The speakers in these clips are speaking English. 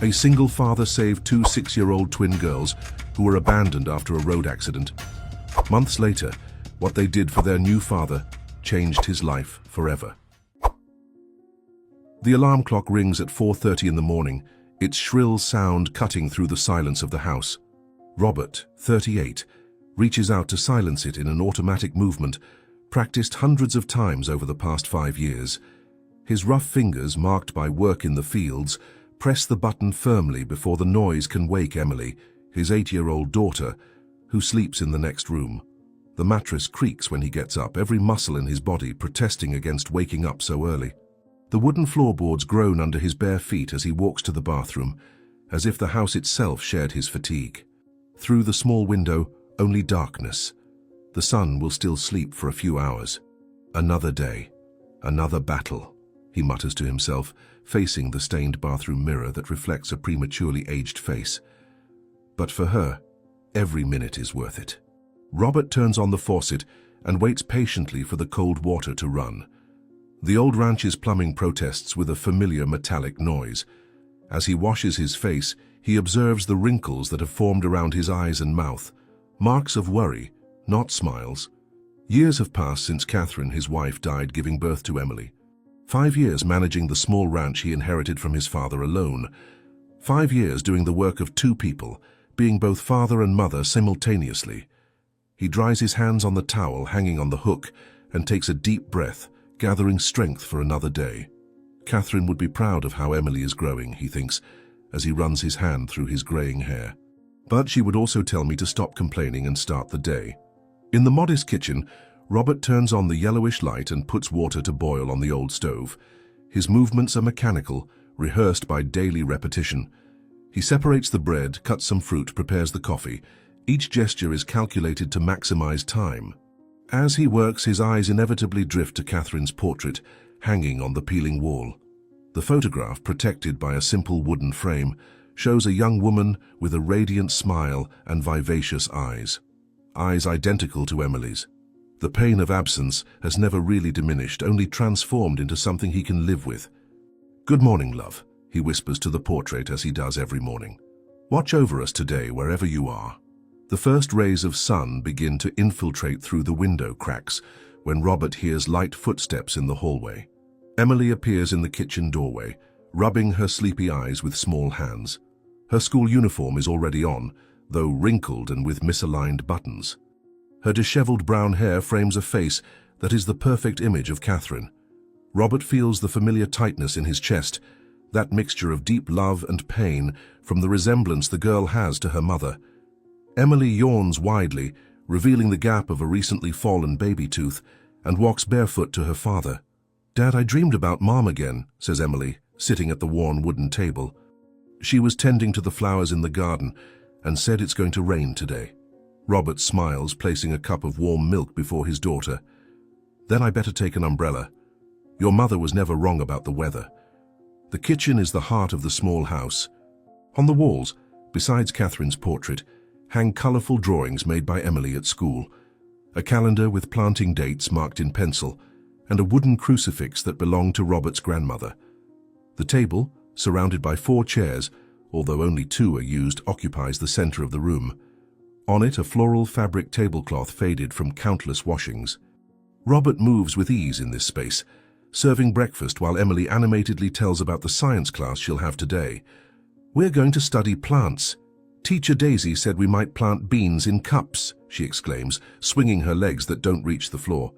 A single father saved two 6-year-old twin girls who were abandoned after a road accident. Months later, what they did for their new father changed his life forever. The alarm clock rings at 4:30 in the morning, its shrill sound cutting through the silence of the house. Robert, 38, reaches out to silence it in an automatic movement, practiced hundreds of times over the past 5 years. His rough fingers, marked by work in the fields, press the button firmly before the noise can wake Emily, his 8-year-old daughter, who sleeps in the next room. The mattress creaks when he gets up, every muscle in his body protesting against waking up so early. The wooden floorboards groan under his bare feet as he walks to the bathroom, as if the house itself shared his fatigue. Through the small window, only darkness. The sun will still sleep for a few hours. Another day, another battle, he mutters to himself, facing the stained bathroom mirror that reflects a prematurely aged face. But for her, every minute is worth it. Robert turns on the faucet and waits patiently for the cold water to run. The old ranch's plumbing protests with a familiar metallic noise. As he washes his face, he observes the wrinkles that have formed around his eyes and mouth, marks of worry, not smiles. Years have passed since Catherine, his wife, died giving birth to Emily. 5 years managing the small ranch he inherited from his father alone. 5 years doing the work of two people, being both father and mother simultaneously. He dries his hands on the towel hanging on the hook and takes a deep breath, gathering strength for another day. Catherine would be proud of how Emily is growing, he thinks, as he runs his hand through his graying hair. But she would also tell me to stop complaining and start the day. In the modest kitchen, Robert turns on the yellowish light and puts water to boil on the old stove. His movements are mechanical, rehearsed by daily repetition. He separates the bread, cuts some fruit, prepares the coffee. Each gesture is calculated to maximize time. As he works, his eyes inevitably drift to Catherine's portrait, hanging on the peeling wall. The photograph, protected by a simple wooden frame, shows a young woman with a radiant smile and vivacious eyes. Eyes identical to Emily's. The pain of absence has never really diminished, only transformed into something he can live with. "Good morning, love," he whispers to the portrait as he does every morning. "Watch over us today wherever you are." The first rays of sun begin to infiltrate through the window cracks when Robert hears light footsteps in the hallway. Emily appears in the kitchen doorway, rubbing her sleepy eyes with small hands. Her school uniform is already on, though wrinkled and with misaligned buttons. Her disheveled brown hair frames a face that is the perfect image of Catherine. Robert feels the familiar tightness in his chest, that mixture of deep love and pain from the resemblance the girl has to her mother. Emily yawns widely, revealing the gap of a recently fallen baby tooth, and walks barefoot to her father. "Dad, I dreamed about Mom again," says Emily, sitting at the worn wooden table. "She was tending to the flowers in the garden and said it's going to rain today." Robert smiles, placing a cup of warm milk before his daughter. "Then I better take an umbrella. Your mother was never wrong about the weather." The kitchen is the heart of the small house. On the walls, besides Catherine's portrait, hang colorful drawings made by Emily at school, a calendar with planting dates marked in pencil, and a wooden crucifix that belonged to Robert's grandmother. The table, surrounded by 4 chairs, although only 2 are used, occupies the center of the room. On it, a floral fabric tablecloth faded from countless washings. Robert moves with ease in this space, serving breakfast while Emily animatedly tells about the science class she'll have today. "We're going to study plants. Teacher Daisy said we might plant beans in cups," she exclaims, swinging her legs that don't reach the floor.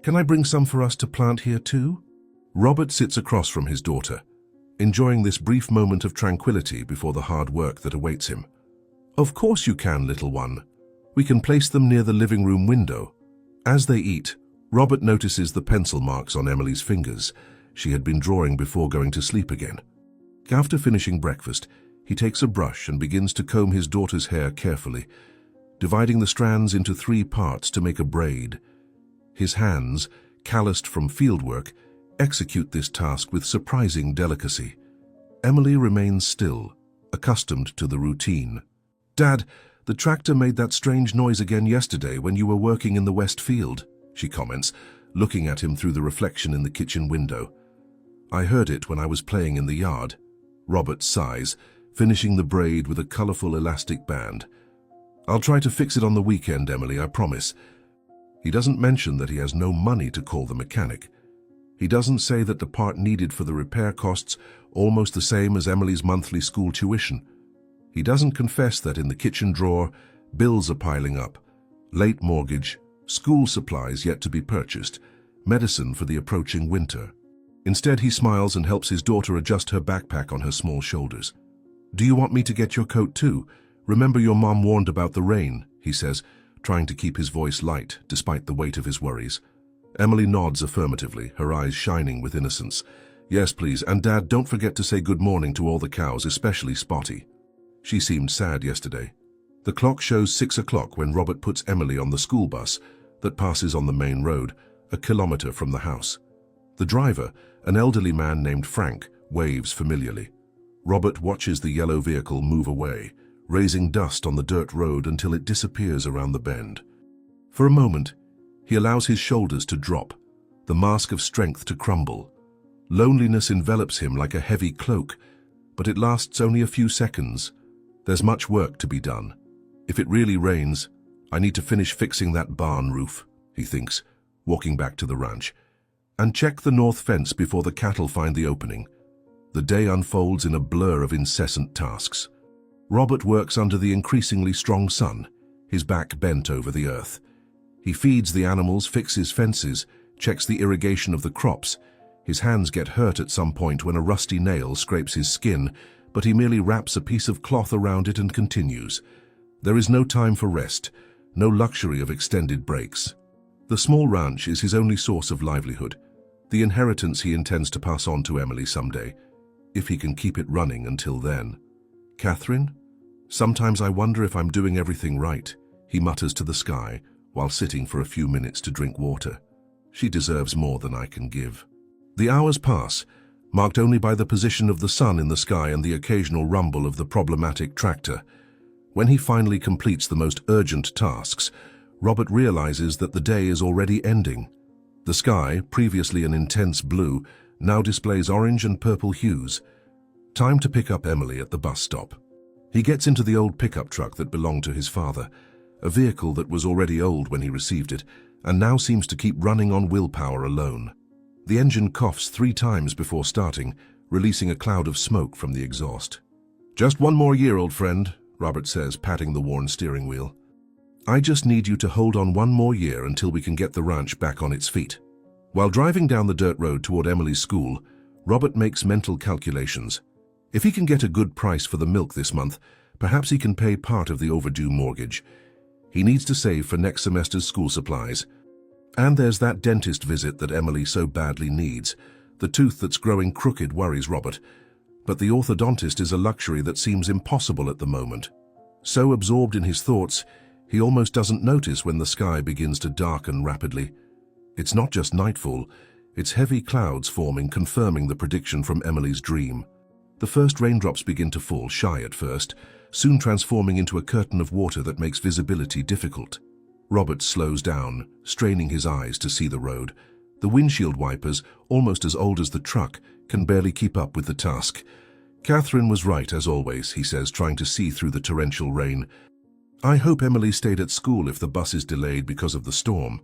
"Can I bring some for us to plant here too?" Robert sits across from his daughter, enjoying this brief moment of tranquility before the hard work that awaits him. "Of course you can, little one. We can place them near the living room window." As they eat, Robert notices the pencil marks on Emily's fingers she had been drawing before going to sleep again. After finishing breakfast, he takes a brush and begins to comb his daughter's hair carefully, dividing the strands into 3 parts to make a braid. His hands, calloused from fieldwork, execute this task with surprising delicacy. Emily remains still, accustomed to the routine. "Dad, the tractor made that strange noise again yesterday when you were working in the west field," she comments, looking at him through the reflection in the kitchen window. "I heard it when I was playing in the yard." Robert sighs, finishing the braid with a colorful elastic band. "I'll try to fix it on the weekend, Emily, I promise." He doesn't mention that he has no money to call the mechanic. He doesn't say that the part needed for the repair costs almost the same as Emily's monthly school tuition. He doesn't confess that in the kitchen drawer, bills are piling up. Late mortgage, school supplies yet to be purchased, medicine for the approaching winter. Instead, he smiles and helps his daughter adjust her backpack on her small shoulders. "Do you want me to get your coat too? Remember your mom warned about the rain," he says, trying to keep his voice light despite the weight of his worries. Emily nods affirmatively, her eyes shining with innocence. "Yes, please, and Dad, don't forget to say good morning to all the cows, especially Spotty." She seemed sad yesterday. The clock shows 6 o'clock when Robert puts Emily on the school bus that passes on the main road, a kilometer from the house. The driver, an elderly man named Frank, waves familiarly. Robert watches the yellow vehicle move away, raising dust on the dirt road until it disappears around the bend. For a moment, he allows his shoulders to drop, the mask of strength to crumble. Loneliness envelops him like a heavy cloak, but it lasts only a few seconds. There's much work to be done. If it really rains, I need to finish fixing that barn roof, he thinks, walking back to the ranch. And check the north fence before the cattle find the opening. The day unfolds in a blur of incessant tasks. Robert works under the increasingly strong sun, his back bent over the earth. He feeds the animals, fixes fences, checks the irrigation of the crops. His hands get hurt at some point when a rusty nail scrapes his skin, but he merely wraps a piece of cloth around it and continues. There is no time for rest, no luxury of extended breaks. The small ranch is his only source of livelihood, the inheritance he intends to pass on to Emily someday, if he can keep it running until then. "Catherine? Sometimes I wonder if I'm doing everything right," he mutters to the sky while sitting for a few minutes to drink water. "She deserves more than I can give." The hours pass, marked only by the position of the sun in the sky and the occasional rumble of the problematic tractor. When he finally completes the most urgent tasks, Robert realizes that the day is already ending. The sky, previously an intense blue, now displays orange and purple hues. Time to pick up Emily at the bus stop. He gets into the old pickup truck that belonged to his father, a vehicle that was already old when he received it, and now seems to keep running on willpower alone. The engine coughs 3 times before starting, releasing a cloud of smoke from the exhaust. "Just one more year, old friend," Robert says, patting the worn steering wheel. "I just need you to hold on one more year until we can get the ranch back on its feet." While driving down the dirt road toward Emily's school, Robert makes mental calculations. If he can get a good price for the milk this month, perhaps he can pay part of the overdue mortgage. He needs to save for next semester's school supplies. And there's that dentist visit that Emily so badly needs. The tooth that's growing crooked worries Robert, but the orthodontist is a luxury that seems impossible at the moment. So absorbed in his thoughts, he almost doesn't notice when the sky begins to darken rapidly. It's not just nightfall, it's heavy clouds forming, confirming the prediction from Emily's dream. The first raindrops begin to fall, shy at first, soon transforming into a curtain of water that makes visibility difficult. Robert slows down, straining his eyes to see the road. The windshield wipers, almost as old as the truck, can barely keep up with the task. "Catherine was right, as always," he says, trying to see through the torrential rain. "I hope Emily stayed at school if the bus is delayed because of the storm."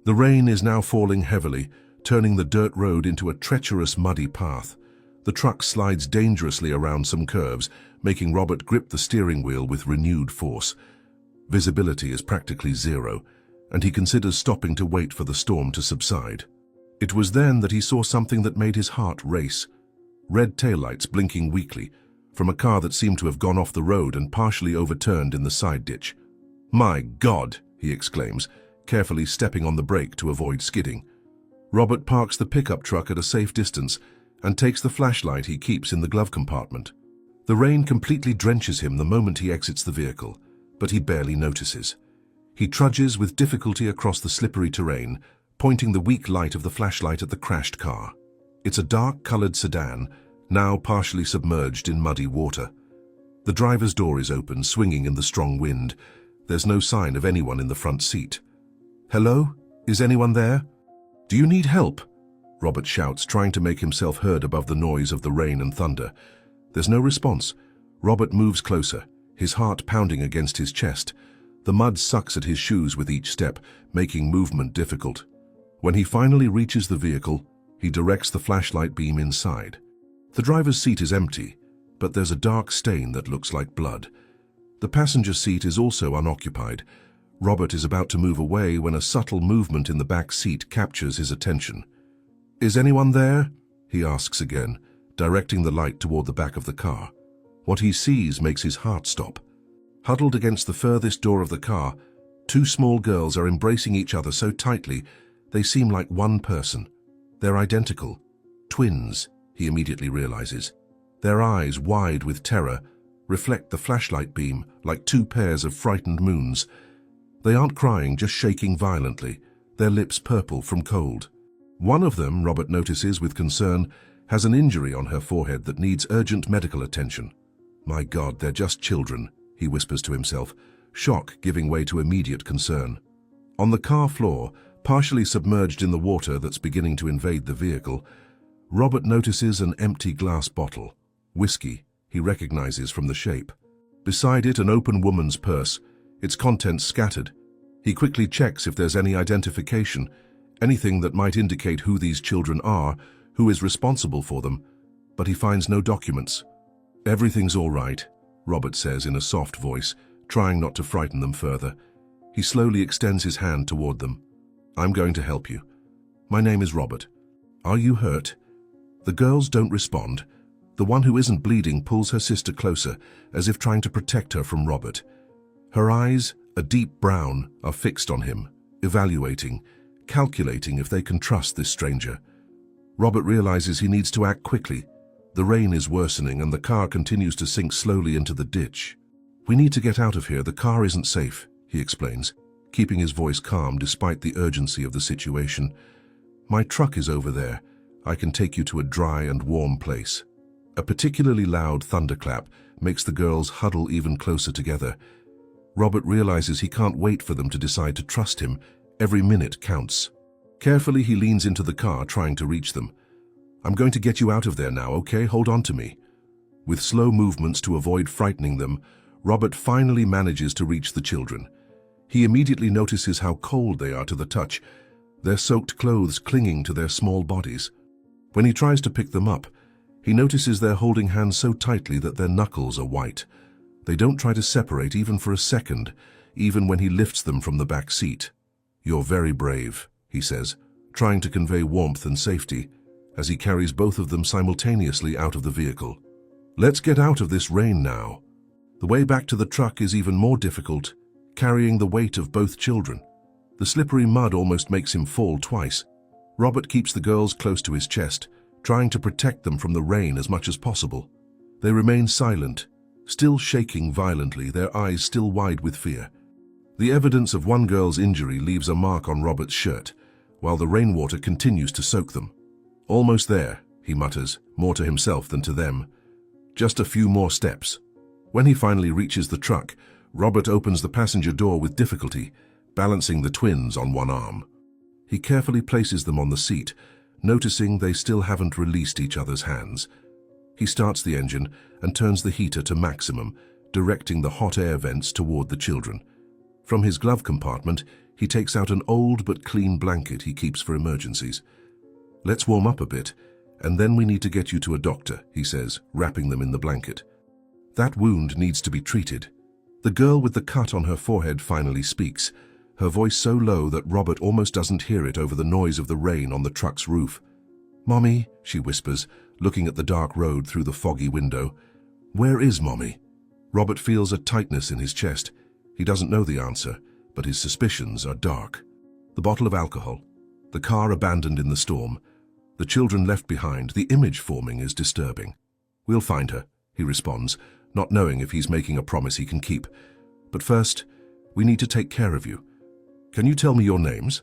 The rain is now falling heavily, turning the dirt road into a treacherous, muddy path. The truck slides dangerously around some curves, making Robert grip the steering wheel with renewed force. Visibility is practically zero, and he considers stopping to wait for the storm to subside. It was then that he saw something that made his heart race. Red taillights blinking weakly, from a car that seemed to have gone off the road and partially overturned in the side ditch. "My God!" he exclaims, carefully stepping on the brake to avoid skidding. Robert parks the pickup truck at a safe distance and takes the flashlight he keeps in the glove compartment. The rain completely drenches him the moment he exits the vehicle, but he barely notices. He trudges with difficulty across the slippery terrain, pointing the weak light of the flashlight at the crashed car. It's a dark-colored sedan, now partially submerged in muddy water. The driver's door is open, swinging in the strong wind. There's no sign of anyone in the front seat. "Hello? Is anyone there?" "Do you need help?" Robert shouts, trying to make himself heard above the noise of the rain and thunder. There's no response. Robert moves closer, his heart pounding against his chest. The mud sucks at his shoes with each step, making movement difficult. When he finally reaches the vehicle, he directs the flashlight beam inside. The driver's seat is empty, but there's a dark stain that looks like blood. The passenger seat is also unoccupied. Robert is about to move away when a subtle movement in the back seat captures his attention. "Is anyone there?" he asks again, directing the light toward the back of the car. What he sees makes his heart stop. Huddled against the furthest door of the car, two small girls are embracing each other so tightly they seem like one person. They're identical. Twins, he immediately realizes. Their eyes, wide with terror, reflect the flashlight beam like two pairs of frightened moons. They aren't crying, just shaking violently, their lips purple from cold. One of them, Robert notices with concern, has an injury on her forehead that needs urgent medical attention. "My God, they're just children," he whispers to himself, shock giving way to immediate concern. On the car floor, partially submerged in the water that's beginning to invade the vehicle, Robert notices an empty glass bottle. Whiskey, he recognizes from the shape. Beside it, an open woman's purse, its contents scattered. He quickly checks if there's any identification, anything that might indicate who these children are, who is responsible for them, but he finds no documents. "Everything's all right," Robert says in a soft voice, trying not to frighten them further. He slowly extends his hand toward them. "I'm going to help you. My name is Robert. Are you hurt?" The girls don't respond. The one who isn't bleeding pulls her sister closer, as if trying to protect her from Robert. Her eyes, a deep brown, are fixed on him, evaluating, calculating if they can trust this stranger. Robert realizes he needs to act quickly. The rain is worsening and the car continues to sink slowly into the ditch. "We need to get out of here. The car isn't safe," he explains, keeping his voice calm despite the urgency of the situation. "My truck is over there. I can take you to a dry and warm place." A particularly loud thunderclap makes the girls huddle even closer together. Robert realizes he can't wait for them to decide to trust him. Every minute counts. Carefully, he leans into the car, trying to reach them. "I'm going to get you out of there now, okay? Hold on to me." With slow movements to avoid frightening them, Robert finally manages to reach the children. He immediately notices how cold they are to the touch, their soaked clothes clinging to their small bodies. When he tries to pick them up, he notices they're holding hands so tightly that their knuckles are white. They don't try to separate even for a second, even when he lifts them from the back seat. "You're very brave," he says, trying to convey warmth and safety, as he carries both of them simultaneously out of the vehicle. "Let's get out of this rain now." The way back to the truck is even more difficult, carrying the weight of both children. The slippery mud almost makes him fall twice. Robert keeps the girls close to his chest, trying to protect them from the rain as much as possible. They remain silent, still shaking violently, their eyes still wide with fear. The evidence of one girl's injury leaves a mark on Robert's shirt, while the rainwater continues to soak them. "Almost there," he mutters, more to himself than to them. "Just a few more steps." When he finally reaches the truck, Robert opens the passenger door with difficulty, balancing the twins on one arm. He carefully places them on the seat, noticing they still haven't released each other's hands. He starts the engine and turns the heater to maximum, directing the hot air vents toward the children. From his glove compartment, he takes out an old but clean blanket he keeps for emergencies. "Let's warm up a bit, and then we need to get you to a doctor," he says, wrapping them in the blanket. "That wound needs to be treated." The girl with the cut on her forehead finally speaks, her voice so low that Robert almost doesn't hear it over the noise of the rain on the truck's roof. "Mommy," she whispers, looking at the dark road through the foggy window. "Where is Mommy?" Robert feels a tightness in his chest. He doesn't know the answer, but his suspicions are dark. The bottle of alcohol, the car abandoned in the storm, the children left behind, the image forming is disturbing. "We'll find her," he responds, not knowing if he's making a promise he can keep. "But first, we need to take care of you. Can you tell me your names?"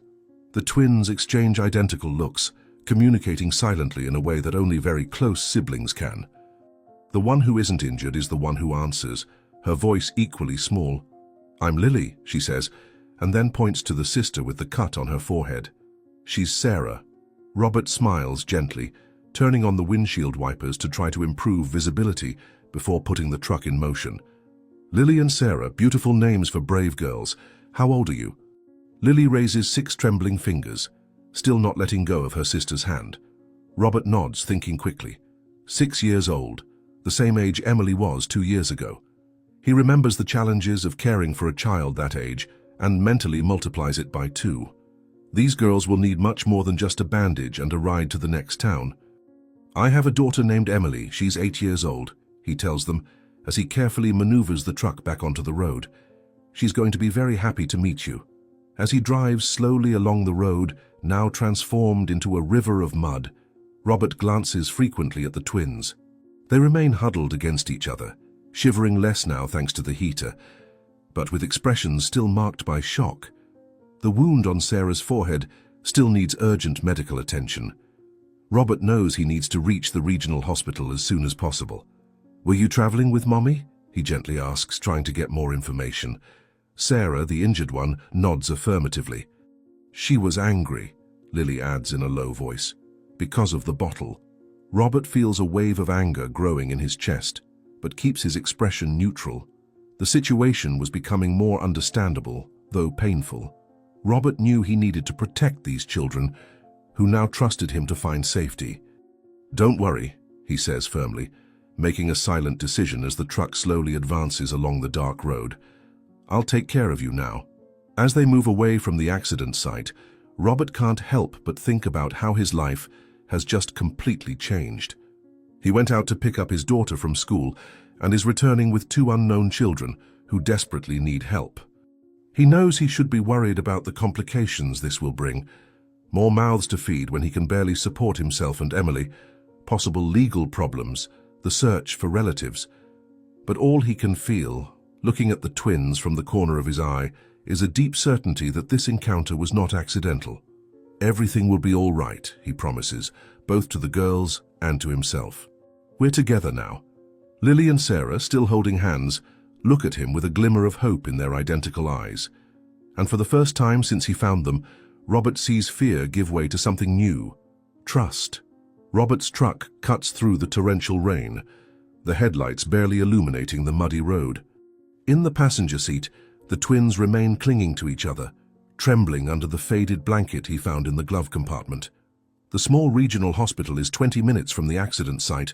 The twins exchange identical looks, communicating silently in a way that only very close siblings can. The one who isn't injured is the one who answers, her voice equally small. "I'm Lily," she says, and then points to the sister with the cut on her forehead. "She's Sarah." Robert smiles gently, turning on the windshield wipers to try to improve visibility, before putting the truck in motion. Lily and Sarah, beautiful names for brave girls. How old are you? Lily raises 6 trembling fingers, still not letting go of her sister's hand. Robert nods, thinking quickly. 6 years old, the same age Emily was 2 years ago. He remembers the challenges of caring for a child that age and mentally multiplies it by 2. These girls will need much more than just a bandage and a ride to the next town. I have a daughter named Emily. She's 8 years old, he tells them as he carefully maneuvers the truck back onto the road. She's going to be very happy to meet you. As he drives slowly along the road, now transformed into a river of mud, Robert glances frequently at the twins. They remain huddled against each other, shivering less now thanks to the heater, but with expressions still marked by shock. The wound on Sarah's forehead still needs urgent medical attention. Robert knows he needs to reach the regional hospital as soon as possible. "Were you traveling with Mommy?" he gently asks, trying to get more information. Sarah, the injured one, nods affirmatively. "She was angry," Lily adds in a low voice, "because of the bottle." Robert feels a wave of anger growing in his chest, but keeps his expression neutral. The situation was becoming more understandable, though painful. Robert knew he needed to protect these children, who now trusted him to find safety. "Don't worry," he says firmly, making a silent decision as the truck slowly advances along the dark road. "I'll take care of you now." As they move away from the accident site, Robert can't help but think about how his life has just completely changed. He went out to pick up his daughter from school and is returning with 2 unknown children who desperately need help. He knows he should be worried about the complications this will bring. More mouths to feed when he can barely support himself and Emily, possible legal problems, the search for relatives. But all he can feel, looking at the twins from the corner of his eye, is a deep certainty that this encounter was not accidental. Everything will be all right, he promises, both to the girls and to himself. We're together now. Lily and Sarah, still holding hands, look at him with a glimmer of hope in their identical eyes. And for the first time since he found them, Robert sees fear give way to something new: trust. Robert's truck cuts through the torrential rain, the headlights barely illuminating the muddy road. In the passenger seat, the twins remain clinging to each other, trembling under the faded blanket he found in the glove compartment. The small regional hospital is 20 minutes from the accident site,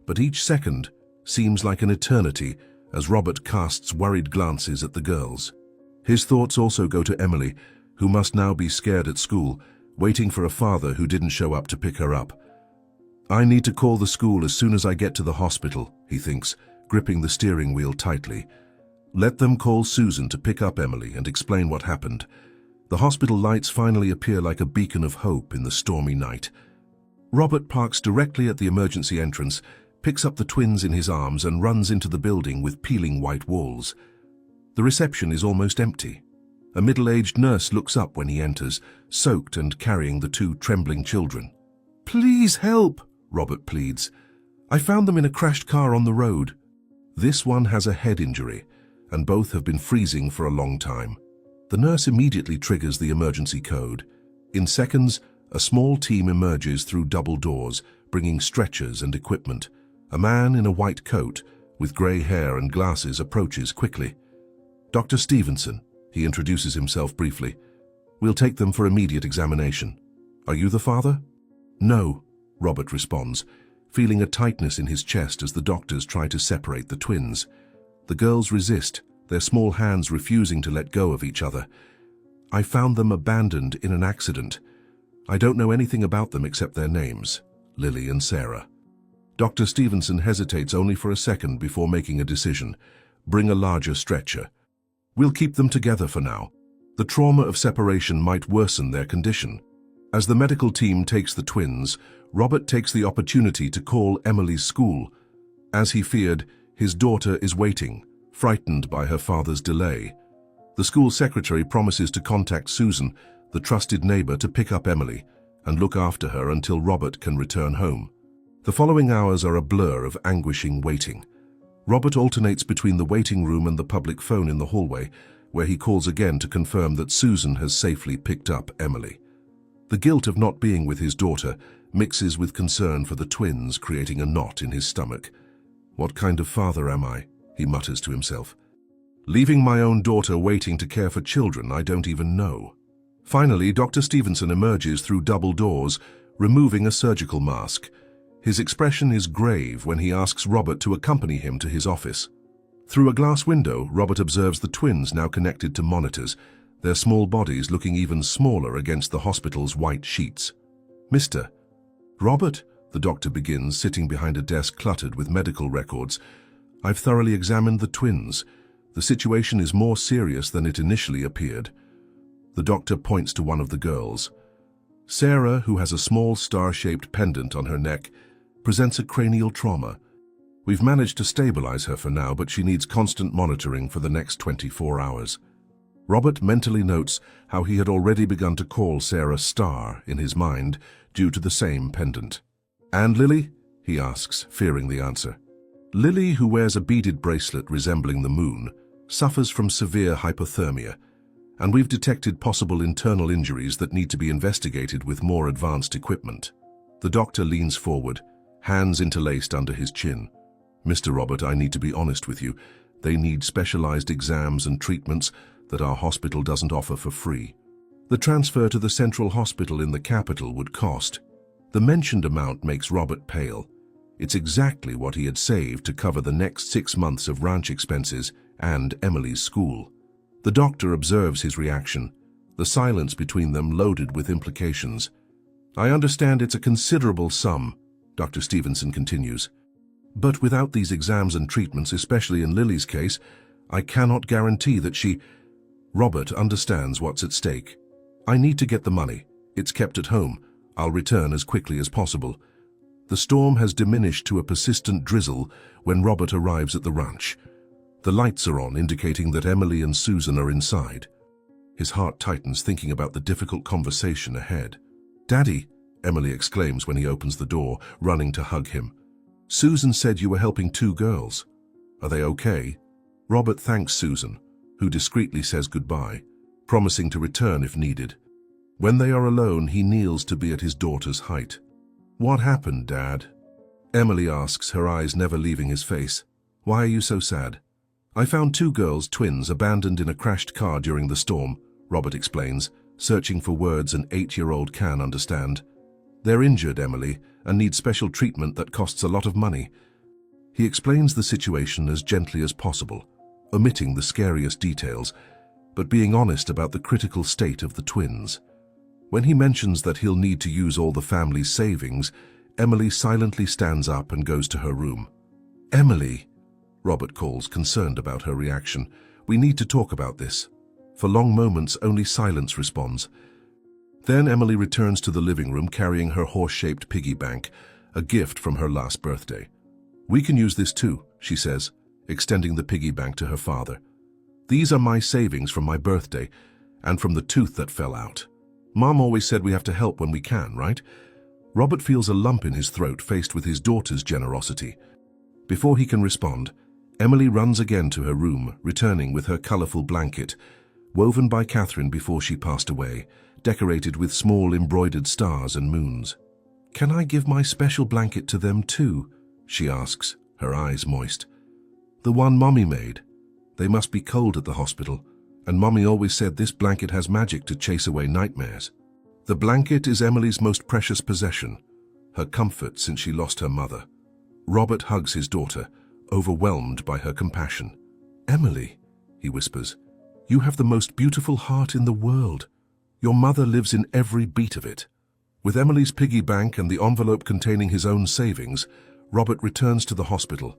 but each second seems like an eternity as Robert casts worried glances at the girls. His thoughts also go to Emily, who must now be scared at school, waiting for a father who didn't show up to pick her up. "I need to call the school as soon as I get to the hospital," he thinks, gripping the steering wheel tightly. Let them call Susan to pick up Emily and explain what happened. The hospital lights finally appear like a beacon of hope in the stormy night. Robert parks directly at the emergency entrance, picks up the twins in his arms and runs into the building with peeling white walls. The reception is almost empty. A middle-aged nurse looks up when he enters, soaked and carrying the 2 trembling children. "Please help," Robert pleads. "I found them in a crashed car on the road." This one has a head injury, and both have been freezing for a long time. The nurse immediately triggers the emergency code. In seconds, a small team emerges through double doors, bringing stretchers and equipment. A man in a white coat, with grey hair and glasses, approaches quickly. "Dr. Stevenson," he introduces himself briefly. "We'll take them for immediate examination. Are you the father?" "No," Robert responds, feeling a tightness in his chest as the doctors try to separate the twins. The girls resist, their small hands refusing to let go of each other. "I found them abandoned in an accident. I don't know anything about them except their names, Lily and Sarah." Dr. Stevenson hesitates only for a second before making a decision. "Bring a larger stretcher. We'll keep them together for now. The trauma of separation might worsen their condition." As the medical team takes the twins, Robert takes the opportunity to call Emily's school. As he feared, his daughter is waiting, frightened by her father's delay. The school secretary promises to contact Susan, the trusted neighbor, to pick up Emily and look after her until Robert can return home. The following hours are a blur of anguishing waiting. Robert alternates between the waiting room and the public phone in the hallway, where he calls again to confirm that Susan has safely picked up Emily. The guilt of not being with his daughter mixes with concern for the twins, creating a knot in his stomach. What kind of father am I? He mutters to himself. Leaving my own daughter waiting to care for children I don't even know. Finally, Dr. Stevenson emerges through double doors, removing a surgical mask. His expression is grave when he asks Robert to accompany him to his office. Through a glass window, Robert observes the twins now connected to monitors, their small bodies looking even smaller against the hospital's white sheets. Mr. Robert, the doctor begins, sitting behind a desk cluttered with medical records. I've thoroughly examined the twins. The situation is more serious than it initially appeared. The doctor points to one of the girls. Sarah, who has a small star-shaped pendant on her neck, presents a cranial trauma. We've managed to stabilize her for now, but she needs constant monitoring for the next 24 hours. Robert mentally notes how he had already begun to call Sarah Star in his mind due to the same pendant. And Lily? He asks, fearing the answer. Lily, who wears a beaded bracelet resembling the moon, suffers from severe hypothermia, and we've detected possible internal injuries that need to be investigated with more advanced equipment. The doctor leans forward, hands interlaced under his chin. Mr. Robert, I need to be honest with you. They need specialized exams and treatments that our hospital doesn't offer for free. The transfer to the central hospital in the capital would cost. The mentioned amount makes Robert pale. It's exactly what he had saved to cover the next 6 months of ranch expenses and Emily's school. The doctor observes his reaction, the silence between them loaded with implications. I understand it's a considerable sum, Dr. Stevenson continues. But without these exams and treatments, especially in Lily's case, I cannot guarantee that she... Robert understands what's at stake. I need to get the money. It's kept at home. I'll return as quickly as possible. The storm has diminished to a persistent drizzle when Robert arrives at the ranch. The lights are on, indicating that Emily and Susan are inside. His heart tightens thinking about the difficult conversation ahead. Daddy, Emily exclaims when he opens the door, running to hug him. Susan said you were helping 2 girls. Are they okay? Robert thanks Susan, who discreetly says goodbye, promising to return if needed. When they are alone, he kneels to be at his daughter's height. What happened, Dad? Emily asks, her eyes never leaving his face. Why are you so sad? I found 2 girls, twins, abandoned in a crashed car during the storm, Robert explains, searching for words an 8-year-old can understand. They're injured, Emily, and need special treatment that costs a lot of money. He explains the situation as gently as possible, omitting the scariest details, but being honest about the critical state of the twins. When he mentions that he'll need to use all the family's savings, Emily silently stands up and goes to her room. Emily, Robert calls, concerned about her reaction. We need to talk about this. For long moments, only silence responds. Then Emily returns to the living room carrying her horse-shaped piggy bank, a gift from her last birthday. We can use this too, she says, extending the piggy bank to her father. These are my savings from my birthday and from the tooth that fell out. Mom always said we have to help when we can, right? Robert feels a lump in his throat faced with his daughter's generosity. Before he can respond, Emily runs again to her room, returning with her colorful blanket, woven by Catherine before she passed away, decorated with small embroidered stars and moons. Can I give my special blanket to them too? She asks, her eyes moist. The one Mommy made. They must be cold at the hospital, and Mommy always said this blanket has magic to chase away nightmares. The blanket is Emily's most precious possession, her comfort since she lost her mother. Robert hugs his daughter, overwhelmed by her compassion. Emily, he whispers, you have the most beautiful heart in the world. Your mother lives in every beat of it. With Emily's piggy bank and the envelope containing his own savings, Robert returns to the hospital.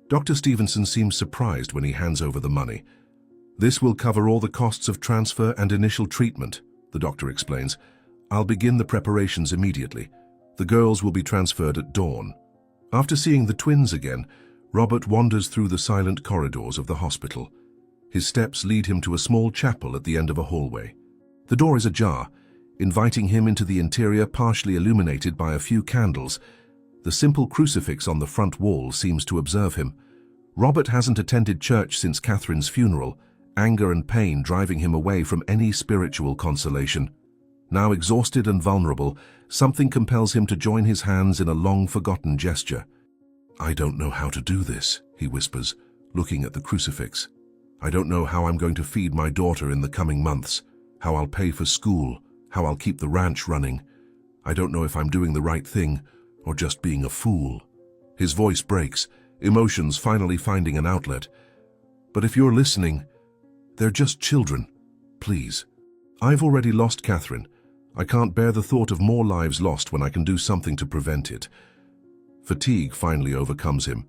Dr. Stevenson seems surprised when he hands over the money. This will cover all the costs of transfer and initial treatment, the doctor explains. I'll begin the preparations immediately. The girls will be transferred at dawn. After seeing the twins again, Robert wanders through the silent corridors of the hospital. His steps lead him to a small chapel at the end of a hallway. The door is ajar, inviting him into the interior, partially illuminated by a few candles. The simple crucifix on the front wall seems to observe him. Robert hasn't attended church since Catherine's funeral, anger and pain driving him away from any spiritual consolation. Now exhausted and vulnerable, something compels him to join his hands in a long-forgotten gesture. I don't know how to do this, he whispers, looking at the crucifix. I don't know how I'm going to feed my daughter in the coming months, how I'll pay for school, how I'll keep the ranch running. I don't know if I'm doing the right thing or just being a fool. His voice breaks, emotions finally finding an outlet. But if you're listening, they're just children. Please. I've already lost Catherine. I can't bear the thought of more lives lost when I can do something to prevent it. Fatigue finally overcomes him.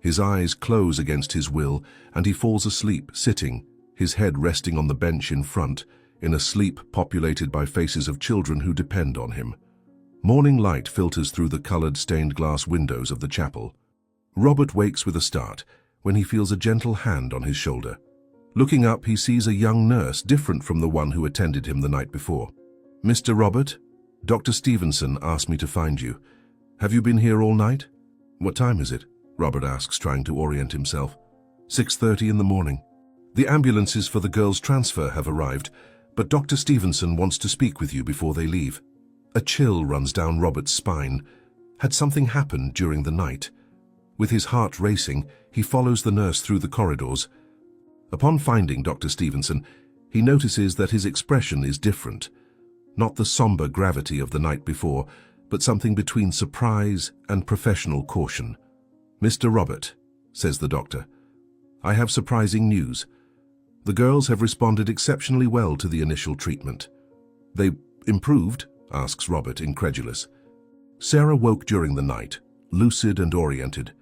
His eyes close against his will, and he falls asleep, sitting, his head resting on the bench in front, in a sleep populated by faces of children who depend on him. Morning light filters through the colored stained glass windows of the chapel. Robert wakes with a start when he feels a gentle hand on his shoulder. Looking up, he sees a young nurse different from the one who attended him the night before. "Mr. Robert, Dr. Stevenson asked me to find you. Have you been here all night?" "What time is it?" Robert asks, trying to orient himself. 6:30 in the morning. "The ambulances for the girls' transfer have arrived, but Dr. Stevenson wants to speak with you before they leave." A chill runs down Robert's spine. Had something happened during the night? With his heart racing, he follows the nurse through the corridors. Upon finding Dr. Stevenson, he notices that his expression is different. Not the somber gravity of the night before, but something between surprise and professional caution. "Mr. Robert," says the doctor, "I have surprising news. The girls have responded exceptionally well to the initial treatment." "They improved?" asks Robert, incredulous. "Sarah woke during the night, lucid and oriented.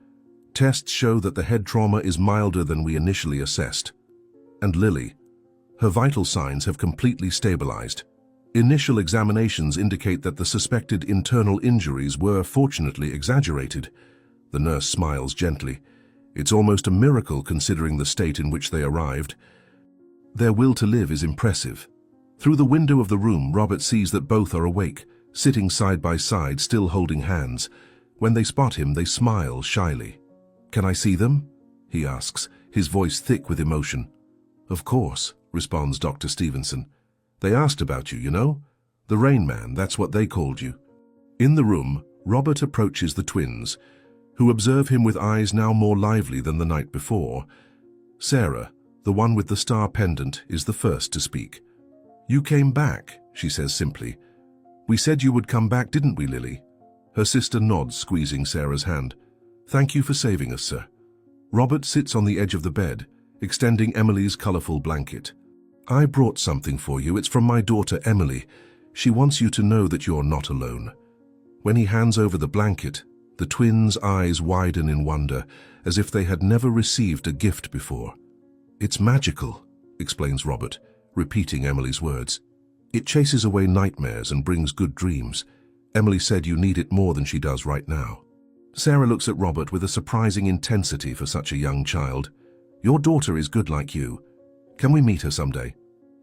Tests show that the head trauma is milder than we initially assessed. And Lily, her vital signs have completely stabilized. Initial examinations indicate that the suspected internal injuries were fortunately exaggerated." The nurse smiles gently. "It's almost a miracle considering the state in which they arrived. Their will to live is impressive." Through the window of the room, Robert sees that both are awake, sitting side by side, still holding hands. When they spot him, they smile shyly. "Can I see them?" he asks, his voice thick with emotion. "Of course," responds Dr. Stevenson. "They asked about you, you know? The Rain Man, that's what they called you." In the room, Robert approaches the twins, who observe him with eyes now more lively than the night before. Sarah, the one with the star pendant, is the first to speak. "You came back," she says simply. "We said you would come back, didn't we, Lily?" Her sister nods, squeezing Sarah's hand. "Thank you for saving us, sir." Robert sits on the edge of the bed, extending Emily's colorful blanket. "I brought something for you. It's from my daughter, Emily. She wants you to know that you're not alone." When he hands over the blanket, the twins' eyes widen in wonder, as if they had never received a gift before. "It's magical," explains Robert, repeating Emily's words. "It chases away nightmares and brings good dreams. Emily said you need it more than she does right now." Sarah looks at Robert with a surprising intensity for such a young child. "Your daughter is good like you. Can we meet her someday?"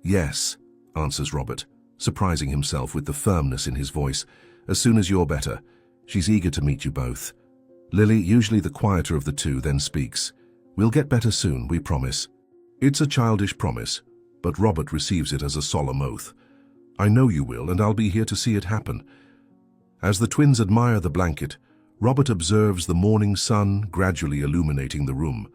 "Yes," answers Robert, surprising himself with the firmness in his voice. "As soon as you're better. She's eager to meet you both." Lily, usually the quieter of the two, then speaks. "We'll get better soon, we promise." It's a childish promise, but Robert receives it as a solemn oath. "I know you will, and I'll be here to see it happen." As the twins admire the blanket, Robert observes the morning sun gradually illuminating the room.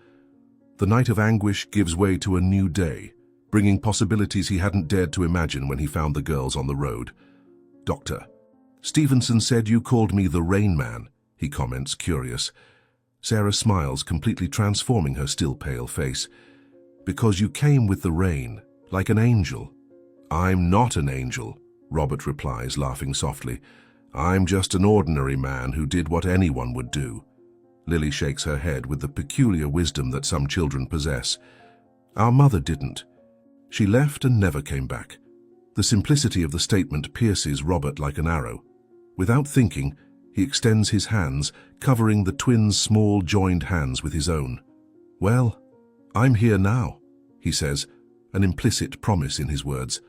The night of anguish gives way to a new day, bringing possibilities he hadn't dared to imagine when he found the girls on the road. "Doctor, Stevenson said you called me the Rain Man," he comments, curious. Sarah smiles, completely transforming her still pale face. "Because you came with the rain, like an angel." "I'm not an angel," Robert replies, laughing softly. "I'm just an ordinary man who did what anyone would do." Lily shakes her head with the peculiar wisdom that some children possess. "Our mother didn't. She left and never came back." The simplicity of the statement pierces Robert like an arrow. Without thinking, he extends his hands, covering the twins' small joined hands with his own. "Well, I'm here now," he says, an implicit promise in his words,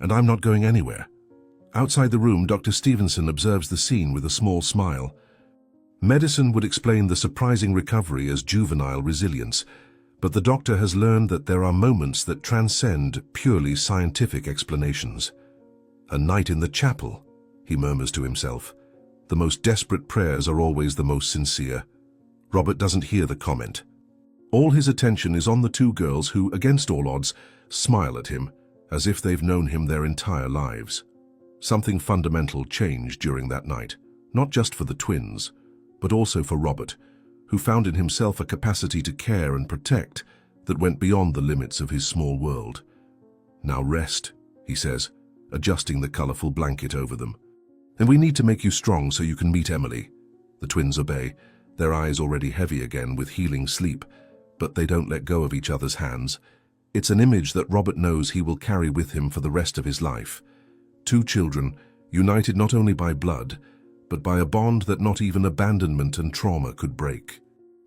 "and I'm not going anywhere." Outside the room, Dr. Stevenson observes the scene with a small smile. Medicine would explain the surprising recovery as juvenile resilience, but the doctor has learned that there are moments that transcend purely scientific explanations. "A night in the chapel," he murmurs to himself. "The most desperate prayers are always the most sincere." Robert doesn't hear the comment. All his attention is on the two girls who, against all odds, smile at him, as if they've known him their entire lives. Something fundamental changed during that night, not just for the twins, but also for Robert, who found in himself a capacity to care and protect that went beyond the limits of his small world. "Now rest," he says, adjusting the colorful blanket over them. "And we need to make you strong so you can meet Emily." The twins obey, their eyes already heavy again with healing sleep, but they don't let go of each other's hands. It's an image that Robert knows he will carry with him for the rest of his life. Two children, united not only by blood, but by a bond that not even abandonment and trauma could break.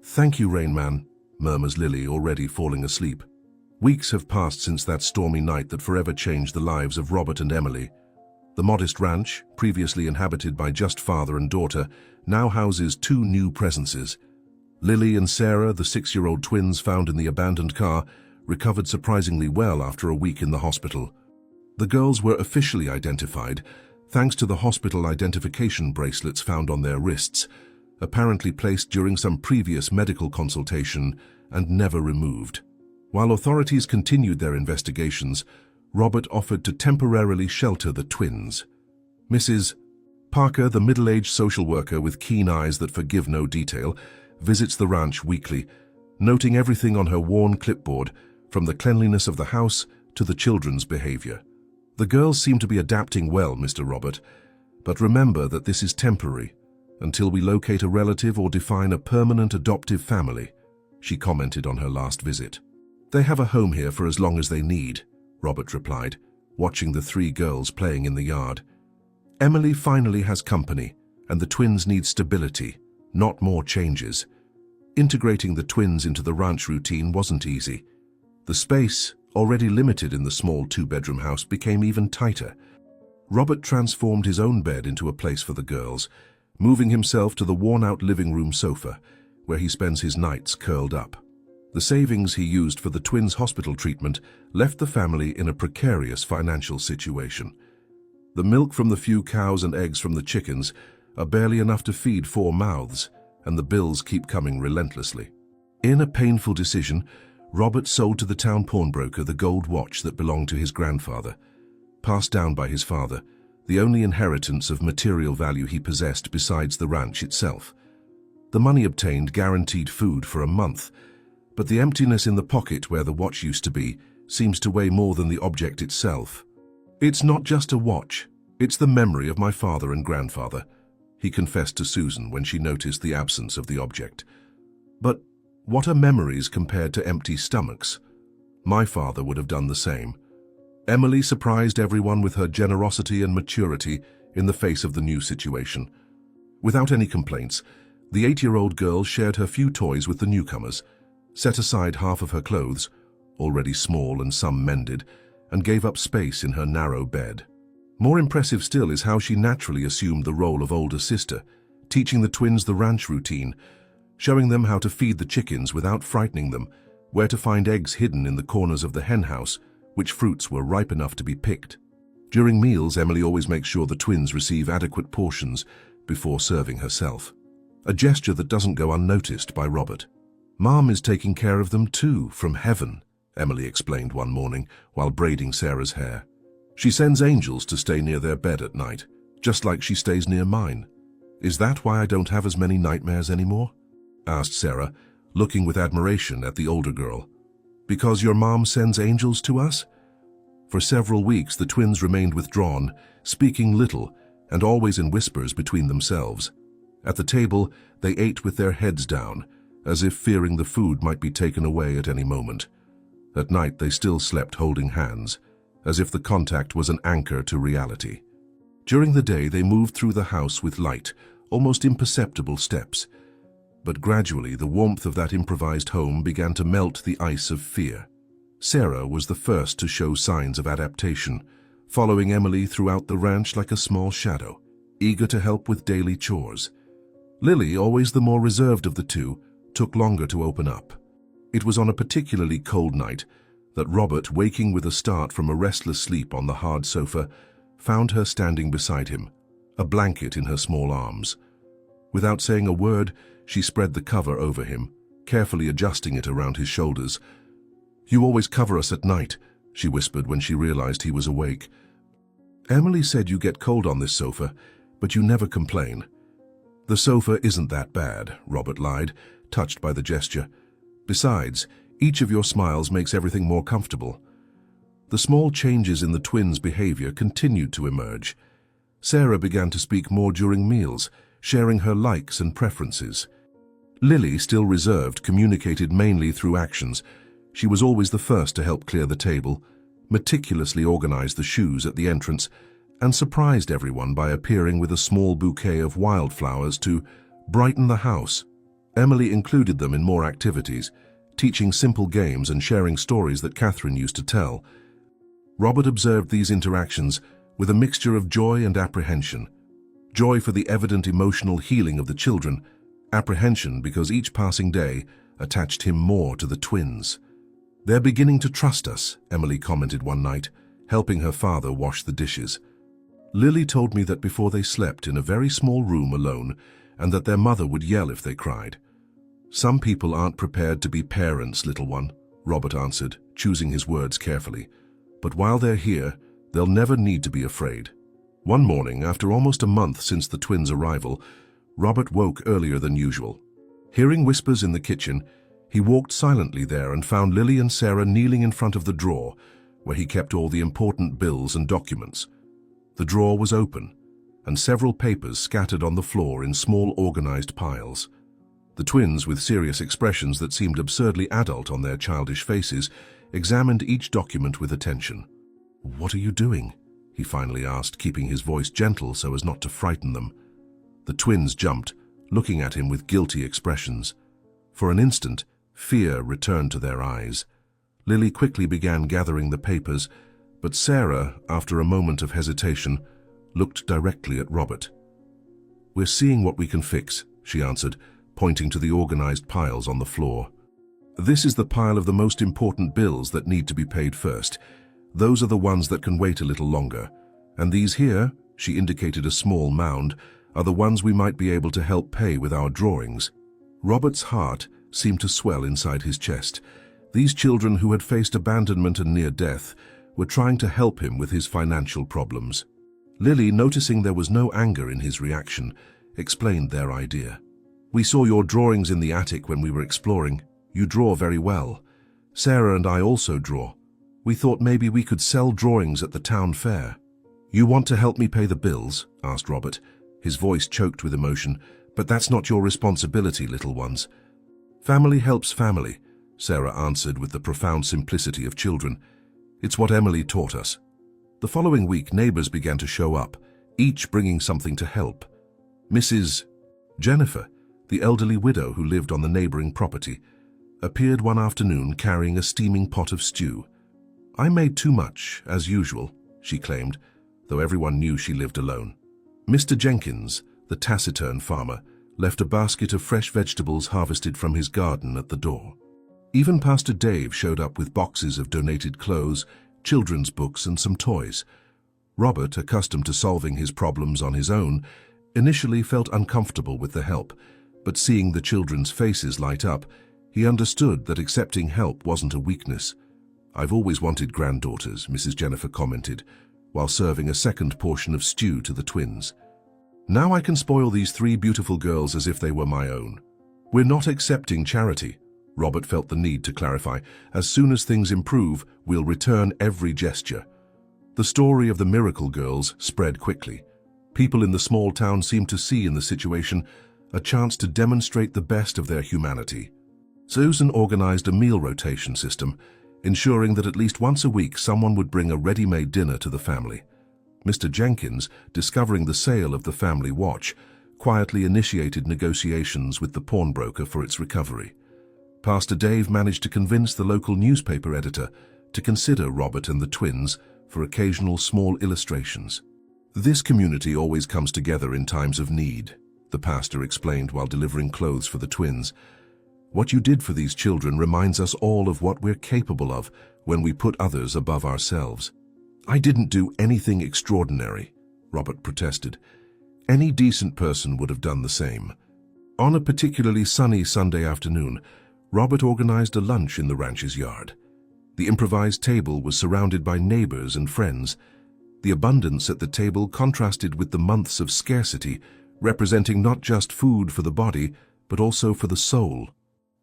"Thank you, Rain Man," murmurs Lily, already falling asleep. Weeks have passed since that stormy night that forever changed the lives of Robert and Emily. The modest ranch, previously inhabited by just father and daughter, now houses two new presences. Lily and Sarah, the 6-year-old twins found in the abandoned car, recovered surprisingly well after a week in the hospital. The girls were officially identified, thanks to the hospital identification bracelets found on their wrists, apparently placed during some previous medical consultation and never removed. While authorities continued their investigations, Robert offered to temporarily shelter the twins. Mrs. Parker, the middle-aged social worker with keen eyes that forgive no detail, visits the ranch weekly, noting everything on her worn clipboard, from the cleanliness of the house to the children's behavior. "The girls seem to be adapting well, Mr. Robert, but remember that this is temporary, until we locate a relative or define a permanent adoptive family," she commented on her last visit. "They have a home here for as long as they need," Robert replied, watching the 3 girls playing in the yard. "Emily finally has company, and the twins need stability, not more changes." Integrating the twins into the ranch routine wasn't easy. The space, already limited in the small 2-bedroom house, became even tighter. Robert transformed his own bed into a place for the girls, moving himself to the worn-out living room sofa, where he spends his nights curled up. The savings he used for the twins' hospital treatment left the family in a precarious financial situation. The milk from the few cows and eggs from the chickens are barely enough to feed 4 mouths, and the bills keep coming relentlessly. In a painful decision, Robert sold to the town pawnbroker the gold watch that belonged to his grandfather. Passed down by his father, the only inheritance of material value he possessed besides the ranch itself. The money obtained guaranteed food for a month, but the emptiness in the pocket where the watch used to be seems to weigh more than the object itself. "It's not just a watch, it's the memory of my father and grandfather," he confessed to Susan when she noticed the absence of the object. "But what are memories compared to empty stomachs? My father would have done the same." Emily surprised everyone with her generosity and maturity in the face of the new situation. Without any complaints, the 8-year-old girl shared her few toys with the newcomers, set aside half of her clothes, already small and some mended, and gave up space in her narrow bed. More impressive still is how she naturally assumed the role of older sister, teaching the twins the ranch routine, showing them how to feed the chickens without frightening them, where to find eggs hidden in the corners of the hen house, which fruits were ripe enough to be picked. During meals, Emily always makes sure the twins receive adequate portions before serving herself. A gesture that doesn't go unnoticed by Robert. "Mom is taking care of them too, from heaven," Emily explained one morning while braiding Sarah's hair. "She sends angels to stay near their bed at night, just like she stays near mine. Is that why I don't have as many nightmares anymore?" asked Sarah, looking with admiration at the older girl. "Because your mom sends angels to us?" For several weeks, the twins remained withdrawn, speaking little and always in whispers between themselves. At the table, they ate with their heads down, as if fearing the food might be taken away at any moment. At night, they still slept holding hands, as if the contact was an anchor to reality. During the day, they moved through the house with light, almost imperceptible steps. But gradually, the warmth of that improvised home began to melt the ice of fear. Sarah was the first to show signs of adaptation, following Emily throughout the ranch like a small shadow, eager to help with daily chores. Lily, always the more reserved of the two, took longer to open up. It was on a particularly cold night that Robert, waking with a start from a restless sleep on the hard sofa, found her standing beside him, a blanket in her small arms. Without saying a word, she spread the cover over him, carefully adjusting it around his shoulders. "You always cover us at night," she whispered when she realized he was awake. "Emily said you get cold on this sofa, but you never complain." "The sofa isn't that bad," Robert lied, touched by the gesture. "Besides, each of your smiles makes everything more comfortable." The small changes in the twins' behavior continued to emerge. Sarah began to speak more during meals, sharing her likes and preferences. Lily, still reserved, communicated mainly through actions. She was always the first to help clear the table, meticulously organized the shoes at the entrance, and surprised everyone by appearing with a small bouquet of wildflowers to brighten the house. Emily included them in more activities, teaching simple games and sharing stories that Catherine used to tell. Robert observed these interactions with a mixture of joy and apprehension. Joy for the evident emotional healing of the children, apprehension because each passing day attached him more to the twins. "They're beginning to trust us," Emily commented one night, helping her father wash the dishes. "Lily told me that before they slept in a very small room alone, and that their mother would yell if they cried." "Some people aren't prepared to be parents, little one," Robert answered, choosing his words carefully. "But while they're here, they'll never need to be afraid." One morning, after almost a month since the twins' arrival, Robert woke earlier than usual. Hearing whispers in the kitchen, he walked silently there and found Lily and Sarah kneeling in front of the drawer, where he kept all the important bills and documents. The drawer was open, and several papers scattered on the floor in small organized piles. The twins, with serious expressions that seemed absurdly adult on their childish faces, examined each document with attention. "What are you doing?" he finally asked, keeping his voice gentle so as not to frighten them. The twins jumped, looking at him with guilty expressions. For an instant, fear returned to their eyes. Lily quickly began gathering the papers, but Sarah, after a moment of hesitation, looked directly at Robert. "We're seeing what we can fix," she answered, pointing to the organized piles on the floor. "This is the pile of the most important bills that need to be paid first. Those are the ones that can wait a little longer. And these here," she indicated a small mound, "are the ones we might be able to help pay with our drawings." Robert's heart seemed to swell inside his chest. These children who had faced abandonment and near death were trying to help him with his financial problems. Lily, noticing there was no anger in his reaction, explained their idea. "We saw your drawings in the attic when we were exploring. You draw very well. Sarah and I also draw. We thought maybe we could sell drawings at the town fair." "You want to help me pay the bills?" asked Robert, his voice choked with emotion. "But that's not your responsibility, little ones." "Family helps family," Sarah answered with the profound simplicity of children. "It's what Emily taught us." The following week, neighbors began to show up, each bringing something to help. Mrs. Jennifer, the elderly widow who lived on the neighboring property, appeared one afternoon carrying a steaming pot of stew. "I made too much, as usual," she claimed, though everyone knew she lived alone. Mr. Jenkins, the taciturn farmer, left a basket of fresh vegetables harvested from his garden at the door. Even Pastor Dave showed up with boxes of donated clothes, children's books, and some toys. Robert, accustomed to solving his problems on his own, initially felt uncomfortable with the help, but seeing the children's faces light up, he understood that accepting help wasn't a weakness. "I've always wanted granddaughters," Mrs. Jennifer commented, while serving a second portion of stew to the twins. "Now I can spoil these 3 beautiful girls as if they were my own." "We're not accepting charity," Robert felt the need to clarify. "As soon as things improve, we'll return every gesture." The story of the miracle girls spread quickly. People in the small town seemed to see in the situation a chance to demonstrate the best of their humanity. Susan organized a meal rotation system, ensuring that at least once a week someone would bring a ready-made dinner to the family. Mr. Jenkins, discovering the sale of the family watch, quietly initiated negotiations with the pawnbroker for its recovery. Pastor Dave managed to convince the local newspaper editor to consider Robert and the twins for occasional small illustrations. "This community always comes together in times of need," the pastor explained while delivering clothes for the twins. "What you did for these children reminds us all of what we're capable of when we put others above ourselves." "I didn't do anything extraordinary," Robert protested. "Any decent person would have done the same." On a particularly sunny Sunday afternoon, Robert organized a lunch in the ranch's yard. The improvised table was surrounded by neighbors and friends. The abundance at the table contrasted with the months of scarcity, representing not just food for the body, but also for the soul.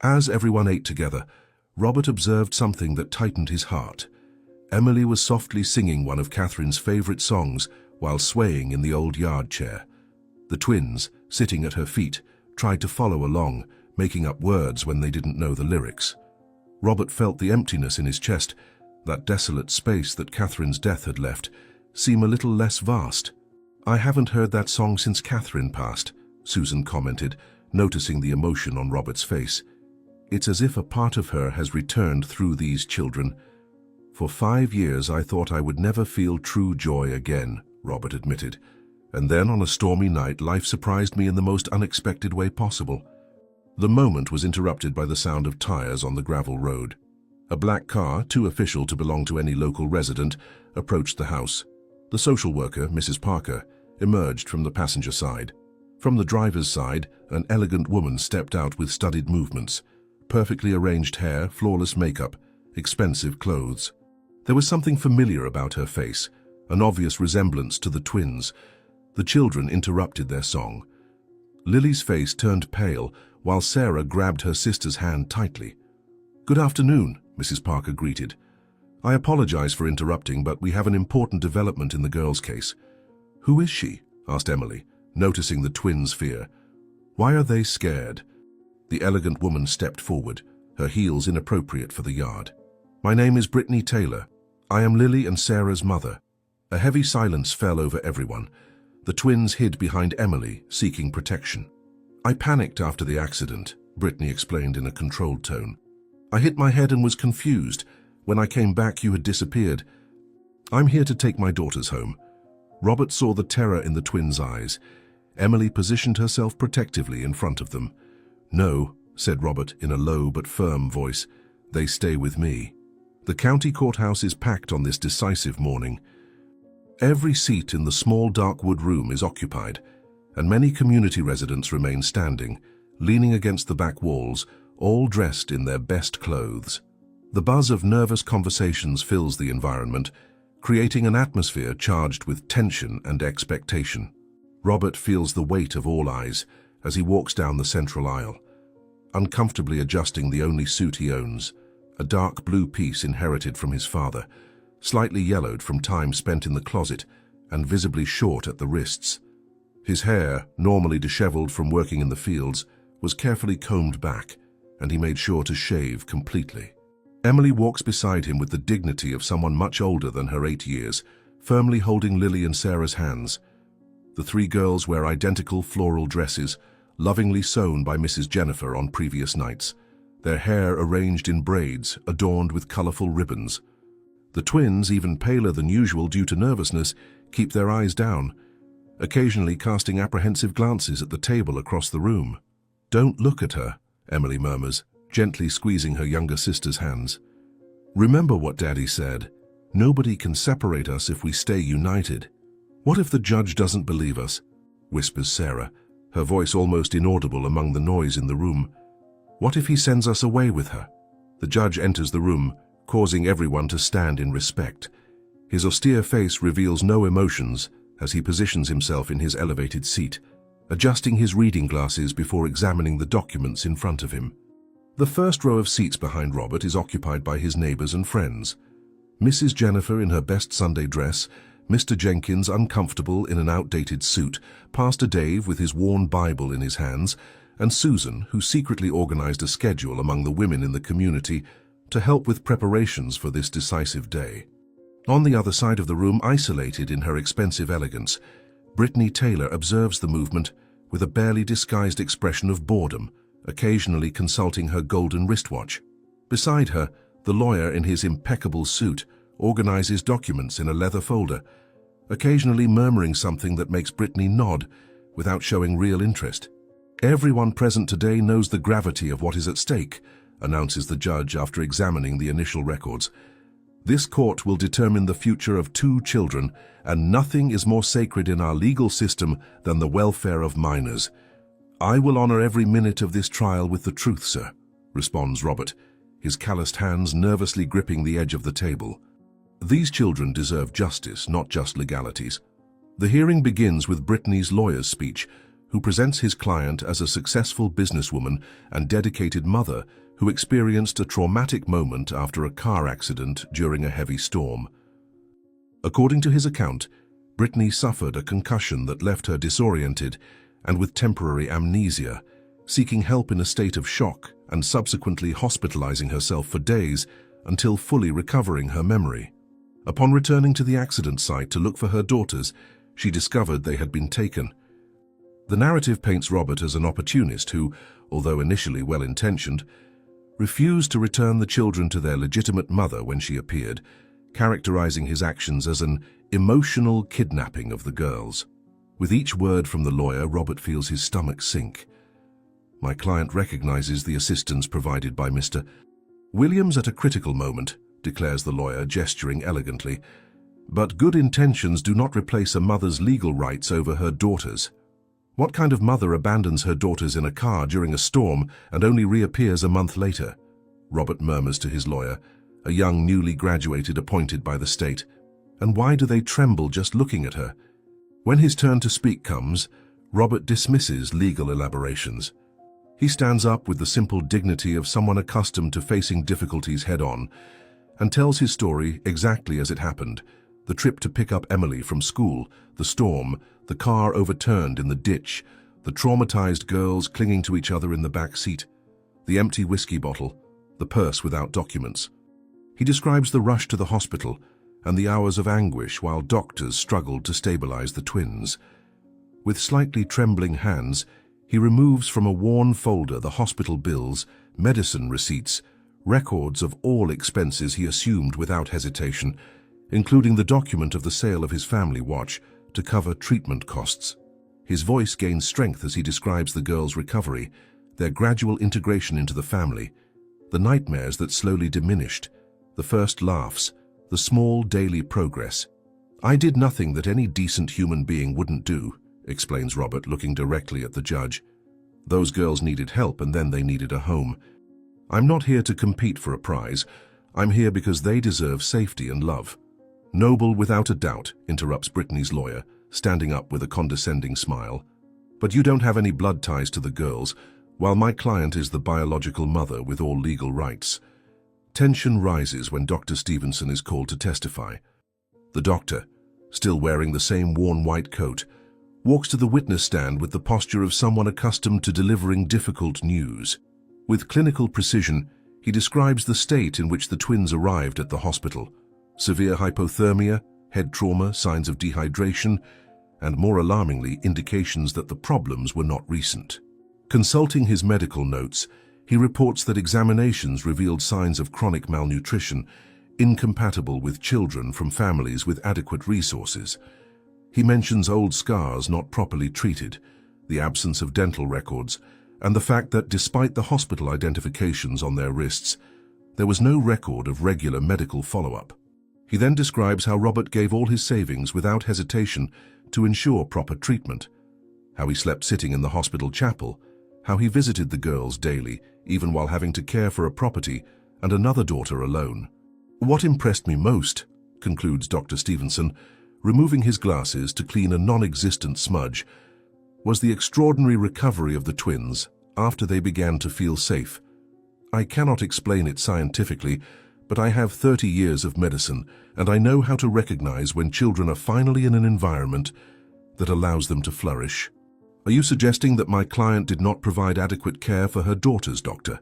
As everyone ate together, Robert observed something that tightened his heart. Emily was softly singing one of Catherine's favorite songs while swaying in the old yard chair. The twins, sitting at her feet, tried to follow along, making up words when they didn't know the lyrics. Robert felt the emptiness in his chest, that desolate space that Catherine's death had left, seem a little less vast. "I haven't heard that song since Catherine passed," Susan commented, noticing the emotion on Robert's face. "It's as if a part of her has returned through these children." "For 5 years I thought I would never feel true joy again," Robert admitted. "And then on a stormy night life surprised me in the most unexpected way possible." The moment was interrupted by the sound of tires on the gravel road. A black car, too official to belong to any local resident, approached the house. The social worker, Mrs. Parker, emerged from the passenger side. From the driver's side, an elegant woman stepped out with studied movements, perfectly arranged hair, flawless makeup, expensive clothes. There was something familiar about her face, an obvious resemblance to the twins. The children interrupted their song. Lily's face turned pale, while Sarah grabbed her sister's hand tightly. "Good afternoon," Mrs. Parker greeted. "I apologize for interrupting, but we have an important development in the girl's case." "Who is she?" asked Emily, noticing the twins' fear. "Why are they scared?" The elegant woman stepped forward, her heels inappropriate for the yard. "My name is Brittany Taylor. I am Lily and Sarah's mother." A heavy silence fell over everyone. The twins hid behind Emily, seeking protection. "I panicked after the accident," Brittany explained in a controlled tone. "I hit my head and was confused. When I came back, you had disappeared. I'm here to take my daughters home." Robert saw the terror in the twins' eyes. Emily positioned herself protectively in front of them. "No," said Robert in a low but firm voice, "they stay with me." The county courthouse is packed on this decisive morning. Every seat in the small dark wood room is occupied, and many community residents remain standing, leaning against the back walls, all dressed in their best clothes. The buzz of nervous conversations fills the environment, creating an atmosphere charged with tension and expectation. Robert feels the weight of all eyes as he walks down the central aisle, uncomfortably adjusting the only suit he owns, a dark blue piece inherited from his father, slightly yellowed from time spent in the closet and visibly short at the wrists. His hair, normally disheveled from working in the fields, was carefully combed back, and he made sure to shave completely. Emily walks beside him with the dignity of someone much older than her 8 years, firmly holding Lily and Sarah's hands. The 3 girls wear identical floral dresses, lovingly sewn by Mrs. Jennifer on previous nights, their hair arranged in braids adorned with colorful ribbons. The twins, even paler than usual due to nervousness, keep their eyes down, occasionally casting apprehensive glances at the table across the room. "Don't look at her," Emily murmurs, gently squeezing her younger sister's hands. "Remember what Daddy said. Nobody can separate us if we stay united." "What if the judge doesn't believe us?" whispers Sarah, her voice almost inaudible among the noise in the room. "What if he sends us away with her?" The judge enters the room, causing everyone to stand in respect. His austere face reveals no emotions as he positions himself in his elevated seat, adjusting his reading glasses before examining the documents in front of him. The first row of seats behind Robert is occupied by his neighbors and friends. Mrs. Jennifer in her best Sunday dress, Mr. Jenkins uncomfortable in an outdated suit, Pastor Dave with his worn Bible in his hands, and Susan, who secretly organized a schedule among the women in the community to help with preparations for this decisive day. On the other side of the room, isolated in her expensive elegance, Brittany Taylor observes the movement with a barely disguised expression of boredom, occasionally consulting her golden wristwatch. Beside her, the lawyer in his impeccable suit organizes documents in a leather folder, occasionally murmuring something that makes Brittany nod without showing real interest. "Everyone present today knows the gravity of what is at stake," announces the judge after examining the initial records. "This court will determine the future of 2 children, and nothing is more sacred in our legal system than the welfare of minors. "I will honor every minute of this trial with the truth, sir," responds Robert, his calloused hands nervously gripping the edge of the table. These children deserve justice, not just legalities. The hearing begins with Brittany's lawyer's speech, who presents his client as a successful businesswoman and dedicated mother who experienced a traumatic moment after a car accident during a heavy storm. According to his account, Brittany suffered a concussion that left her disoriented and with temporary amnesia, seeking help in a state of shock and subsequently hospitalizing herself for days until fully recovering her memory. Upon returning to the accident site to look for her daughters, she discovered they had been taken. The narrative paints Robert as an opportunist who, although initially well-intentioned, refused to return the children to their legitimate mother when she appeared, characterizing his actions as an emotional kidnapping of the girls. With each word from the lawyer, Robert feels his stomach sink. My client recognizes the assistance provided by Mr. Williams at a critical moment, declares the lawyer, gesturing elegantly. But good intentions do not replace a mother's legal rights over her daughters. What kind of mother abandons her daughters in a car during a storm and only reappears a month later? Robert murmurs to his lawyer, a young newly graduated appointed by the state. And why do they tremble just looking at her? When his turn to speak comes, Robert dismisses legal elaborations. He stands up with the simple dignity of someone accustomed to facing difficulties head-on and tells his story exactly as it happened: the trip to pick up Emily from school, the storm, the car overturned in the ditch, the traumatized girls clinging to each other in the back seat, the empty whiskey bottle, the purse without documents. He describes the rush to the hospital and the hours of anguish while doctors struggled to stabilize the twins. With slightly trembling hands, he removes from a worn folder the hospital bills, medicine receipts, records of all expenses he assumed without hesitation, including the document of the sale of his family watch to cover treatment costs. His voice gains strength as he describes the girls' recovery, their gradual integration into the family, the nightmares that slowly diminished, the first laughs, the small daily progress. "I did nothing that any decent human being wouldn't do," explains Robert, looking directly at the judge. "Those girls needed help and then they needed a home. I'm not here to compete for a prize. I'm here because they deserve safety and love." "Noble without a doubt," interrupts Brittany's lawyer, standing up with a condescending smile. "But you don't have any blood ties to the girls, while my client is the biological mother with all legal rights." Tension rises when Dr. Stevenson is called to testify. The doctor, still wearing the same worn white coat, walks to the witness stand with the posture of someone accustomed to delivering difficult news. With clinical precision, he describes the state in which the twins arrived at the hospital: severe hypothermia, head trauma, signs of dehydration, and more alarmingly, indications that the problems were not recent. Consulting his medical notes, he reports that examinations revealed signs of chronic malnutrition, incompatible with children from families with adequate resources. He mentions old scars not properly treated, the absence of dental records, and the fact that despite the hospital identifications on their wrists, there was no record of regular medical follow-up. He then describes how Robert gave all his savings without hesitation to ensure proper treatment, how he slept sitting in the hospital chapel, how he visited the girls daily, even while having to care for a property and another daughter alone. "What impressed me most," concludes Dr. Stevenson, removing his glasses to clean a non-existent smudge, "was the extraordinary recovery of the twins after they began to feel safe. I cannot explain it scientifically, but I have 30 years of medicine, and I know how to recognize when children are finally in an environment that allows them to flourish." "Are you suggesting that my client did not provide adequate care for her daughters, doctor?"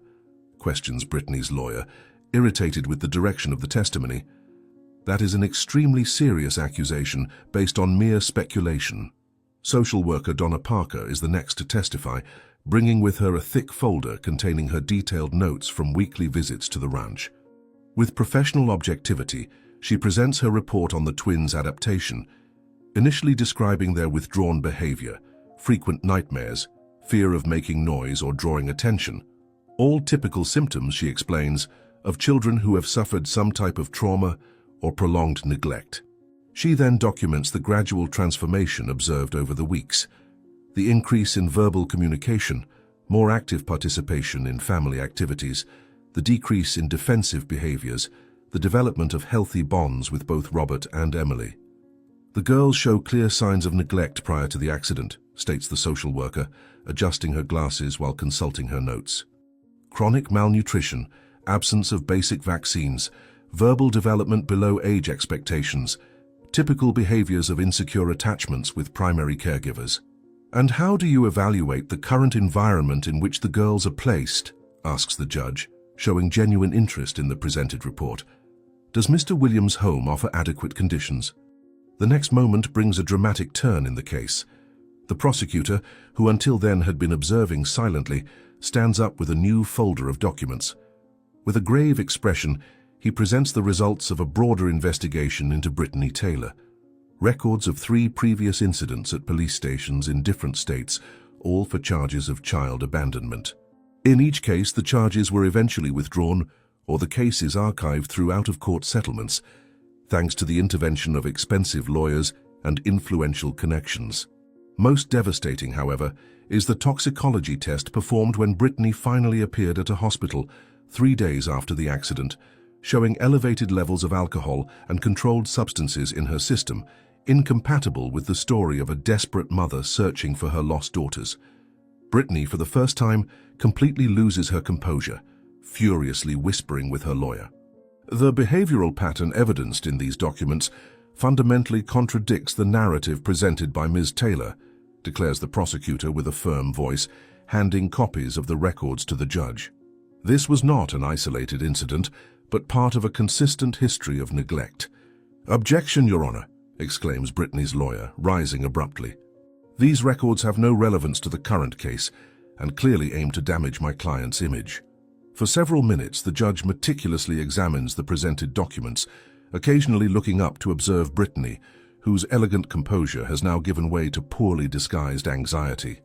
questions Brittany's lawyer, irritated with the direction of the testimony. "That is an extremely serious accusation based on mere speculation." Social worker Donna Parker is the next to testify, bringing with her a thick folder containing her detailed notes from weekly visits to the ranch. With professional objectivity, she presents her report on the twins' adaptation, initially describing their withdrawn behavior, frequent nightmares, fear of making noise or drawing attention. All typical symptoms, she explains, of children who have suffered some type of trauma or prolonged neglect. She then documents the gradual transformation observed over the weeks. The increase in verbal communication, more active participation in family activities, the decrease in defensive behaviors, the development of healthy bonds with both Robert and Emily. The girls show clear signs of neglect prior to the accident, states the social worker, adjusting her glasses while consulting her notes. Chronic malnutrition, absence of basic vaccines, verbal development below age expectations, typical behaviors of insecure attachments with primary caregivers. "And how do you evaluate the current environment in which the girls are placed?" asks the judge, showing genuine interest in the presented report. "Does Mr. Williams' home offer adequate conditions?" The next moment brings a dramatic turn in the case. The prosecutor, who until then had been observing silently, stands up with a new folder of documents. With a grave expression, he presents the results of a broader investigation into Brittany Taylor. Records of 3 previous incidents at police stations in different states, all for charges of child abandonment. In each case, the charges were eventually withdrawn, or the case is archived through out-of-court settlements, thanks to the intervention of expensive lawyers and influential connections. Most devastating, however, is the toxicology test performed when Brittany finally appeared at a hospital 3 days after the accident, showing elevated levels of alcohol and controlled substances in her system, incompatible with the story of a desperate mother searching for her lost daughters. Brittany, for the first time, completely loses her composure, furiously whispering with her lawyer. The behavioral pattern evidenced in these documents fundamentally contradicts the narrative presented by Ms. Taylor, declares the prosecutor with a firm voice, handing copies of the records to the judge. This was not an isolated incident, but part of a consistent history of neglect. "Objection, Your Honor," exclaims Brittany's lawyer, rising abruptly. "These records have no relevance to the current case and clearly aim to damage my client's image." For several minutes, the judge meticulously examines the presented documents, occasionally looking up to observe Brittany, whose elegant composure has now given way to poorly disguised anxiety.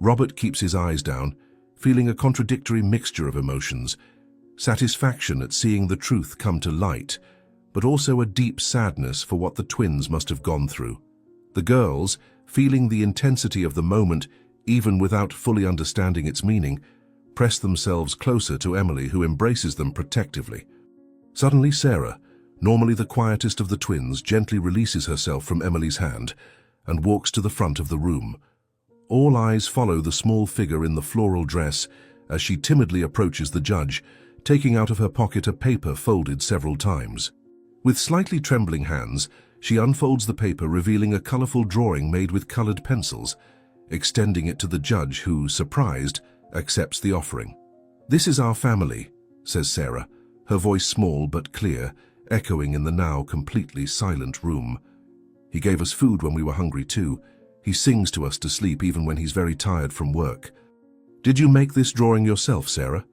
Robert keeps his eyes down, feeling a contradictory mixture of emotions, satisfaction at seeing the truth come to light, but also a deep sadness for what the twins must have gone through. The girls, feeling the intensity of the moment, even without fully understanding its meaning, press themselves closer to Emily, who embraces them protectively. Suddenly, Sarah, normally the quietest of the twins, gently releases herself from Emily's hand and walks to the front of the room. All eyes follow the small figure in the floral dress as she timidly approaches the judge, taking out of her pocket a paper folded several times. With slightly trembling hands, she unfolds the paper, revealing a colorful drawing made with colored pencils, extending it to the judge, who, surprised, accepts the offering. "This is our family," says Sarah, her voice small but clear, echoing in the now completely silent room. "He gave us food when we were hungry too. He sings to us to sleep even when he's very tired from work." "Did you make this drawing yourself, Sarah?"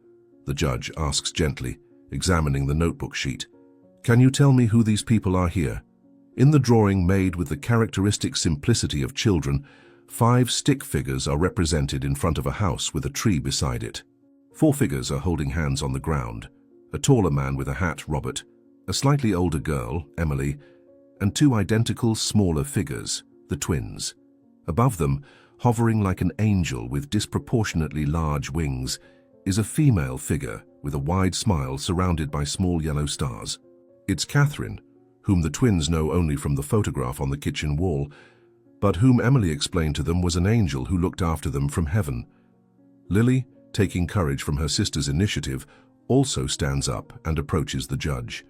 the judge asks gently, examining the notebook sheet. "Can you tell me who these people are here?" In the drawing, made with the characteristic simplicity of children, 5 stick figures are represented in front of a house with a tree beside it. 4 figures are holding hands on the ground: a taller man with a hat, Robert, a slightly older girl, Emily, and 2 identical smaller figures, the twins. Above them, hovering like an angel with disproportionately large wings, is a female figure with a wide smile surrounded by small yellow stars. It's Catherine, whom the twins know only from the photograph on the kitchen wall, but whom Emily explained to them was an angel who looked after them from heaven. Lily, taking courage from her sister's initiative, also stands up and approaches the judge.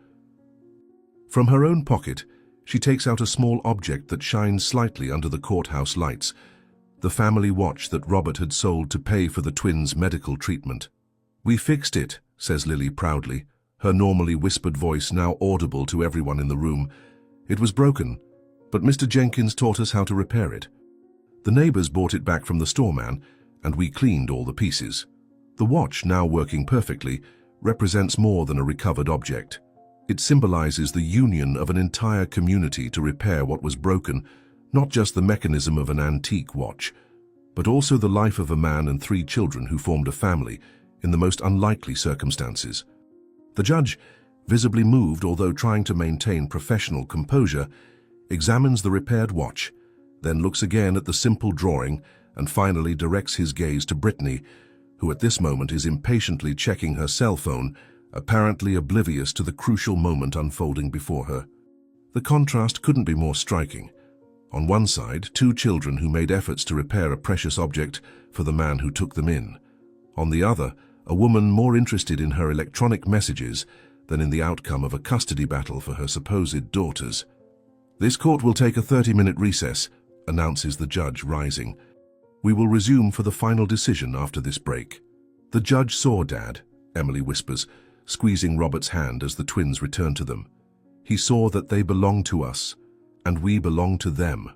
From her own pocket, she takes out a small object that shines slightly under the courthouse lights, the family watch that Robert had sold to pay for the twins' medical treatment. "We fixed it," says Lily proudly, her normally whispered voice now audible to everyone in the room. "It was broken, but Mr. Jenkins taught us how to repair it. The neighbors bought it back from the storeman, and we cleaned all the pieces. The watch, now working perfectly, represents more than a recovered object. It symbolizes the union of an entire community to repair what was broken, not just the mechanism of an antique watch, but also the life of a man and 3 children who formed a family in the most unlikely circumstances." The judge, visibly moved although trying to maintain professional composure, examines the repaired watch, then looks again at the simple drawing and finally directs his gaze to Brittany, who at this moment is impatiently checking her cell phone, apparently oblivious to the crucial moment unfolding before her. The contrast couldn't be more striking. On one side, two children who made efforts to repair a precious object for the man who took them in. On the other, a woman more interested in her electronic messages than in the outcome of a custody battle for her supposed daughters. "This court will take a 30-minute recess," announces the judge, rising. "We will resume for the final decision after this break." "The judge saw Dad," Emily whispers, squeezing Robert's hand as the twins return to them. "He saw that they belong to us, and we belong to them."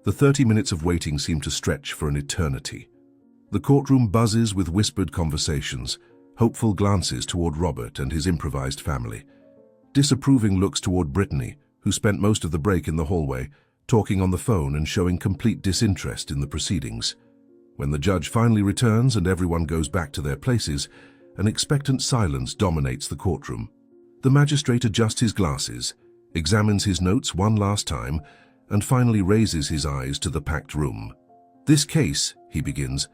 The 30 minutes of waiting seem to stretch for an eternity. The courtroom buzzes with whispered conversations, hopeful glances toward Robert and his improvised family, disapproving looks toward Brittany, who spent most of the break in the hallway, talking on the phone and showing complete disinterest in the proceedings. When the judge finally returns and everyone goes back to their places, an expectant silence dominates the courtroom. The magistrate adjusts his glasses, examines his notes one last time, and finally raises his eyes to the packed room. "This case," he begins,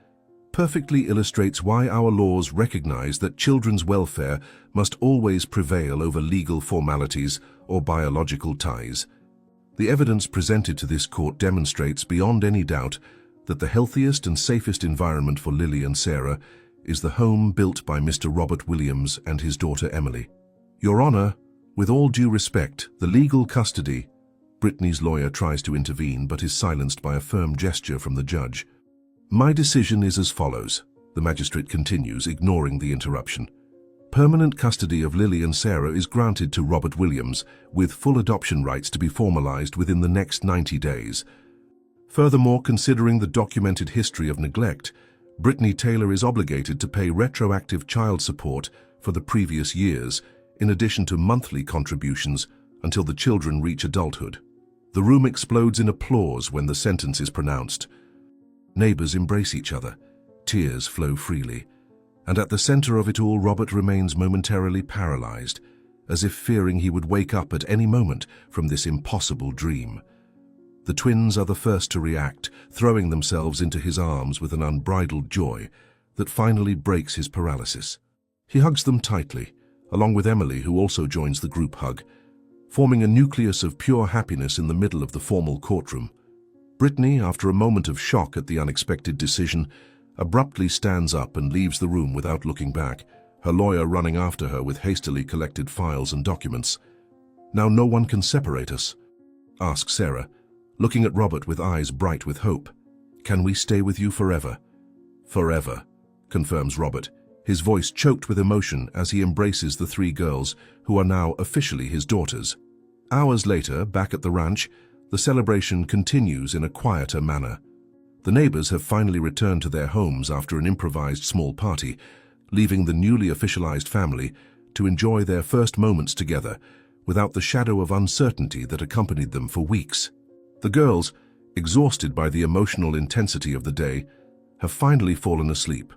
"perfectly illustrates why our laws recognize that children's welfare must always prevail over legal formalities or biological ties. The evidence presented to this court demonstrates beyond any doubt that the healthiest and safest environment for Lily and Sarah is the home built by Mr. Robert Williams and his daughter Emily. Your Honor, with all due respect, the legal custody—" Brittany's lawyer tries to intervene but is silenced by a firm gesture from the judge. "My decision is as follows," the magistrate continues, ignoring the interruption. "Permanent custody of Lily and Sarah is granted to Robert Williams, with full adoption rights to be formalized within the next 90 days. Furthermore, considering the documented history of neglect, Brittany Taylor is obligated to pay retroactive child support for the previous years, in addition to monthly contributions until the children reach adulthood." The room explodes in applause when the sentence is pronounced. Neighbors embrace each other, tears flow freely, and at the center of it all, Robert remains momentarily paralyzed, as if fearing he would wake up at any moment from this impossible dream. The twins are the first to react, throwing themselves into his arms with an unbridled joy that finally breaks his paralysis. He hugs them tightly, along with Emily, who also joins the group hug, forming a nucleus of pure happiness in the middle of the formal courtroom. Brittany, after a moment of shock at the unexpected decision, abruptly stands up and leaves the room without looking back, her lawyer running after her with hastily collected files and documents. "Now no one can separate us?" asks Sarah, looking at Robert with eyes bright with hope. "Can we stay with you forever?" "Forever," confirms Robert, his voice choked with emotion as he embraces the three girls, who are now officially his daughters. Hours later, back at the ranch, the celebration continues in a quieter manner. The neighbors have finally returned to their homes after an improvised small party, leaving the newly officialized family to enjoy their first moments together without the shadow of uncertainty that accompanied them for weeks. The girls, exhausted by the emotional intensity of the day, have finally fallen asleep,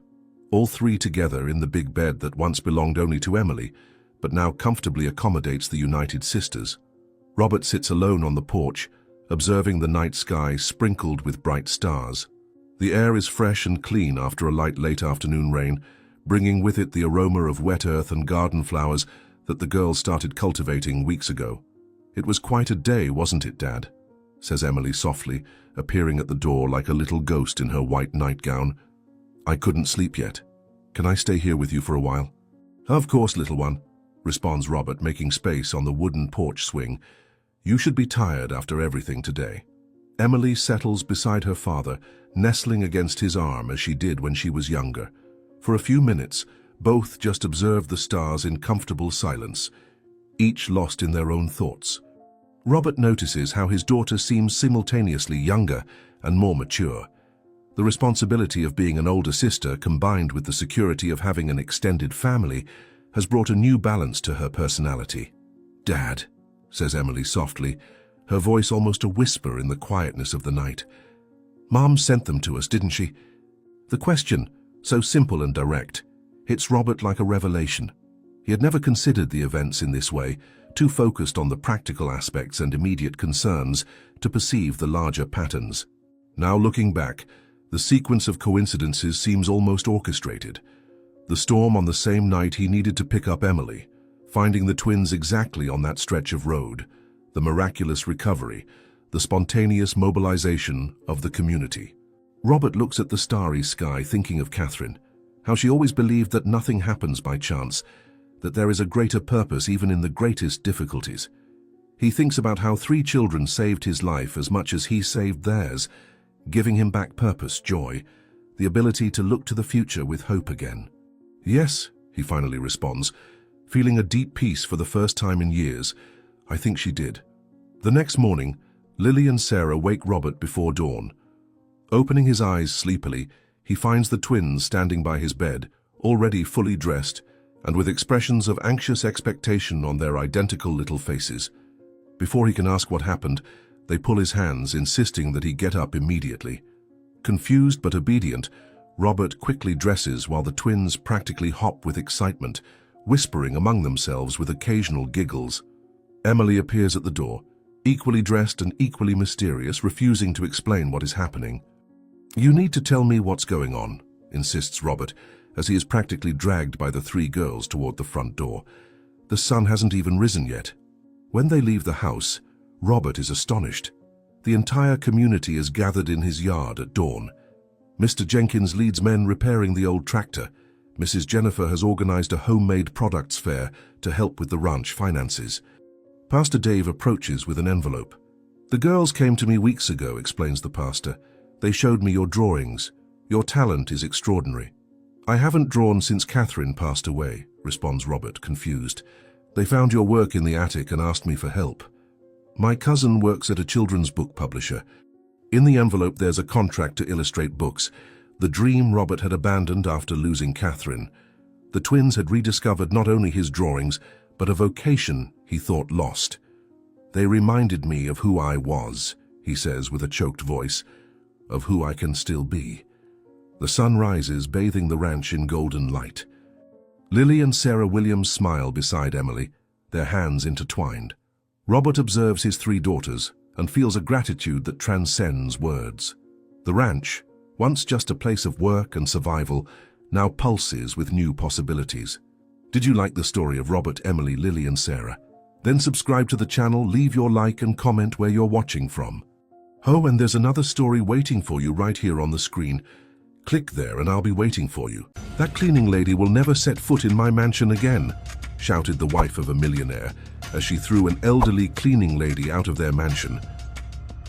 all three together in the big bed that once belonged only to Emily, but now comfortably accommodates the united sisters. Robert sits alone on the porch, observing the night sky sprinkled with bright stars. The air is fresh and clean after a light late afternoon rain, bringing with it the aroma of wet earth and garden flowers that the girls started cultivating weeks ago. "It was quite a day, wasn't it, Dad?" says Emily softly, appearing at the door like a little ghost in her white nightgown. "I couldn't sleep yet. Can I stay here with you for a while?" "Of course, little one," responds Robert, making space on the wooden porch swing. "You should be tired after everything today." Emily settles beside her father, nestling against his arm as she did when she was younger. For a few minutes, both just observe the stars in comfortable silence, each lost in their own thoughts. Robert notices how his daughter seems simultaneously younger and more mature. The responsibility of being an older sister, combined with the security of having an extended family, has brought a new balance to her personality. "Dad," says Emily softly, her voice almost a whisper in the quietness of the night. "Mom sent them to us, didn't she?" The question, so simple and direct, hits Robert like a revelation. He had never considered the events in this way, too focused on the practical aspects and immediate concerns to perceive the larger patterns. Now looking back, the sequence of coincidences seems almost orchestrated. The storm on the same night he needed to pick up Emily, finding the twins exactly on that stretch of road, the miraculous recovery, the spontaneous mobilization of the community. Robert looks at the starry sky, thinking of Catherine, how she always believed that nothing happens by chance, that there is a greater purpose even in the greatest difficulties. He thinks about how 3 children saved his life as much as he saved theirs, giving him back purpose, joy, the ability to look to the future with hope again. "Yes," he finally responds, feeling a deep peace for the first time in years. "I think she did." The next morning, Lily and Sarah wake Robert before dawn. Opening his eyes sleepily, he finds the twins standing by his bed, already fully dressed, and with expressions of anxious expectation on their identical little faces. Before he can ask what happened, they pull his hands, insisting that he get up immediately. Confused but obedient, Robert quickly dresses while the twins practically hop with excitement, whispering among themselves with occasional giggles. Emily appears at the door, equally dressed and equally mysterious, refusing to explain what is happening. "You need to tell me what's going on," insists Robert, as he is practically dragged by the 3 girls toward the front door. The sun hasn't even risen yet. When they leave the house, Robert is astonished. The entire community is gathered in his yard at dawn. Mr. Jenkins leads men repairing the old tractor. Mrs. Jennifer has organized a homemade products fair to help with the ranch finances. Pastor Dave approaches with an envelope. "The girls came to me weeks ago," explains the pastor. "They showed me your drawings. Your talent is extraordinary." "I haven't drawn since Catherine passed away," responds Robert, confused. "They found your work in the attic and asked me for help. My cousin works at a children's book publisher. In the envelope there's a contract to illustrate books, the dream Robert had abandoned after losing Catherine. The twins had rediscovered not only his drawings, but a vocation he thought lost. They reminded me of who I was," he says with a choked voice, "of who I can still be." The sun rises, bathing the ranch in golden light. Lily and Sarah Williams smile beside Emily, their hands intertwined. Robert observes his 3 daughters and feels a gratitude that transcends words. The ranch, once just a place of work and survival, now pulses with new possibilities. Did you like the story of Robert, Emily, Lily and Sarah? Then subscribe to the channel, leave your like and comment where you're watching from. Oh, and there's another story waiting for you right here on the screen. Click there and I'll be waiting for you. "That cleaning lady will never set foot in my mansion again," shouted the wife of a millionaire as she threw an elderly cleaning lady out of their mansion.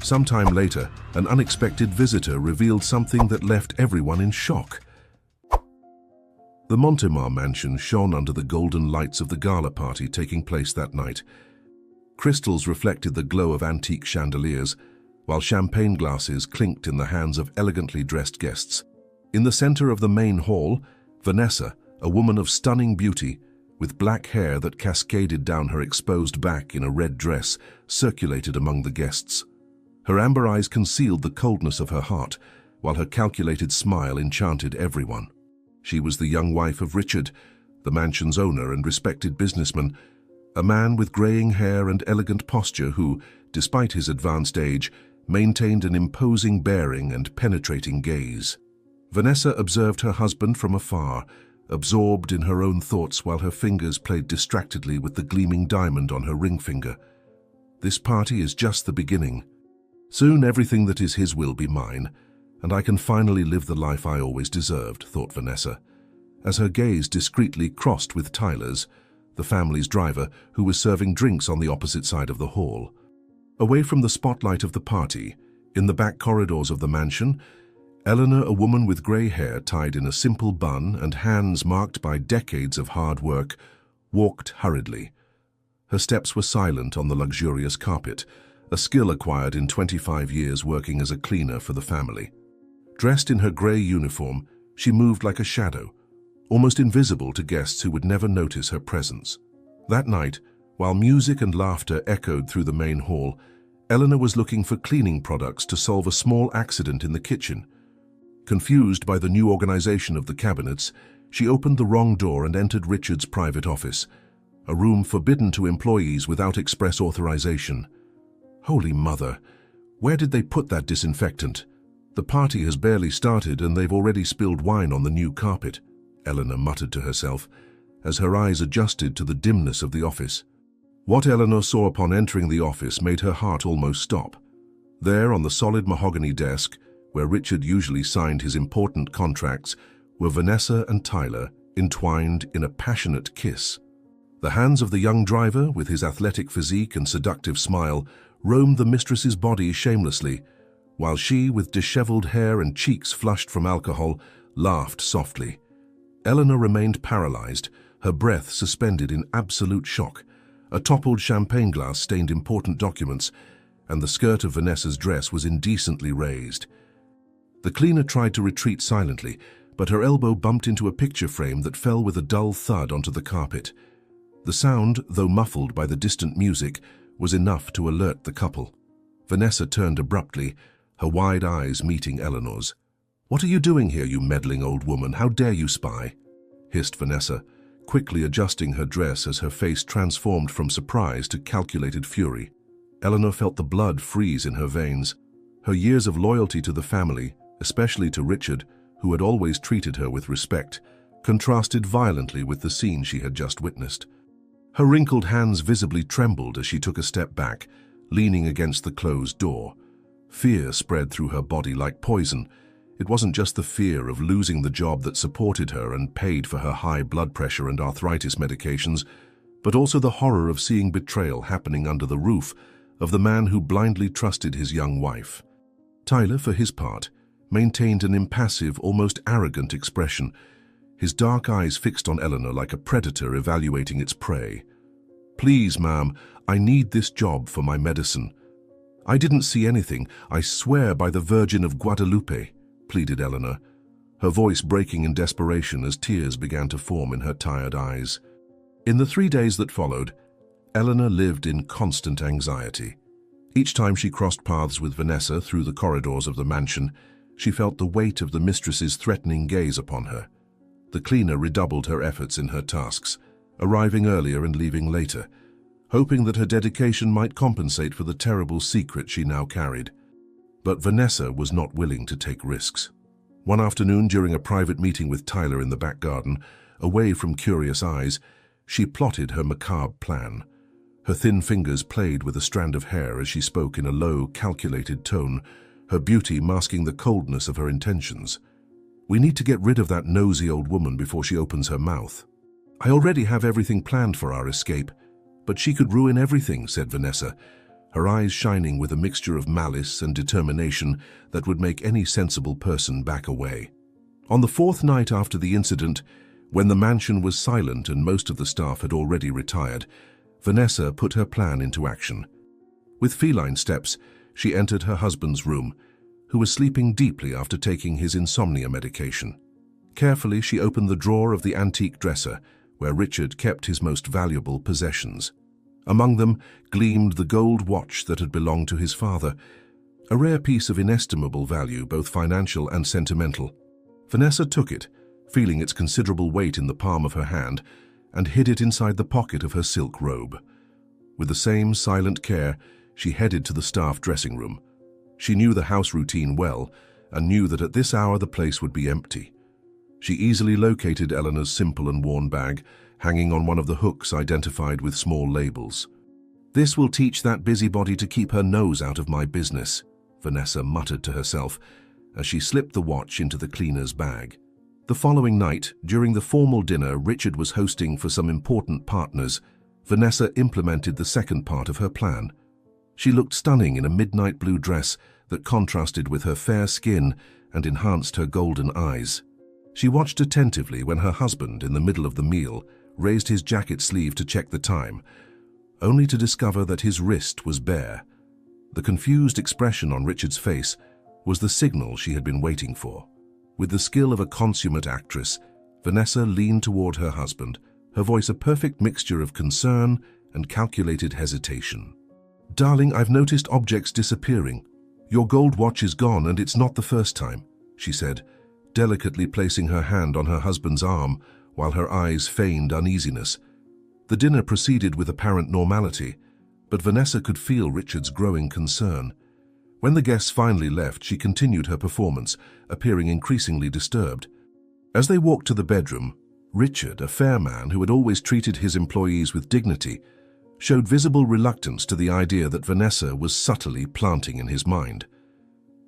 Sometime later, an unexpected visitor revealed something that left everyone in shock. The Montemar mansion shone under the golden lights of the gala party taking place that night. Crystals reflected the glow of antique chandeliers, while champagne glasses clinked in the hands of elegantly dressed guests. In the center of the main hall, Vanessa, a woman of stunning beauty, with black hair that cascaded down her exposed back in a red dress, circulated among the guests. Her amber eyes concealed the coldness of her heart, while her calculated smile enchanted everyone. She was the young wife of Richard, the mansion's owner and respected businessman, a man with graying hair and elegant posture who, despite his advanced age, maintained an imposing bearing and penetrating gaze. Vanessa observed her husband from afar, absorbed in her own thoughts while her fingers played distractedly with the gleaming diamond on her ring finger. "This party is just the beginning. Soon everything that is his will be mine, and I can finally live the life I always deserved," thought Vanessa, as her gaze discreetly crossed with Tyler's, the family's driver, who was serving drinks on the opposite side of the hall. Away from the spotlight of the party, in the back corridors of the mansion, Eleanor, a woman with gray hair tied in a simple bun and hands marked by decades of hard work, walked hurriedly. Her steps were silent on the luxurious carpet, a skill acquired in 25 years working as a cleaner for the family. Dressed in her gray uniform, she moved like a shadow, almost invisible to guests who would never notice her presence. That night, while music and laughter echoed through the main hall, Eleanor was looking for cleaning products to solve a small accident in the kitchen. Confused by the new organization of the cabinets, she opened the wrong door and entered Richard's private office, a room forbidden to employees without express authorization. Holy Mother, where did they put that disinfectant? The party has barely started and they've already spilled wine on the new carpet, Eleanor muttered to herself, as her eyes adjusted to the dimness of the office. What Eleanor saw upon entering the office made her heart almost stop. There, on the solid mahogany desk, where Richard usually signed his important contracts, were Vanessa and Tyler, entwined in a passionate kiss. The hands of the young driver, with his athletic physique and seductive smile, roamed the mistress's body shamelessly, while she, with disheveled hair and cheeks flushed from alcohol, laughed softly. Eleanor remained paralyzed, her breath suspended in absolute shock. A toppled champagne glass stained important documents, and the skirt of Vanessa's dress was indecently raised. The cleaner tried to retreat silently, but her elbow bumped into a picture frame that fell with a dull thud onto the carpet. The sound, though muffled by the distant music, was enough to alert the couple. Vanessa turned abruptly, her wide eyes meeting Eleanor's. "What are you doing here, you meddling old woman? How dare you spy?" hissed Vanessa, quickly adjusting her dress as her face transformed from surprise to calculated fury. Eleanor felt the blood freeze in her veins. Her years of loyalty to the family, especially to Richard, who had always treated her with respect, contrasted violently with the scene she had just witnessed. Her wrinkled hands visibly trembled as she took a step back, leaning against the closed door. Fear spread through her body like poison. It wasn't just the fear of losing the job that supported her and paid for her high blood pressure and arthritis medications, but also the horror of seeing betrayal happening under the roof of the man who blindly trusted his young wife. Tyler, for his part, maintained an impassive, almost arrogant expression, his dark eyes fixed on Eleanor like a predator evaluating its prey. "Please, ma'am, I need this job for my medicine." "I didn't see anything, I swear by the Virgin of Guadalupe," pleaded Eleanor, her voice breaking in desperation as tears began to form in her tired eyes. In the 3 days that followed, Eleanor lived in constant anxiety. Each time she crossed paths with Vanessa through the corridors of the mansion, she felt the weight of the mistress's threatening gaze upon her. The cleaner redoubled her efforts in her tasks, arriving earlier and leaving later, hoping that her dedication might compensate for the terrible secret she now carried. But Vanessa was not willing to take risks. One afternoon, during a private meeting with Tyler in the back garden, away from curious eyes, she plotted her macabre plan. Her thin fingers played with a strand of hair as she spoke in a low, calculated tone, her beauty masking the coldness of her intentions. "We need to get rid of that nosy old woman before she opens her mouth. I already have everything planned for our escape, but she could ruin everything," said Vanessa, her eyes shining with a mixture of malice and determination that would make any sensible person back away. On the 4th night after the incident, when the mansion was silent and most of the staff had already retired, Vanessa put her plan into action. With feline steps, she entered her husband's room, who was sleeping deeply after taking his insomnia medication. Carefully, she opened the drawer of the antique dresser, where Richard kept his most valuable possessions. Among them gleamed the gold watch that had belonged to his father, a rare piece of inestimable value, both financial and sentimental. Vanessa took it, feeling its considerable weight in the palm of her hand, and hid it inside the pocket of her silk robe. With the same silent care, she headed to the staff dressing room. She knew the house routine well, and knew that at this hour the place would be empty. She easily located Eleanor's simple and worn bag, hanging on one of the hooks identified with small labels. "This will teach that busybody to keep her nose out of my business," Vanessa muttered to herself as she slipped the watch into the cleaner's bag. The following night, during the formal dinner Richard was hosting for some important partners, Vanessa implemented the second part of her plan. She looked stunning in a midnight blue dress that contrasted with her fair skin and enhanced her golden eyes. She watched attentively when her husband, in the middle of the meal, raised his jacket sleeve to check the time, only to discover that his wrist was bare. The confused expression on Richard's face was the signal she had been waiting for. With the skill of a consummate actress, Vanessa leaned toward her husband, her voice a perfect mixture of concern and calculated hesitation. "Darling, I've noticed objects disappearing. Your gold watch is gone, and it's not the first time," she said, delicately placing her hand on her husband's arm while her eyes feigned uneasiness. The dinner proceeded with apparent normality, but Vanessa could feel Richard's growing concern. When the guests finally left, she continued her performance, appearing increasingly disturbed. As they walked to the bedroom, Richard, a fair man who had always treated his employees with dignity, showed visible reluctance to the idea that Vanessa was subtly planting in his mind.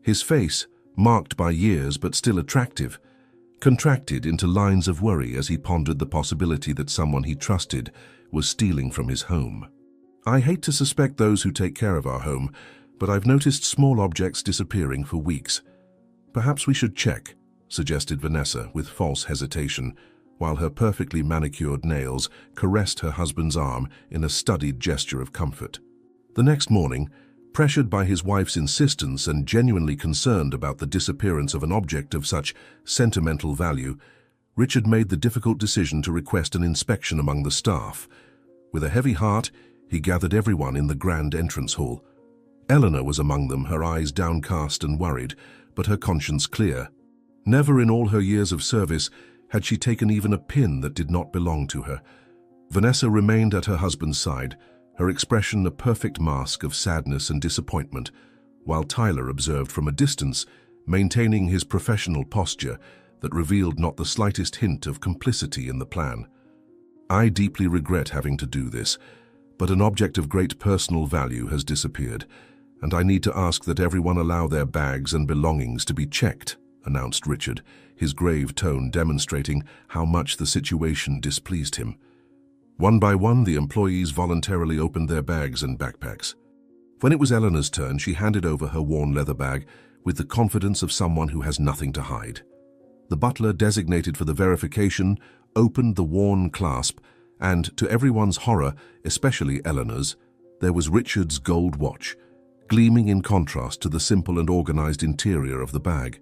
His face, marked by years but still attractive, contracted into lines of worry as he pondered the possibility that someone he trusted was stealing from his home. "I hate to suspect those who take care of our home, but I've noticed small objects disappearing for weeks. Perhaps we should check," suggested Vanessa with false hesitation, while her perfectly manicured nails caressed her husband's arm in a studied gesture of comfort. The next morning, pressured by his wife's insistence and genuinely concerned about the disappearance of an object of such sentimental value, Richard made the difficult decision to request an inspection among the staff. With a heavy heart, he gathered everyone in the grand entrance hall. Eleanor was among them, her eyes downcast and worried, but her conscience clear. Never in all her years of service had she taken even a pin that did not belong to her. Vanessa remained at her husband's side, her expression a perfect mask of sadness and disappointment, while Tyler observed from a distance, maintaining his professional posture that revealed not the slightest hint of complicity in the plan. "I deeply regret having to do this, but an object of great personal value has disappeared, and I need to ask that everyone allow their bags and belongings to be checked," announced Richard, his grave tone demonstrating how much the situation displeased him. One by one, the employees voluntarily opened their bags and backpacks. When it was Eleanor's turn, she handed over her worn leather bag with the confidence of someone who has nothing to hide. The butler designated for the verification opened the worn clasp, and to everyone's horror, especially Eleanor's, there was Richard's gold watch, gleaming in contrast to the simple and organized interior of the bag.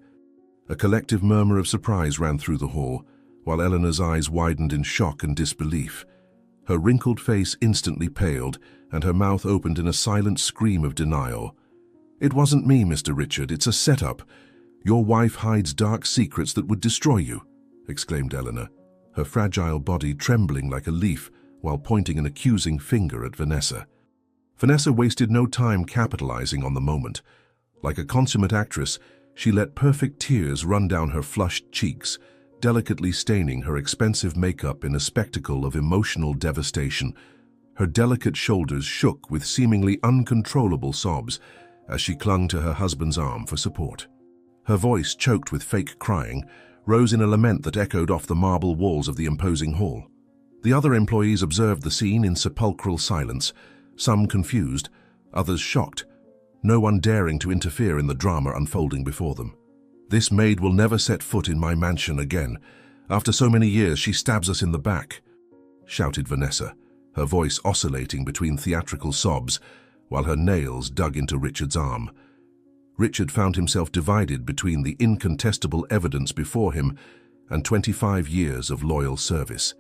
A collective murmur of surprise ran through the hall, while Eleanor's eyes widened in shock and disbelief. Her wrinkled face instantly paled, and her mouth opened in a silent scream of denial. "It wasn't me, Mr. Richard, it's a setup. Your wife hides dark secrets that would destroy you," exclaimed Eleanor, her fragile body trembling like a leaf while pointing an accusing finger at Vanessa. Vanessa wasted no time capitalizing on the moment. Like a consummate actress, she let perfect tears run down her flushed cheeks, delicately staining her expensive makeup in a spectacle of emotional devastation. Her delicate shoulders shook with seemingly uncontrollable sobs as she clung to her husband's arm for support. Her voice, choked with fake crying, rose in a lament that echoed off the marble walls of the imposing hall. The other employees observed the scene in sepulchral silence, some confused, others shocked, no one daring to interfere in the drama unfolding before them. "This maid will never set foot in my mansion again. After so many years, she stabs us in the back," shouted Vanessa, her voice oscillating between theatrical sobs while her nails dug into Richard's arm. Richard found himself divided between the incontestable evidence before him and 25 years of loyal service.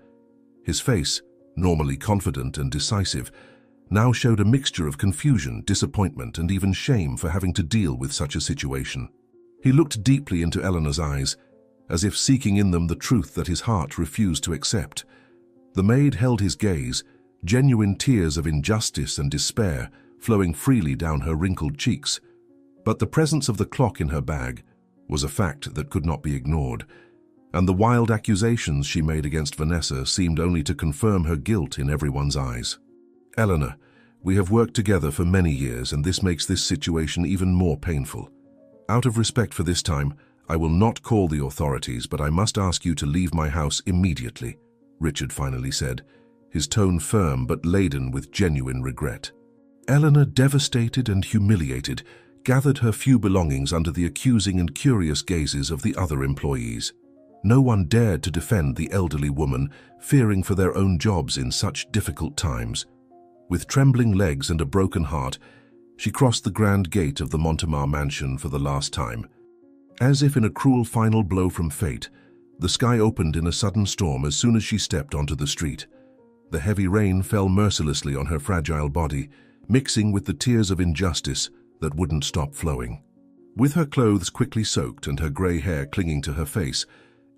His face, normally confident and decisive, now showed a mixture of confusion, disappointment, and even shame for having to deal with such a situation. He looked deeply into Eleanor's eyes, as if seeking in them the truth that his heart refused to accept. The maid held his gaze, genuine tears of injustice and despair flowing freely down her wrinkled cheeks. But the presence of the clock in her bag was a fact that could not be ignored, and the wild accusations she made against Vanessa seemed only to confirm her guilt in everyone's eyes. "Eleanor, we have worked together for many years, and this makes this situation even more painful. Out of respect for this time, I will not call the authorities, but I must ask you to leave my house immediately," Richard finally said, his tone firm but laden with genuine regret. Eleanor, devastated and humiliated, gathered her few belongings under the accusing and curious gazes of the other employees. No one dared to defend the elderly woman, fearing for their own jobs in such difficult times. With trembling legs and a broken heart, she crossed the grand gate of the Montemar mansion for the last time. As if in a cruel final blow from fate, the sky opened in a sudden storm as soon as she stepped onto the street. The heavy rain fell mercilessly on her fragile body, mixing with the tears of injustice that wouldn't stop flowing. With her clothes quickly soaked and her grey hair clinging to her face,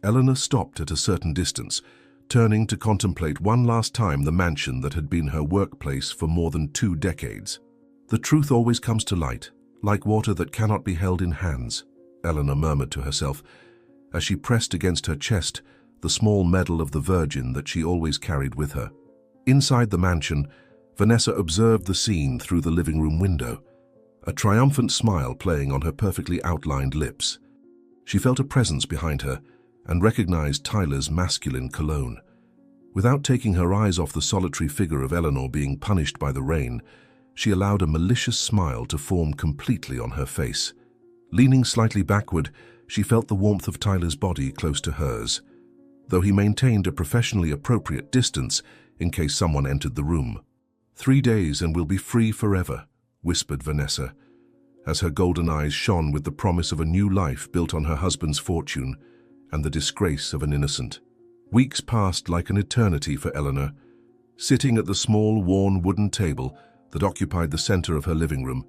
Eleanor stopped at a certain distance, turning to contemplate one last time the mansion that had been her workplace for more than 2 decades. The truth always comes to light, Like water that cannot be held in hands, Eleanor murmured to herself, as she pressed against her chest the small medal of the Virgin that she always carried with her. Inside the mansion, Vanessa observed the scene through the living room window, a triumphant smile playing on her perfectly outlined lips. She felt a presence behind her and recognized Tyler's masculine cologne. Without taking her eyes off the solitary figure of Eleanor being punished by the rain, she allowed a malicious smile to form completely on her face. Leaning slightly backward, she felt the warmth of Tyler's body close to hers, though he maintained a professionally appropriate distance in case someone entered the room. 3 days and we'll be free forever, whispered Vanessa, as her golden eyes shone with the promise of a new life built on her husband's fortune and the disgrace of an innocent. Weeks passed like an eternity for Eleanor. Sitting at the small, worn wooden table that occupied the center of her living room,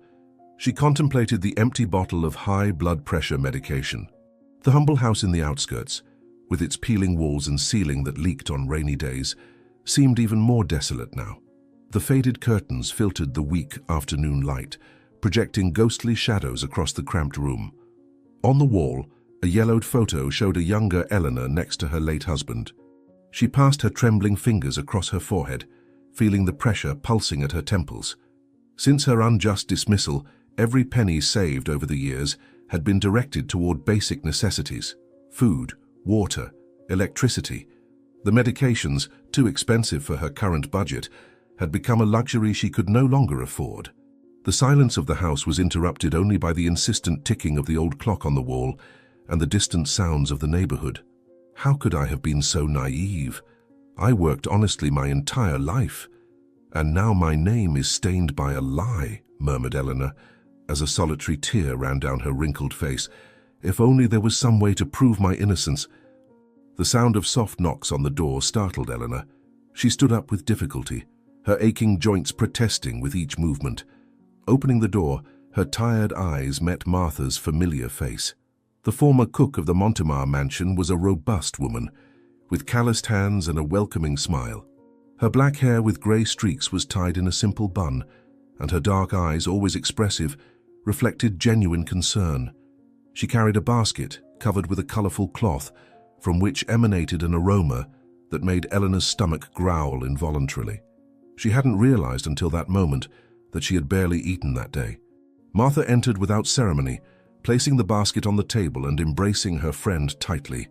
she contemplated the empty bottle of high blood pressure medication. The humble house in the outskirts, with its peeling walls and ceiling that leaked on rainy days, seemed even more desolate now. The faded curtains filtered the weak afternoon light, projecting ghostly shadows across the cramped room. On the wall, a yellowed photo showed a younger Eleanor next to her late husband. She passed her trembling fingers across her forehead, feeling the pressure pulsing at her temples. Since her unjust dismissal, every penny saved over the years had been directed toward basic necessities: food, water, electricity. The medications, too expensive for her current budget, had become a luxury she could no longer afford. The silence of the house was interrupted only by the insistent ticking of the old clock on the wall and the distant sounds of the neighborhood. How could I have been so naive? I worked honestly my entire life, and now my name is stained by a lie, murmured Eleanor, as a solitary tear ran down her wrinkled face. If only there was some way to prove my innocence. The sound of soft knocks on the door startled Eleanor. She stood up with difficulty, her aching joints protesting with each movement. Opening the door, her tired eyes met Martha's familiar face. The former cook of the Montemar mansion was a robust woman, with calloused hands and a welcoming smile. Her black hair with grey streaks was tied in a simple bun, and her dark eyes, always expressive, reflected genuine concern. She carried a basket covered with a colourful cloth, from which emanated an aroma that made Eleanor's stomach growl involuntarily. She hadn't realized until that moment that she had barely eaten that day. Martha entered without ceremony, placing the basket on the table and embracing her friend tightly.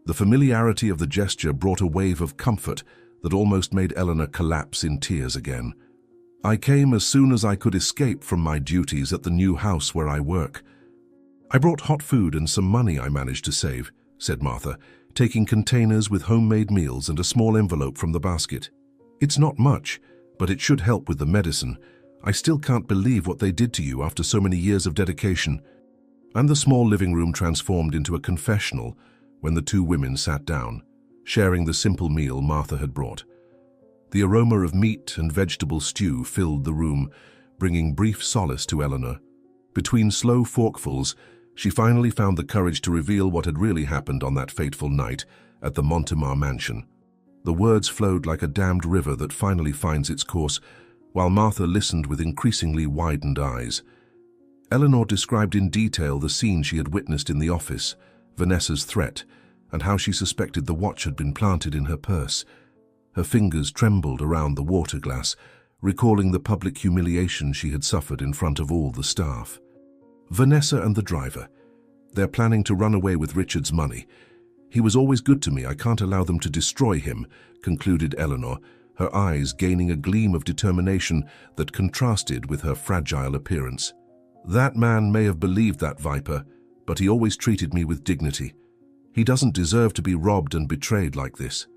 The familiarity of the gesture brought a wave of comfort that almost made Eleanor collapse in tears again. I came as soon as I could escape from my duties at the new house where I work. I brought hot food and some money I managed to save, said Martha, taking containers with homemade meals and a small envelope from the basket. It's not much, but it should help with the medicine. I still can't believe what they did to you after so many years of dedication. And the small living room transformed into a confessional when the two women sat down, sharing the simple meal Martha had brought. The aroma of meat and vegetable stew filled the room, bringing brief solace to Eleanor. Between slow forkfuls, she finally found the courage to reveal what had really happened on that fateful night at the Montemar mansion. The words flowed like a dammed river that finally finds its course, while Martha listened with increasingly widened eyes. Eleanor described in detail the scene she had witnessed in the office, Vanessa's threat, and how she suspected the watch had been planted in her purse. Her fingers trembled around the water glass, recalling the public humiliation she had suffered in front of all the staff. Vanessa and the driver. They're planning to run away with Richard's money. He was always good to me. I can't allow them to destroy him, concluded Eleanor, her eyes gaining a gleam of determination that contrasted with her fragile appearance. That man may have believed that viper, but he always treated me with dignity. He doesn't deserve to be robbed and betrayed like this.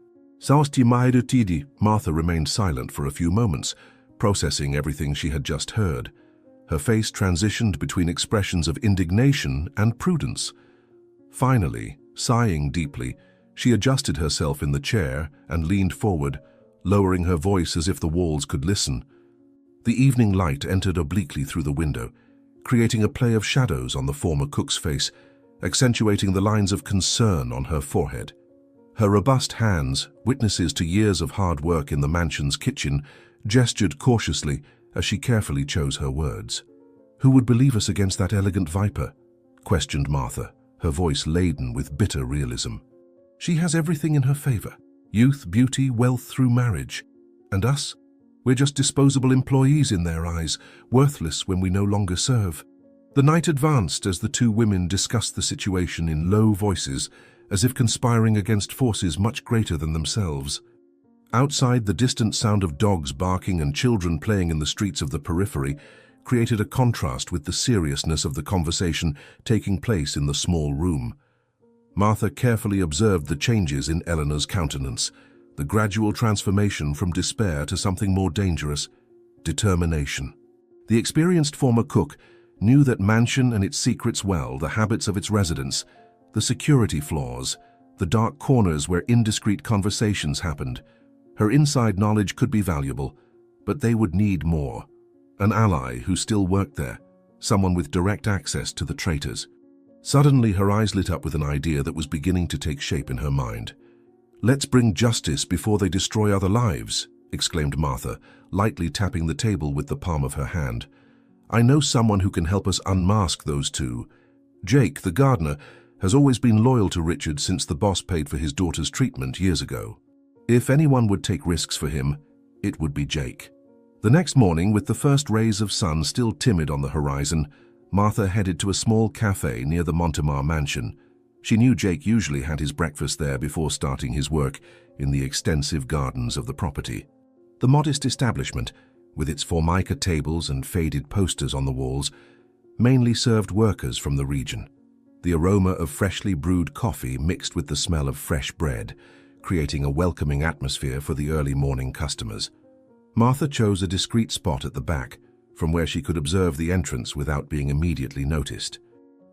Martha remained silent for a few moments, processing everything she had just heard. Her face transitioned between expressions of indignation and prudence. Finally, sighing deeply, she adjusted herself in the chair and leaned forward, lowering her voice as if the walls could listen. The evening light entered obliquely through the window, creating a play of shadows on the former cook's face, accentuating the lines of concern on her forehead. Her robust hands, witnesses to years of hard work in the mansion's kitchen, gestured cautiously as she carefully chose her words. "Who would believe us against that elegant viper?" questioned Martha, her voice laden with bitter realism. "She has everything in her favor: youth, beauty, wealth through marriage. And us? We're just disposable employees in their eyes, worthless when we no longer serve." The night advanced as the two women discussed the situation in low voices, as if conspiring against forces much greater than themselves. Outside, the distant sound of dogs barking and children playing in the streets of the periphery created a contrast with the seriousness of the conversation taking place in the small room. Martha carefully observed the changes in Eleanor's countenance, the gradual transformation from despair to something more dangerous: determination. The experienced former cook knew that mansion and its secrets well, the habits of its residents, the security flaws, the dark corners where indiscreet conversations happened. Her inside knowledge could be valuable, but they would need more. An ally who still worked there, someone with direct access to the traitors. Suddenly, her eyes lit up with an idea that was beginning to take shape in her mind. "Let's bring justice before they destroy other lives," exclaimed Martha, lightly tapping the table with the palm of her hand. "I know someone who can help us unmask those two. Jake, the gardener, has always been loyal to Richard since the boss paid for his daughter's treatment years ago. If anyone would take risks for him, it would be Jake." The next morning, with the first rays of sun still timid on the horizon, Martha headed to a small cafe near the Montemar mansion. She knew Jake usually had his breakfast there before starting his work in the extensive gardens of the property. The modest establishment, with its formica tables and faded posters on the walls, mainly served workers from the region. The aroma of freshly brewed coffee mixed with the smell of fresh bread, creating a welcoming atmosphere for the early morning customers. Martha chose a discreet spot at the back, from where she could observe the entrance without being immediately noticed.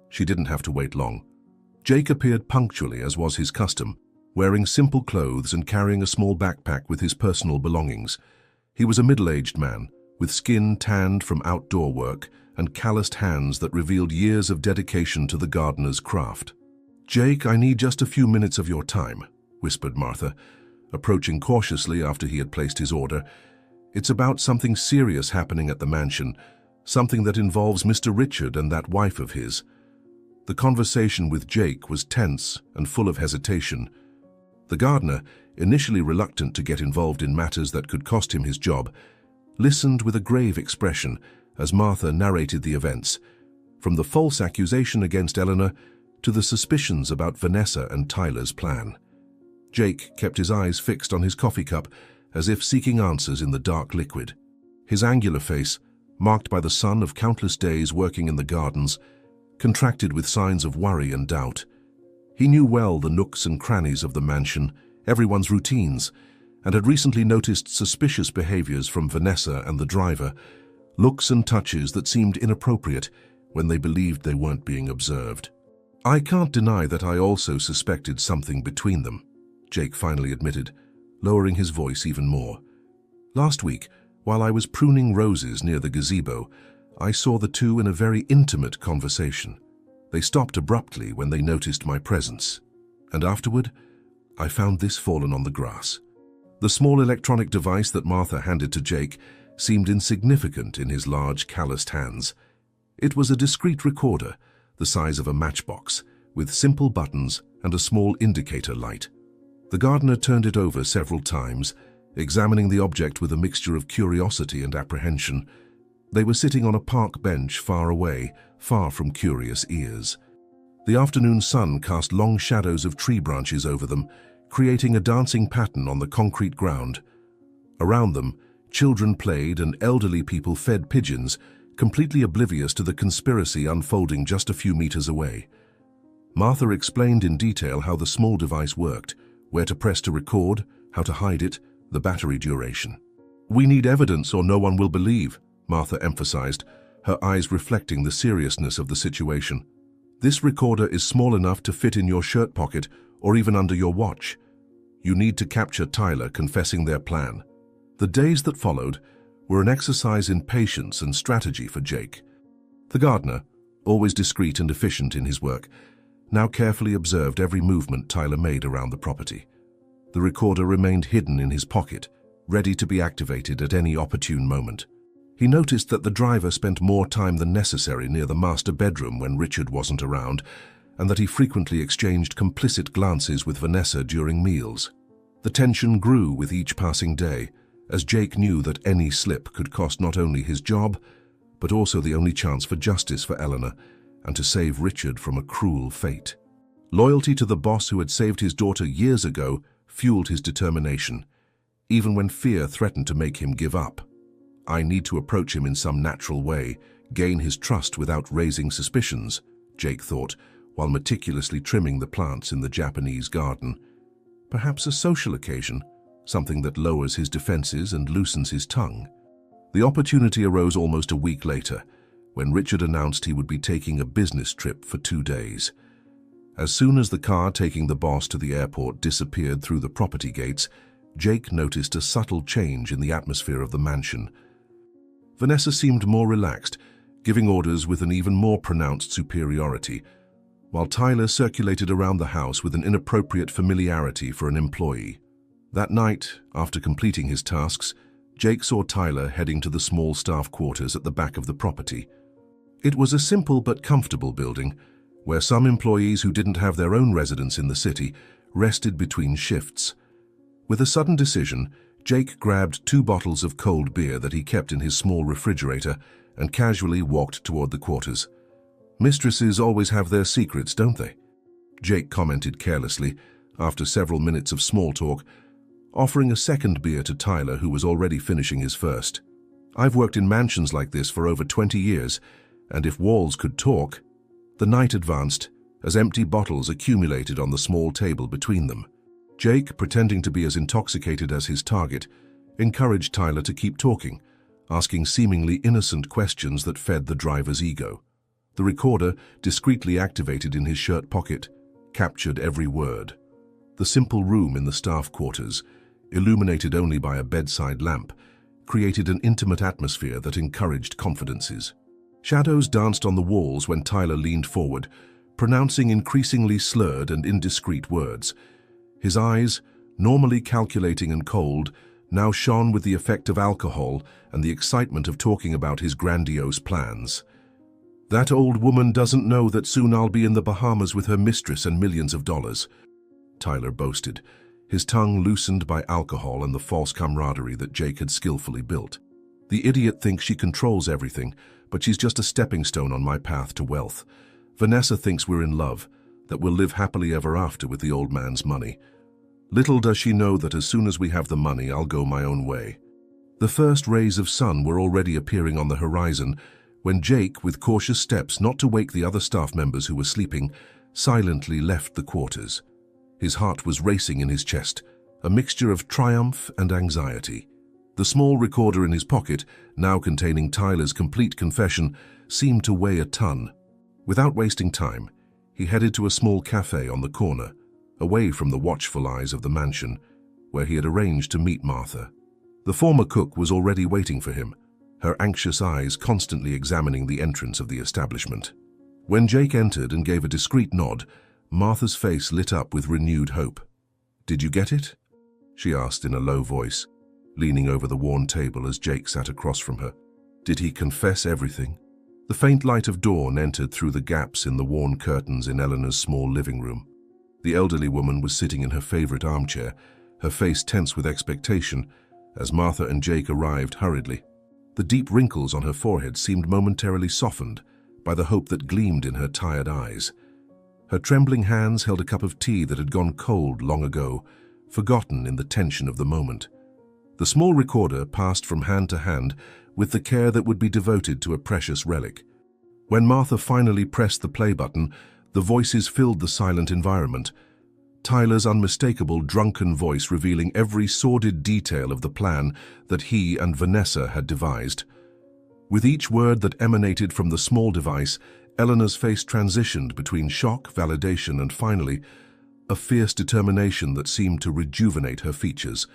She didn't have to wait long. Jake appeared punctually, as was his custom, wearing simple clothes and carrying a small backpack with his personal belongings. He was a middle-aged man, with skin tanned from outdoor work and calloused hands that revealed years of dedication to the gardener's craft. "Jake, I need just a few minutes of your time," whispered Martha, approaching cautiously after he had placed his order. "It's about something serious happening at the mansion, something that involves Mr. Richard and that wife of his." The conversation with Jake was tense and full of hesitation. The gardener, initially reluctant to get involved in matters that could cost him his job, listened with a grave expression as Martha narrated the events, from the false accusation against Eleanor to the suspicions about Vanessa and Tyler's plan. Jake kept his eyes fixed on his coffee cup, as if seeking answers in the dark liquid. His angular face, marked by the sun of countless days working in the gardens, contracted with signs of worry and doubt. He knew well the nooks and crannies of the mansion, everyone's routines, and had recently noticed suspicious behaviors from Vanessa and the driver, looks and touches that seemed inappropriate when they believed they weren't being observed. "I can't deny that I also suspected something between them," Jake finally admitted, lowering his voice even more. "Last week, while I was pruning roses near the gazebo, I saw the two in a very intimate conversation. They stopped abruptly when they noticed my presence, and afterward, I found this fallen on the grass." The small electronic device that Martha handed to Jake seemed insignificant in his large, calloused hands. It was a discreet recorder, the size of a matchbox, with simple buttons and a small indicator light. The gardener turned it over several times, examining the object with a mixture of curiosity and apprehension. They were sitting on a park bench far away, far from curious ears. The afternoon sun cast long shadows of tree branches over them, creating a dancing pattern on the concrete ground. Around them, children played and elderly people fed pigeons, completely oblivious to the conspiracy unfolding just a few meters away. Martha explained in detail how the small device worked, where to press to record, how to hide it, the battery duration. "We need evidence or no one will believe," Martha emphasized, her eyes reflecting the seriousness of the situation. "This recorder is small enough to fit in your shirt pocket or even under your watch. You need to capture Tyler confessing their plan." The days that followed were an exercise in patience and strategy for Jake. The gardener, always discreet and efficient in his work, now carefully observed every movement Tyler made around the property. The recorder remained hidden in his pocket, ready to be activated at any opportune moment. He noticed that the driver spent more time than necessary near the master bedroom when Richard wasn't around, and that he frequently exchanged complicit glances with Vanessa during meals. The tension grew with each passing day, as Jake knew that any slip could cost not only his job, but also the only chance for justice for Eleanor and to save Richard from a cruel fate. Loyalty to the boss who had saved his daughter years ago fueled his determination, even when fear threatened to make him give up. I need to approach him in some natural way, gain his trust without raising suspicions, Jake thought, while meticulously trimming the plants in the Japanese garden. Perhaps a social occasion, something that lowers his defenses and loosens his tongue. The opportunity arose almost a week later, when Richard announced he would be taking a business trip for 2 days. As soon as the car taking the boss to the airport disappeared through the property gates, Jake noticed a subtle change in the atmosphere of the mansion. Vanessa seemed more relaxed, giving orders with an even more pronounced superiority, while Tyler circulated around the house with an inappropriate familiarity for an employee. That night, after completing his tasks, Jake saw Tyler heading to the small staff quarters at the back of the property. It was a simple but comfortable building, where some employees who didn't have their own residence in the city rested between shifts. With a sudden decision, Jake grabbed 2 bottles of cold beer that he kept in his small refrigerator and casually walked toward the quarters. "Mistresses always have their secrets, don't they?" Jake commented carelessly, after several minutes of small talk, offering a second beer to Tyler, who was already finishing his first. "I've worked in mansions like this for over 20 years, and if walls could talk..." The night advanced, as empty bottles accumulated on the small table between them. Jake, pretending to be as intoxicated as his target, encouraged Tyler to keep talking, asking seemingly innocent questions that fed the driver's ego. The recorder, discreetly activated in his shirt pocket, captured every word. The simple room in the staff quarters, illuminated only by a bedside lamp, created an intimate atmosphere that encouraged confidences. Shadows danced on the walls when Tyler leaned forward, pronouncing increasingly slurred and indiscreet words. His eyes, normally calculating and cold, now shone with the effect of alcohol and the excitement of talking about his grandiose plans. "That old woman doesn't know that soon I'll be in the Bahamas with her mistress and millions of dollars," Tyler boasted, his tongue loosened by alcohol and the false camaraderie that Jake had skillfully built. "The idiot thinks she controls everything, but she's just a stepping stone on my path to wealth. Vanessa thinks we're in love, that we'll live happily ever after with the old man's money. Little does she know that as soon as we have the money, I'll go my own way." The first rays of sun were already appearing on the horizon when Jake, with cautious steps not to wake the other staff members who were sleeping, silently left the quarters. His heart was racing in his chest, a mixture of triumph and anxiety. The small recorder in his pocket, now containing Tyler's complete confession, seemed to weigh a ton. Without wasting time, he headed to a small cafe on the corner, away from the watchful eyes of the mansion, where he had arranged to meet Martha. The former cook was already waiting for him, her anxious eyes constantly examining the entrance of the establishment. When Jake entered and gave a discreet nod, Martha's face lit up with renewed hope. "Did you get it?" she asked in a low voice, leaning over the worn table as Jake sat across from her. "Did he confess everything?" The faint light of dawn entered through the gaps in the worn curtains in Eleanor's small living room. The elderly woman was sitting in her favorite armchair, her face tense with expectation, as Martha and Jake arrived hurriedly. The deep wrinkles on her forehead seemed momentarily softened by the hope that gleamed in her tired eyes. Her trembling hands held a cup of tea that had gone cold long ago, forgotten in the tension of the moment. The small recorder passed from hand to hand with the care that would be devoted to a precious relic. When Martha finally pressed the play button, the voices filled the silent environment, Tyler's unmistakable drunken voice revealing every sordid detail of the plan that he and Vanessa had devised. With each word that emanated from the small device, Eleanor's face transitioned between shock, validation, and finally, a fierce determination that seemed to rejuvenate her features.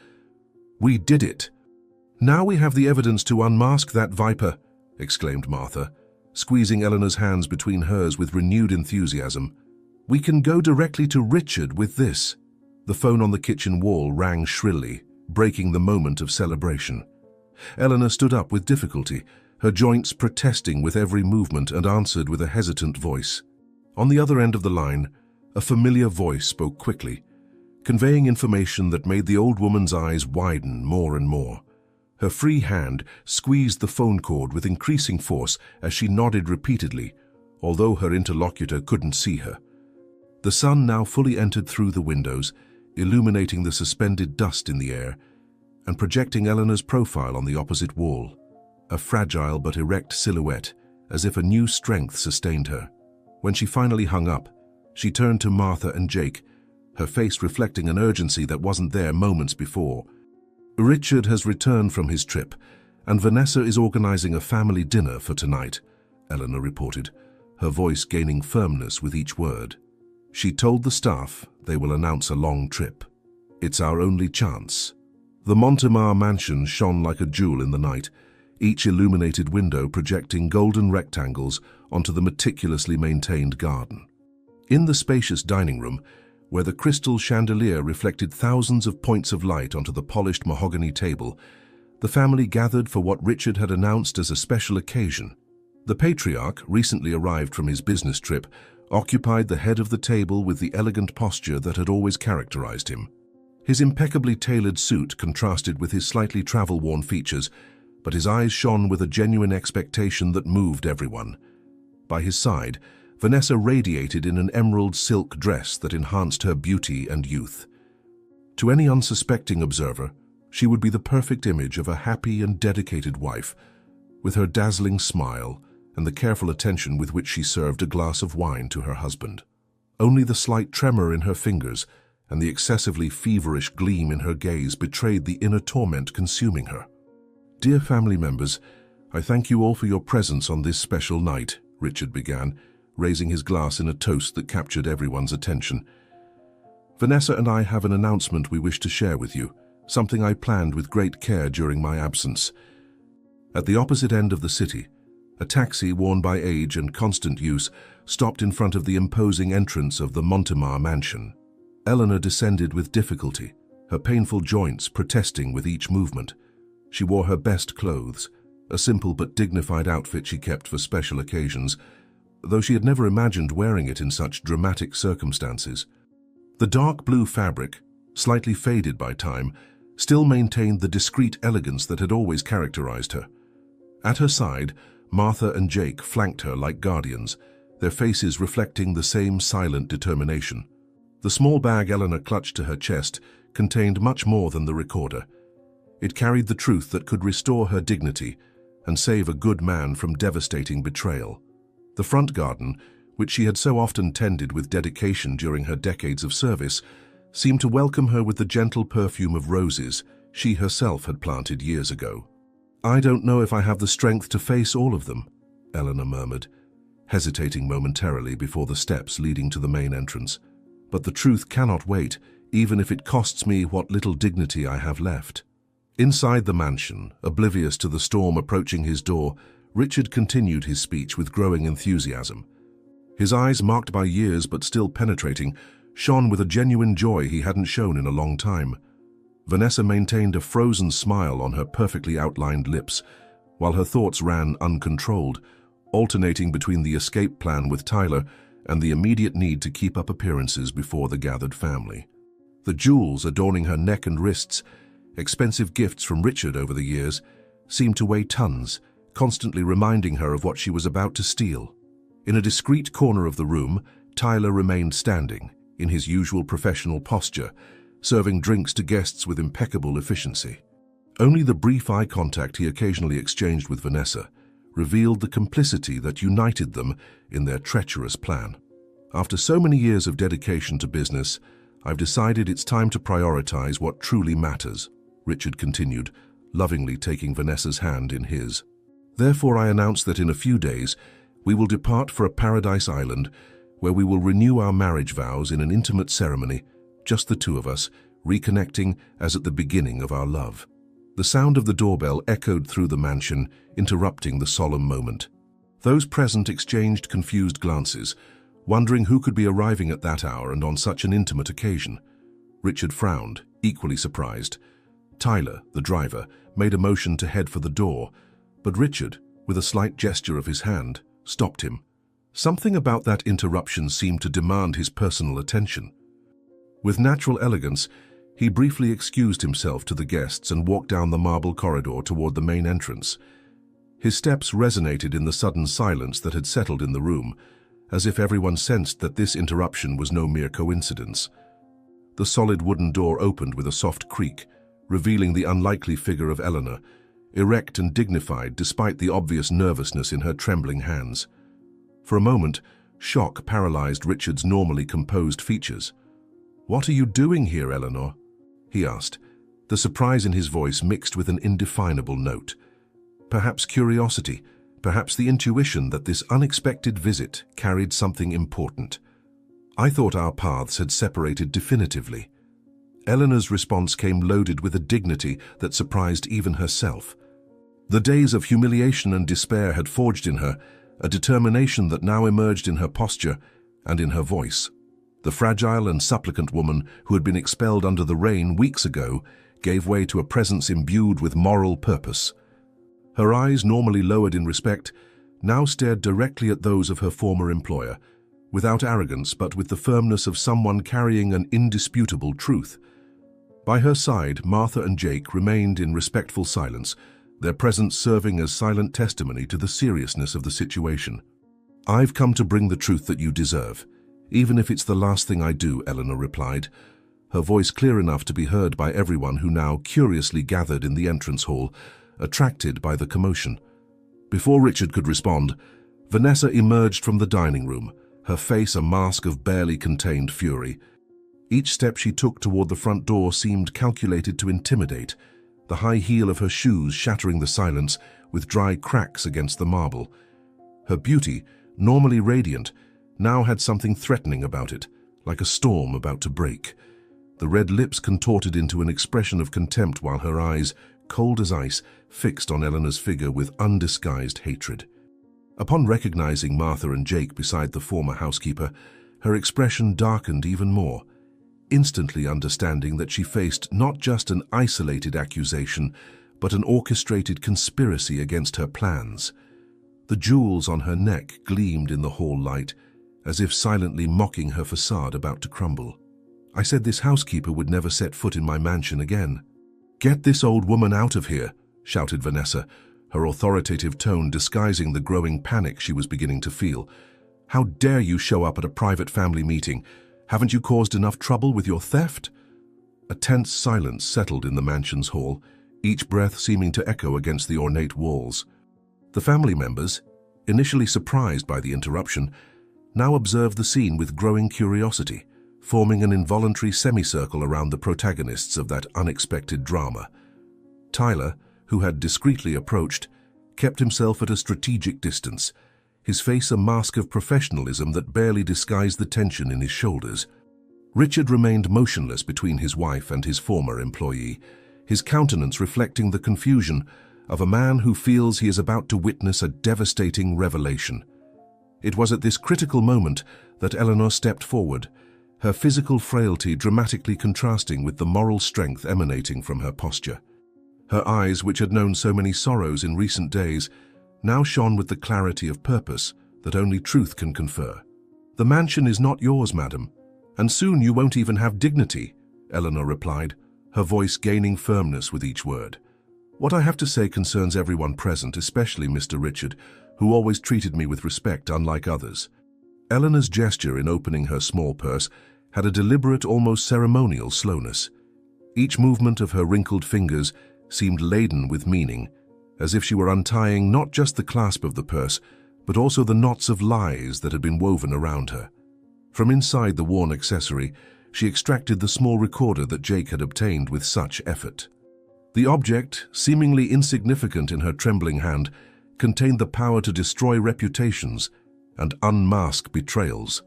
"We did it! Now we have the evidence to unmask that viper," exclaimed Martha, squeezing Eleanor's hands between hers with renewed enthusiasm. "We can go directly to Richard with this." The phone on the kitchen wall rang shrilly, breaking the moment of celebration. Eleanor stood up with difficulty, her joints protesting with every movement, and answered with a hesitant voice. On the other end of the line, a familiar voice spoke quickly, conveying information that made the old woman's eyes widen more and more. Her free hand squeezed the phone cord with increasing force as she nodded repeatedly, although her interlocutor couldn't see her. The sun now fully entered through the windows, illuminating the suspended dust in the air and projecting Eleanor's profile on the opposite wall, a fragile but erect silhouette, as if a new strength sustained her. When she finally hung up, she turned to Martha and Jake, her face reflecting an urgency that wasn't there moments before. "Richard has returned from his trip, and Vanessa is organizing a family dinner for tonight," Eleanor reported, her voice gaining firmness with each word. She told the staff they will announce a long trip. "It's our only chance." The Montemar mansion shone like a jewel in the night, each illuminated window projecting golden rectangles onto the meticulously maintained garden. In the spacious dining room, where the crystal chandelier reflected thousands of points of light onto the polished mahogany table, the family gathered for what Richard had announced as a special occasion. The patriarch, recently arrived from his business trip, occupied the head of the table with the elegant posture that had always characterized him. His impeccably tailored suit contrasted with his slightly travel-worn features, but his eyes shone with a genuine expectation that moved everyone. By his side, Vanessa radiated in an emerald silk dress that enhanced her beauty and youth. To any unsuspecting observer, she would be the perfect image of a happy and dedicated wife, with her dazzling smile and the careful attention with which she served a glass of wine to her husband. Only the slight tremor in her fingers and the excessively feverish gleam in her gaze betrayed the inner torment consuming her. "Dear family members, I thank you all for your presence on this special night," Richard began, raising his glass in a toast that captured everyone's attention. "Vanessa and I have an announcement we wish to share with you, something I planned with great care during my absence." At the opposite end of the city, a taxi worn by age and constant use stopped in front of the imposing entrance of the Montemar mansion. Eleanor descended with difficulty, her painful joints protesting with each movement. She wore her best clothes, a simple but dignified outfit she kept for special occasions, though she had never imagined wearing it in such dramatic circumstances. The dark blue fabric, slightly faded by time, still maintained the discreet elegance that had always characterized her. At her side, Martha and Jake flanked her like guardians, their faces reflecting the same silent determination. The small bag Eleanor clutched to her chest contained much more than the recorder. It carried the truth that could restore her dignity and save a good man from devastating betrayal. The front garden, which she had so often tended with dedication during her decades of service, seemed to welcome her with the gentle perfume of roses she herself had planted years ago. "I don't know if I have the strength to face all of them," Eleanor murmured, hesitating momentarily before the steps leading to the main entrance. "But the truth cannot wait, even if it costs me what little dignity I have left." Inside the mansion, oblivious to the storm approaching his door, Richard continued his speech with growing enthusiasm. His eyes, marked by years but still penetrating, shone with a genuine joy he hadn't shown in a long time. Vanessa maintained a frozen smile on her perfectly outlined lips, while her thoughts ran uncontrolled, alternating between the escape plan with Tyler and the immediate need to keep up appearances before the gathered family. The jewels adorning her neck and wrists, expensive gifts from Richard over the years, seemed to weigh tons, constantly reminding her of what she was about to steal. In a discreet corner of the room, Tyler remained standing, in his usual professional posture, serving drinks to guests with impeccable efficiency. Only the brief eye contact he occasionally exchanged with Vanessa revealed the complicity that united them in their treacherous plan. "After so many years of dedication to business, I've decided it's time to prioritize what truly matters," Richard continued, lovingly taking Vanessa's hand in his. "Therefore, I announce that in a few days, we will depart for a paradise island where we will renew our marriage vows in an intimate ceremony, just the two of us, reconnecting as at the beginning of our love." The sound of the doorbell echoed through the mansion, interrupting the solemn moment. Those present exchanged confused glances, wondering who could be arriving at that hour and on such an intimate occasion. Richard frowned, equally surprised, Tyler, the driver, made a motion to head for the door, but Richard, with a slight gesture of his hand, stopped him. Something about that interruption seemed to demand his personal attention. With natural elegance, he briefly excused himself to the guests and walked down the marble corridor toward the main entrance. His steps resonated in the sudden silence that had settled in the room, as if everyone sensed that this interruption was no mere coincidence. The solid wooden door opened with a soft creak, revealing the unlikely figure of Eleanor, erect and dignified despite the obvious nervousness in her trembling hands. For a moment, shock paralyzed Richard's normally composed features. "What are you doing here, Eleanor?" he asked, the surprise in his voice mixed with an indefinable note. Perhaps curiosity, perhaps the intuition that this unexpected visit carried something important. "I thought our paths had separated definitively." Eleanor's response came loaded with a dignity that surprised even herself. The days of humiliation and despair had forged in her a determination that now emerged in her posture and in her voice. The fragile and supplicant woman who had been expelled under the rain weeks ago gave way to a presence imbued with moral purpose. Her eyes, normally lowered in respect, now stared directly at those of her former employer, without arrogance but with the firmness of someone carrying an indisputable truth. By her side, Martha and Jake remained in respectful silence, their presence serving as silent testimony to the seriousness of the situation. "I've come to bring the truth that you deserve, even if it's the last thing I do," Eleanor replied, her voice clear enough to be heard by everyone who now curiously gathered in the entrance hall, attracted by the commotion. Before Richard could respond, Vanessa emerged from the dining room, her face a mask of barely contained fury. Each step she took toward the front door seemed calculated to intimidate, the high heel of her shoes shattering the silence with dry cracks against the marble. Her beauty, normally radiant, now had something threatening about it, like a storm about to break. The red lips contorted into an expression of contempt while her eyes, cold as ice, fixed on Eleanor's figure with undisguised hatred. Upon recognizing Martha and Jake beside the former housekeeper, her expression darkened even more, instantly understanding that she faced not just an isolated accusation, but an orchestrated conspiracy against her plans. The jewels on her neck gleamed in the hall light, as if silently mocking her facade about to crumble. "I said this housekeeper would never set foot in my mansion again." "Get this old woman out of here," shouted Vanessa, her authoritative tone disguising the growing panic she was beginning to feel. "How dare you show up at a private family meeting? Haven't you caused enough trouble with your theft?" A tense silence settled in the mansion's hall, each breath seeming to echo against the ornate walls. The family members, initially surprised by the interruption, now observed the scene with growing curiosity, forming an involuntary semicircle around the protagonists of that unexpected drama. Tyler, who had discreetly approached, kept himself at a strategic distance, his face a mask of professionalism that barely disguised the tension in his shoulders. Richard remained motionless between his wife and his former employee, his countenance reflecting the confusion of a man who feels he is about to witness a devastating revelation. It was at this critical moment that Eleanor stepped forward, her physical frailty dramatically contrasting with the moral strength emanating from her posture. Her eyes, which had known so many sorrows in recent days, now shone with the clarity of purpose that only truth can confer. "The mansion is not yours, madam, and soon you won't even have dignity," Eleanor replied, her voice gaining firmness with each word. "What I have to say concerns everyone present, especially Mr. Richard, who always treated me with respect unlike others." Eleanor's gesture in opening her small purse had a deliberate, almost ceremonial slowness. Each movement of her wrinkled fingers seemed laden with meaning, as if she were untying not just the clasp of the purse, but also the knots of lies that had been woven around her. From inside the worn accessory, she extracted the small recorder that Jake had obtained with such effort. The object, seemingly insignificant in her trembling hand, contained the power to destroy reputations and unmask betrayals.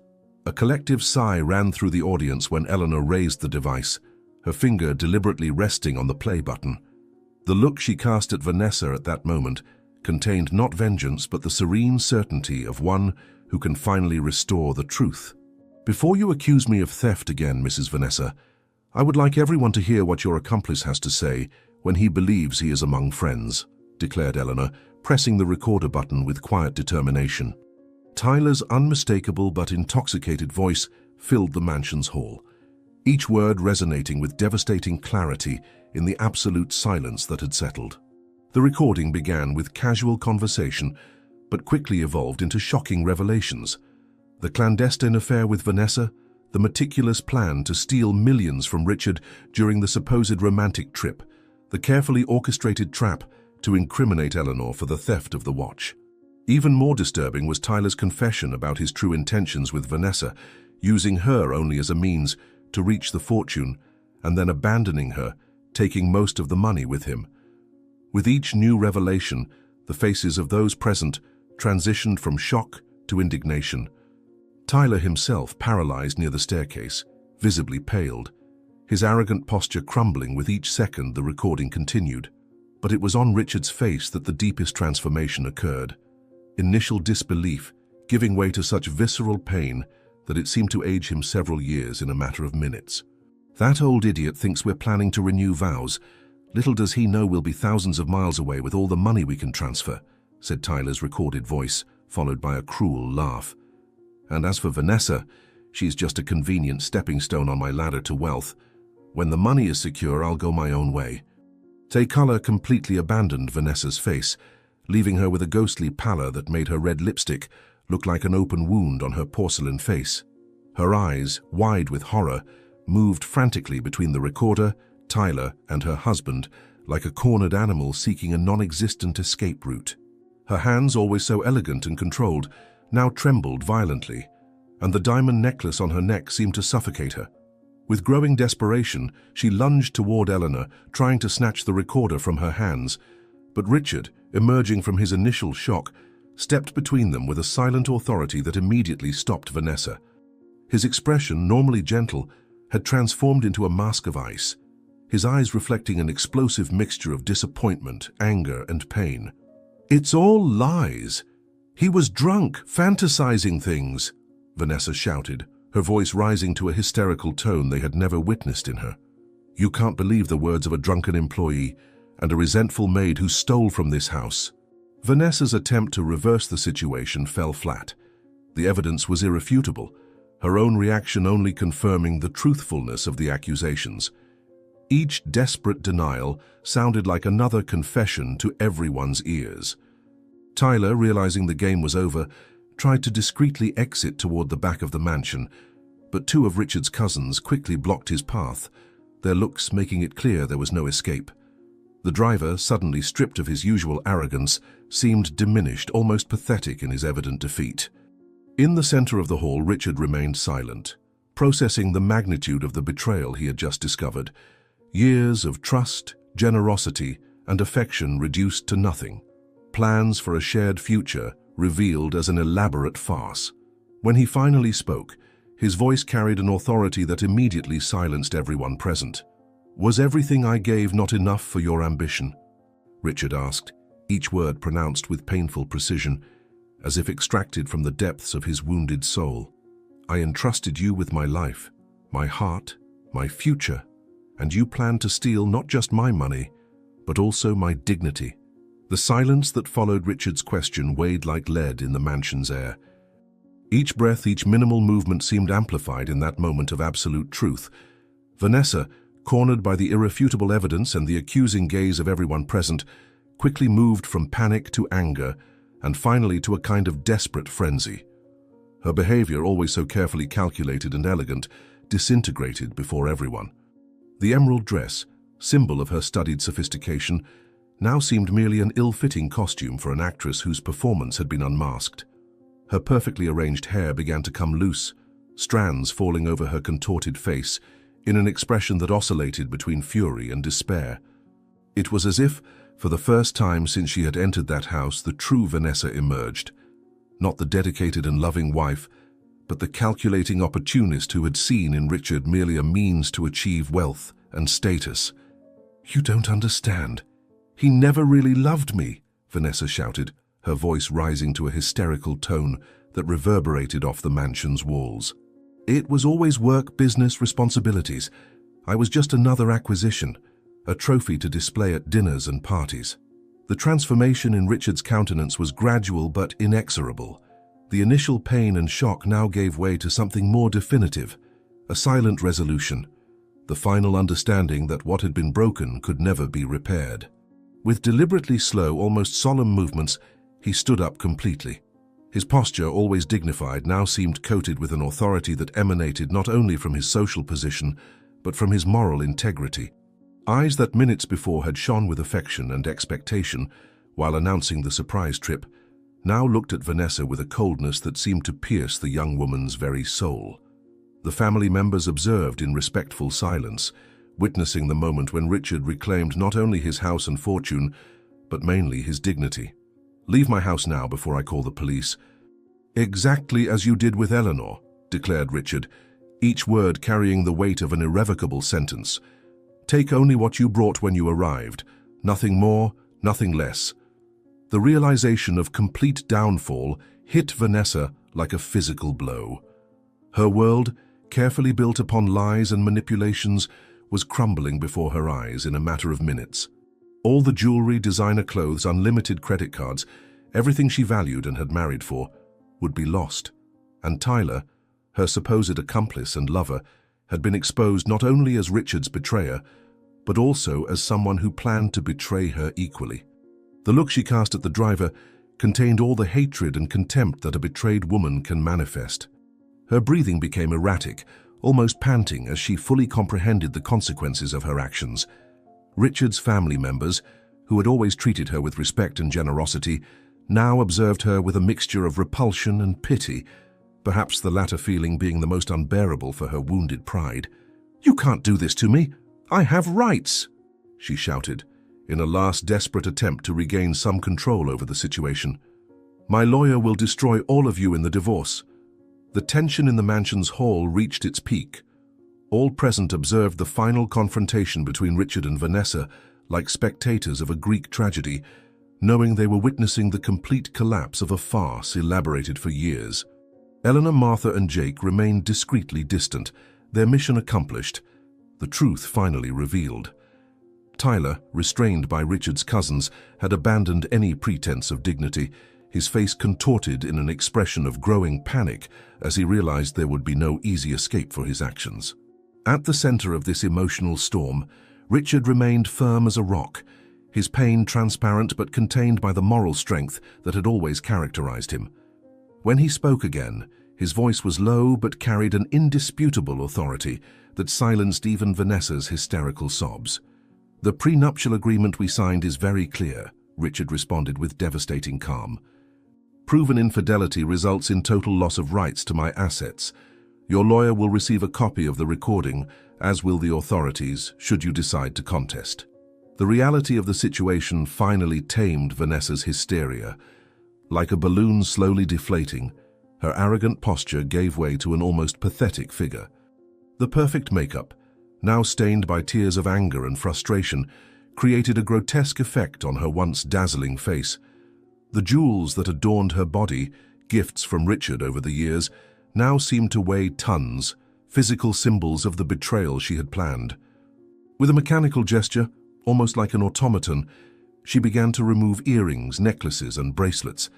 A collective sigh ran through the audience when Eleanor raised the device, her finger deliberately resting on the play button. The look she cast at Vanessa at that moment contained not vengeance but the serene certainty of one who can finally restore the truth. "Before you accuse me of theft again, Mrs. Vanessa, I would like everyone to hear what your accomplice has to say when he believes he is among friends, declared Eleanor, pressing the recorder button with quiet determination. Tyler's unmistakable but intoxicated voice filled the mansion's hall, each word resonating with devastating clarity in the absolute silence that had settled. The recording began with casual conversation, but quickly evolved into shocking revelations. The clandestine affair with Vanessa, the meticulous plan to steal millions from Richard during the supposed romantic trip, the carefully orchestrated trap to incriminate Eleanor for the theft of the watch. Even more disturbing was Tyler's confession about his true intentions with Vanessa, using her only as a means to reach the fortune and then abandoning her, taking most of the money with him. With each new revelation, the faces of those present transitioned from shock to indignation. Tyler himself, paralyzed near the staircase, visibly paled, his arrogant posture crumbling with each second the recording continued. But it was on Richard's face that the deepest transformation occurred. Initial disbelief giving way to such visceral pain that it seemed to age him several years in a matter of minutes. "That old idiot thinks we're planning to renew vows. Little does he know we'll be thousands of miles away with all the money we can transfer," said Tyler's recorded voice, followed by a cruel laugh. "And as for Vanessa, she's just a convenient stepping stone on my ladder to wealth. When the money is secure, I'll go my own way." Color completely abandoned Vanessa's face, leaving her with a ghostly pallor that made her red lipstick look like an open wound on her porcelain face. Her eyes, wide with horror, moved frantically between the recorder, Tyler, and her husband, like a cornered animal seeking a non-existent escape route. Her hands, always so elegant and controlled, now trembled violently, and the diamond necklace on her neck seemed to suffocate her. With growing desperation, she lunged toward Eleanor, trying to snatch the recorder from her hands, but Richard, emerging from his initial shock, stepped between them with a silent authority that immediately stopped Vanessa. His expression, normally gentle, had transformed into a mask of ice, his eyes reflecting an explosive mixture of disappointment, anger, and pain. "It's all lies. He was drunk, fantasizing things," Vanessa shouted, her voice rising to a hysterical tone they had never witnessed in her. "You can't believe the words of a drunken employee and a resentful maid who stole from this house." Vanessa's attempt to reverse the situation fell flat. The evidence was irrefutable, her own reaction only confirming the truthfulness of the accusations. Each desperate denial sounded like another confession to everyone's ears. Tyler, realizing the game was over, tried to discreetly exit toward the back of the mansion, but two of Richard's cousins quickly blocked his path, their looks making it clear there was no escape. The driver, suddenly stripped of his usual arrogance, seemed diminished, almost pathetic in his evident defeat. In the center of the hall, Richard remained silent, processing the magnitude of the betrayal he had just discovered. Years of trust, generosity, and affection reduced to nothing. Plans for a shared future revealed as an elaborate farce. When he finally spoke, his voice carried an authority that immediately silenced everyone present. "Was everything I gave not enough for your ambition?" Richard asked, each word pronounced with painful precision, as if extracted from the depths of his wounded soul. "I entrusted you with my life, my heart, my future, and you planned to steal not just my money, but also my dignity." The silence that followed Richard's question weighed like lead in the mansion's air. Each breath, each minimal movement seemed amplified in that moment of absolute truth. Vanessa, cornered by the irrefutable evidence and the accusing gaze of everyone present, quickly moved from panic to anger and finally to a kind of desperate frenzy. Her behavior, always so carefully calculated and elegant, disintegrated before everyone. The emerald dress, symbol of her studied sophistication, now seemed merely an ill-fitting costume for an actress whose performance had been unmasked. Her perfectly arranged hair began to come loose, strands falling over her contorted face, in an expression that oscillated between fury and despair. It was as if, for the first time since she had entered that house, the true Vanessa emerged. Not the dedicated and loving wife, but the calculating opportunist who had seen in Richard merely a means to achieve wealth and status. "You don't understand. He never really loved me," Vanessa shouted, her voice rising to a hysterical tone that reverberated off the mansion's walls. "It was always work, business, responsibilities. I was just another acquisition, a trophy to display at dinners and parties. The transformation in Richard's countenance was gradual but inexorable. The initial pain and shock now gave way to something more definitive, a silent resolution, the final understanding that what had been broken could never be repaired. With deliberately slow, almost solemn movements, he stood up completely. His posture, always dignified, now seemed coated with an authority that emanated not only from his social position, but from his moral integrity. Eyes that minutes before had shone with affection and expectation while announcing the surprise trip, now looked at Vanessa with a coldness that seemed to pierce the young woman's very soul. The family members observed in respectful silence, witnessing the moment when Richard reclaimed not only his house and fortune, but mainly his dignity. "Leave my house now before I call the police." "Exactly as you did with Eleanor," declared Richard, each word carrying the weight of an irrevocable sentence. "Take only what you brought when you arrived, nothing more, nothing less." The realization of complete downfall hit Vanessa like a physical blow. Her world, carefully built upon lies and manipulations, was crumbling before her eyes in a matter of minutes. All the jewelry, designer clothes, unlimited credit cards, everything she valued and had married for, would be lost. And Tyler, her supposed accomplice and lover, had been exposed not only as Richard's betrayer, but also as someone who planned to betray her equally. The look she cast at the driver contained all the hatred and contempt that a betrayed woman can manifest. Her breathing became erratic, almost panting as she fully comprehended the consequences of her actions. Richard's family members, who had always treated her with respect and generosity, now observed her with a mixture of repulsion and pity, perhaps the latter feeling being the most unbearable for her wounded pride. "You can't do this to me! I have rights!" she shouted, in a last desperate attempt to regain some control over the situation. "My lawyer will destroy all of you in the divorce." The tension in the mansion's hall reached its peak. All present observed the final confrontation between Richard and Vanessa like spectators of a Greek tragedy, knowing they were witnessing the complete collapse of a farce elaborated for years. Eleanor, Martha, and Jake remained discreetly distant, their mission accomplished, the truth finally revealed. Tyler, restrained by Richard's cousins, had abandoned any pretense of dignity, his face contorted in an expression of growing panic as he realized there would be no easy escape for his actions. At the center of this emotional storm, Richard remained firm as a rock, his pain transparent but contained by the moral strength that had always characterized him. When he spoke again, his voice was low but carried an indisputable authority that silenced even Vanessa's hysterical sobs. "The prenuptial agreement we signed is very clear," Richard responded with devastating calm. "Proven infidelity results in total loss of rights to my assets. Your lawyer will receive a copy of the recording, as will the authorities, should you decide to contest." The reality of the situation finally tamed Vanessa's hysteria. Like a balloon slowly deflating, her arrogant posture gave way to an almost pathetic figure. The perfect makeup, now stained by tears of anger and frustration, created a grotesque effect on her once dazzling face. The jewels that adorned her body, gifts from Richard over the years, now seemed to weigh tons, physical symbols of the betrayal she had planned. With a mechanical gesture, almost like an automaton, she began to remove earrings, necklaces, and bracelets,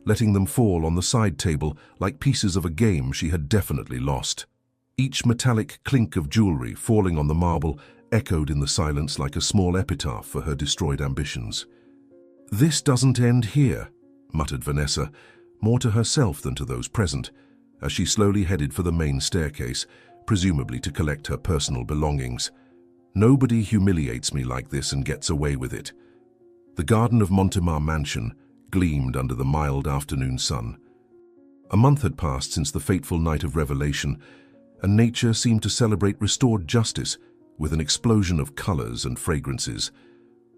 letting them fall on the side table like pieces of a game she had definitely lost. Each metallic clink of jewelry falling on the marble echoed in the silence like a small epitaph for her destroyed ambitions. "This doesn't end here," muttered Vanessa, more to herself than to those present, as she slowly headed for the main staircase, presumably to collect her personal belongings. "Nobody humiliates me like this and gets away with it." The garden of Montemar Mansion gleamed under the mild afternoon sun. A month had passed since the fateful night of revelation, and nature seemed to celebrate restored justice with an explosion of colors and fragrances.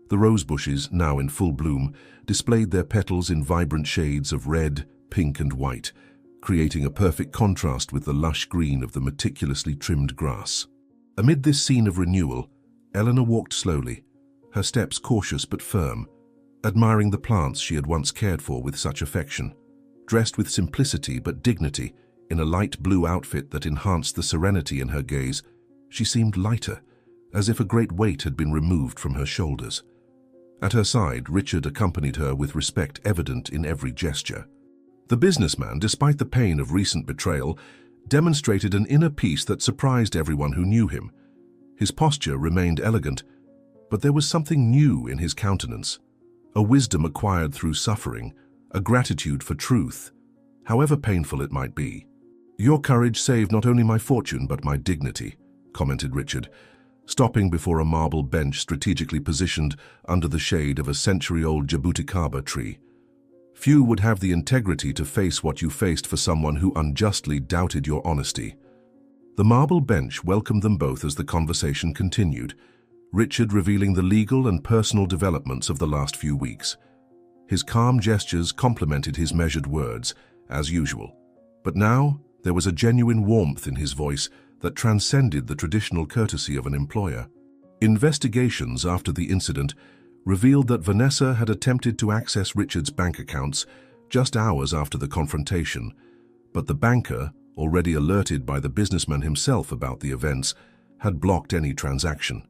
The rose bushes, now in full bloom, displayed their petals in vibrant shades of red, pink, and white, creating a perfect contrast with the lush green of the meticulously trimmed grass. Amid this scene of renewal, Eleanor walked slowly, her steps cautious but firm, admiring the plants she had once cared for with such affection. Dressed with simplicity but dignity, in a light blue outfit that enhanced the serenity in her gaze, she seemed lighter, as if a great weight had been removed from her shoulders. At her side, Richard accompanied her with respect evident in every gesture. The businessman, despite the pain of recent betrayal, demonstrated an inner peace that surprised everyone who knew him. His posture remained elegant, but there was something new in his countenance, a wisdom acquired through suffering, a gratitude for truth, however painful it might be. "Your courage saved not only my fortune but my dignity," commented Richard, stopping before a marble bench strategically positioned under the shade of a century-old jabuticaba tree. "Few would have the integrity to face what you faced for someone who unjustly doubted your honesty." The marble bench welcomed them both as the conversation continued, Richard revealing the legal and personal developments of the last few weeks. His calm gestures complemented his measured words, as usual. But now, there was a genuine warmth in his voice that transcended the traditional courtesy of an employer. Investigations after the incident revealed that Vanessa had attempted to access Richard's bank accounts just hours after the confrontation, but the banker, already alerted by the businessman himself about the events, had blocked any transaction.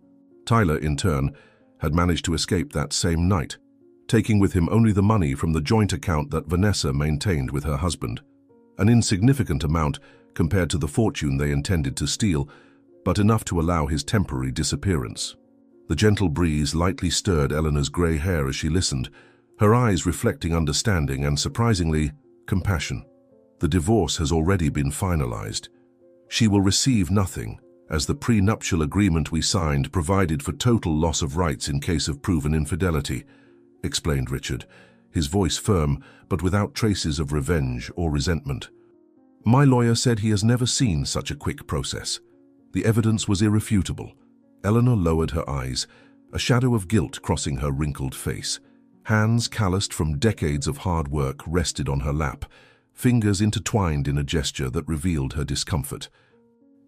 Tyler, in turn, had managed to escape that same night, taking with him only the money from the joint account that Vanessa maintained with her husband. An insignificant amount compared to the fortune they intended to steal, but enough to allow his temporary disappearance. The gentle breeze lightly stirred Eleanor's grey hair as she listened, her eyes reflecting understanding and, surprisingly, compassion. "The divorce has already been finalized. She will receive nothing, as the prenuptial agreement we signed provided for total loss of rights in case of proven infidelity," explained Richard, his voice firm but without traces of revenge or resentment. "My lawyer said he has never seen such a quick process. The evidence was irrefutable." Eleanor lowered her eyes, a shadow of guilt crossing her wrinkled face. Hands calloused from decades of hard work rested on her lap, fingers intertwined in a gesture that revealed her discomfort.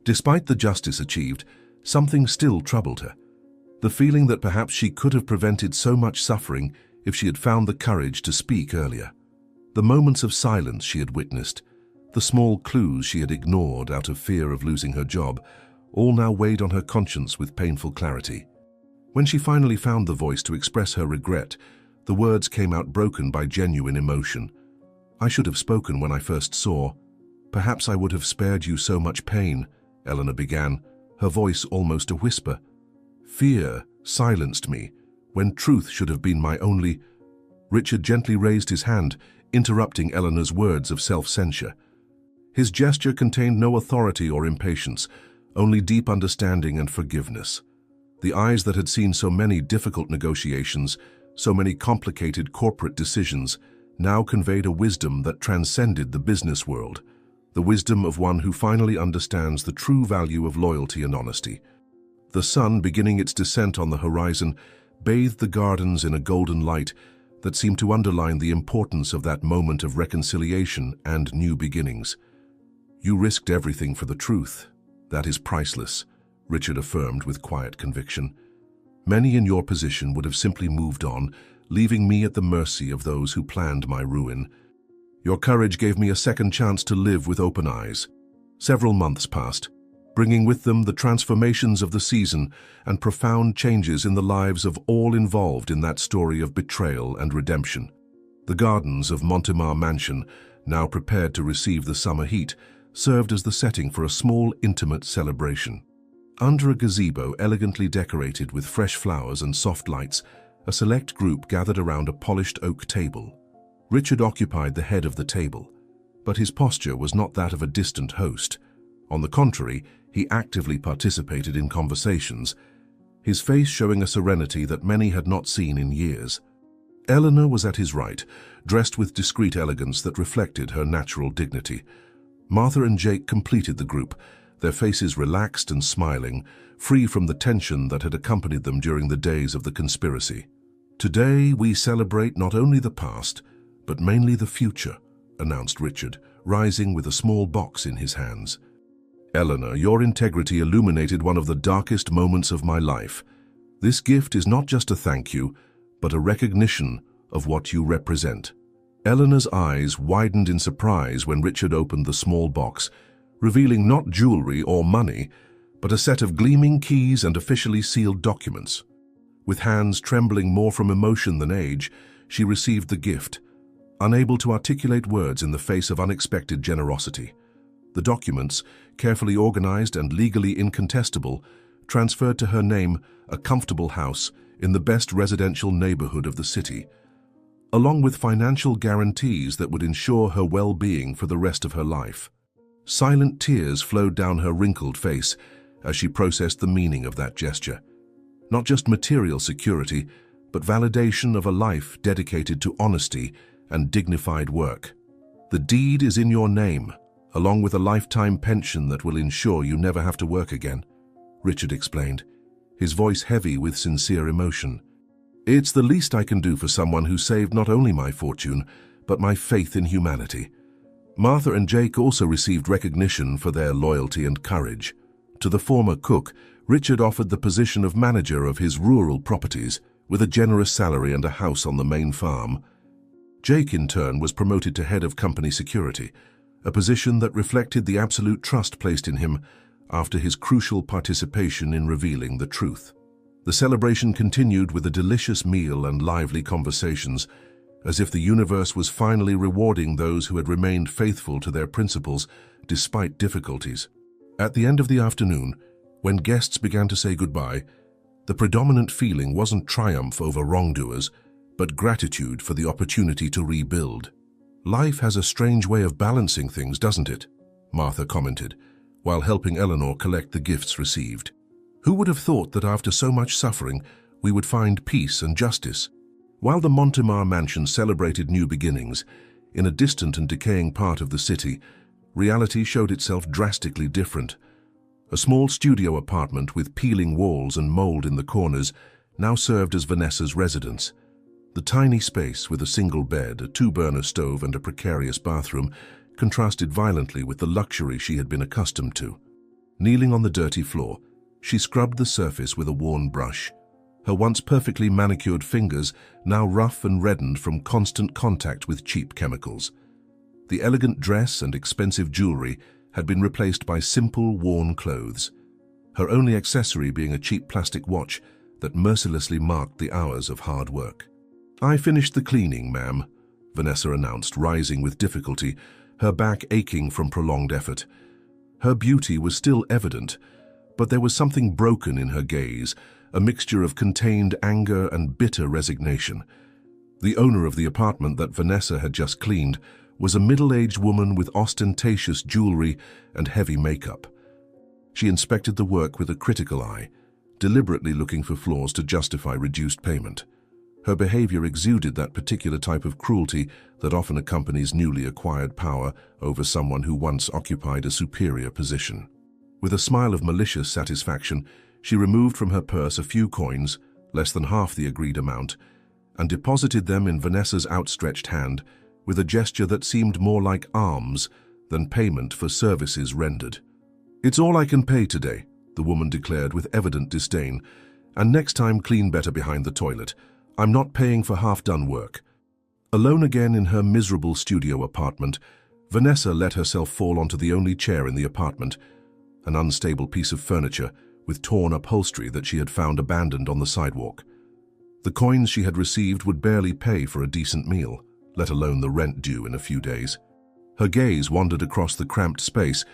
Despite the justice achieved, something still troubled her. The feeling that perhaps she could have prevented so much suffering if she had found the courage to speak earlier. The moments of silence she had witnessed, the small clues she had ignored out of fear of losing her job, all now weighed on her conscience with painful clarity. When she finally found the voice to express her regret, the words came out broken by genuine emotion. "I should have spoken when I first saw. Perhaps I would have spared you so much pain," Eleanor began, her voice almost a whisper. "Fear silenced me, when truth should have been my only—" Richard gently raised his hand, interrupting Eleanor's words of self-censure. His gesture contained no authority or impatience, only deep understanding and forgiveness. The eyes that had seen so many difficult negotiations, so many complicated corporate decisions, now conveyed a wisdom that transcended the business world, the wisdom of one who finally understands the true value of loyalty and honesty. The sun, beginning its descent on the horizon, bathed the gardens in a golden light that seemed to underline the importance of that moment of reconciliation and new beginnings. "You risked everything for the truth. That is priceless," Richard affirmed with quiet conviction. "Many in your position would have simply moved on, leaving me at the mercy of those who planned my ruin. Your courage gave me a second chance to live with open eyes." Several months passed, bringing with them the transformations of the season and profound changes in the lives of all involved in that story of betrayal and redemption. The gardens of Montemar Mansion, now prepared to receive the summer heat, served as the setting for a small, intimate celebration. Under a gazebo elegantly decorated with fresh flowers and soft lights, a select group gathered around a polished oak table. Richard occupied the head of the table, but his posture was not that of a distant host. On the contrary, he actively participated in conversations, his face showing a serenity that many had not seen in years. Eleanor was at his right, dressed with discreet elegance that reflected her natural dignity. Martha and Jake completed the group, their faces relaxed and smiling, free from the tension that had accompanied them during the days of the conspiracy. "Today we celebrate not only the past, but mainly the future," announced Richard, rising with a small box in his hands. "Eleanor, your integrity illuminated one of the darkest moments of my life. This gift is not just a thank you, but a recognition of what you represent." Eleanor's eyes widened in surprise when Richard opened the small box, revealing not jewelry or money, but a set of gleaming keys and officially sealed documents. With hands trembling more from emotion than age, she received the gift, unable to articulate words in the face of unexpected generosity. The documents, carefully organized and legally incontestable, transferred to her name a comfortable house in the best residential neighborhood of the city, along with financial guarantees that would ensure her well-being for the rest of her life. Silent tears flowed down her wrinkled face as she processed the meaning of that gesture. Not just material security, but validation of a life dedicated to honesty and dignified work. The deed is in your name, along with a lifetime pension that will ensure you never have to work again, Richard explained, his voice heavy with sincere emotion. It's the least I can do for someone who saved not only my fortune, but my faith in humanity. Martha and Jake also received recognition for their loyalty and courage. To the former cook, Richard offered the position of manager of his rural properties, with a generous salary and a house on the main farm. Jake, in turn, was promoted to head of company security, a position that reflected the absolute trust placed in him after his crucial participation in revealing the truth. The celebration continued with a delicious meal and lively conversations, as if the universe was finally rewarding those who had remained faithful to their principles despite difficulties. At the end of the afternoon, when guests began to say goodbye, the predominant feeling wasn't triumph over wrongdoers, but gratitude for the opportunity to rebuild. Life has a strange way of balancing things, doesn't it? Martha commented, while helping Eleanor collect the gifts received. Who would have thought that after so much suffering, we would find peace and justice? While the Montemar mansion celebrated new beginnings, in a distant and decaying part of the city, reality showed itself drastically different. A small studio apartment with peeling walls and mold in the corners now served as Vanessa's residence. The tiny space, with a single bed, a two-burner stove and a precarious bathroom, contrasted violently with the luxury she had been accustomed to. Kneeling on the dirty floor, she scrubbed the surface with a worn brush, her once perfectly manicured fingers now rough and reddened from constant contact with cheap chemicals. The elegant dress and expensive jewelry had been replaced by simple, worn clothes, her only accessory being a cheap plastic watch that mercilessly marked the hours of hard work. "I finished the cleaning, ma'am," Vanessa announced, rising with difficulty, her back aching from prolonged effort. Her beauty was still evident, but there was something broken in her gaze, a mixture of contained anger and bitter resignation. The owner of the apartment that Vanessa had just cleaned was a middle-aged woman with ostentatious jewelry and heavy makeup. She inspected the work with a critical eye, deliberately looking for flaws to justify reduced payment. Her behavior exuded that particular type of cruelty that often accompanies newly acquired power over someone who once occupied a superior position. With a smile of malicious satisfaction, she removed from her purse a few coins, less than half the agreed amount, and deposited them in Vanessa's outstretched hand with a gesture that seemed more like alms than payment for services rendered. "It's all I can pay today," the woman declared with evident disdain, "and next time clean better behind the toilet. I'm not paying for half-done work." Alone again in her miserable studio apartment, Vanessa let herself fall onto the only chair in the apartment, an unstable piece of furniture with torn upholstery that she had found abandoned on the sidewalk. The coins she had received would barely pay for a decent meal, let alone the rent due in a few days. Her gaze wandered across the cramped space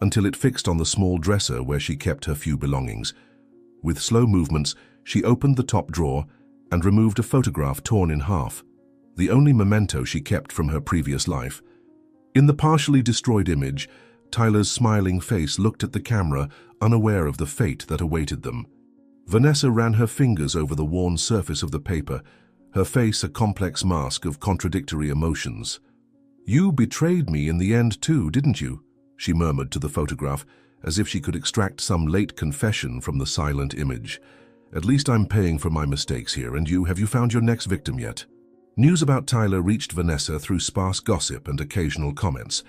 until it fixed on the small dresser where she kept her few belongings. With slow movements, she opened the top drawer and removed a photograph torn in half, the only memento she kept from her previous life. In the partially destroyed image, Tyler's smiling face looked at the camera, unaware of the fate that awaited them. Vanessa ran her fingers over the worn surface of the paper, her face a complex mask of contradictory emotions. "You betrayed me in the end too, didn't you?" she murmured to the photograph, as if she could extract some late confession from the silent image. "At least I'm paying for my mistakes here, and have you found your next victim yet?" News about Tyler reached Vanessa through sparse gossip and occasional comments.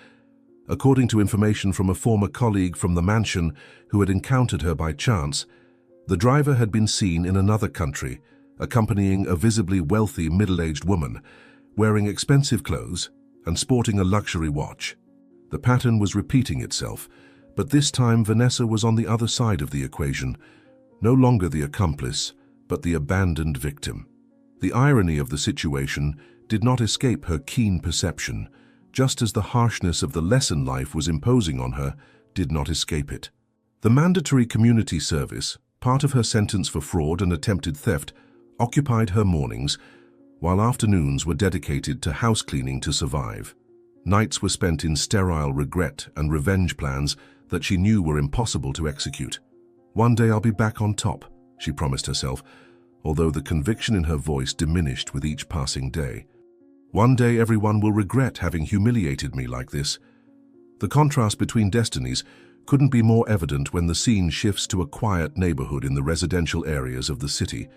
According to information from a former colleague from the mansion who had encountered her by chance, the driver had been seen in another country, accompanying a visibly wealthy middle-aged woman, wearing expensive clothes and sporting a luxury watch. The pattern was repeating itself, But this time Vanessa was on the other side of the equation, no longer the accomplice, but the abandoned victim. The irony of the situation did not escape her keen perception, just as the harshness of the lesson life was imposing on her did not escape it. The mandatory community service, part of her sentence for fraud and attempted theft, occupied her mornings, while afternoons were dedicated to house cleaning to survive. Nights were spent in sterile regret and revenge plans that she knew were impossible to execute. "One day I'll be back on top," she promised herself, although the conviction in her voice diminished with each passing day. "One day everyone will regret having humiliated me like this." The contrast between destinies couldn't be more evident when the scene shifts to a quiet neighborhood in the residential areas of the city.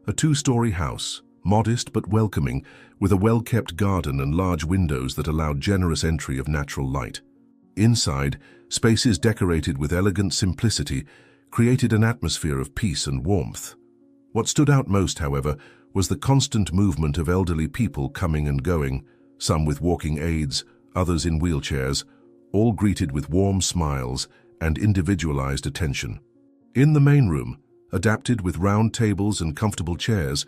A two-story house, modest but welcoming, with a well-kept garden and large windows that allowed generous entry of natural light. Inside, spaces decorated with elegant simplicity created an atmosphere of peace and warmth. What stood out most, however, was the constant movement of elderly people coming and going, some with walking aids, others in wheelchairs, all greeted with warm smiles and individualized attention. In the main room, adapted with round tables and comfortable chairs,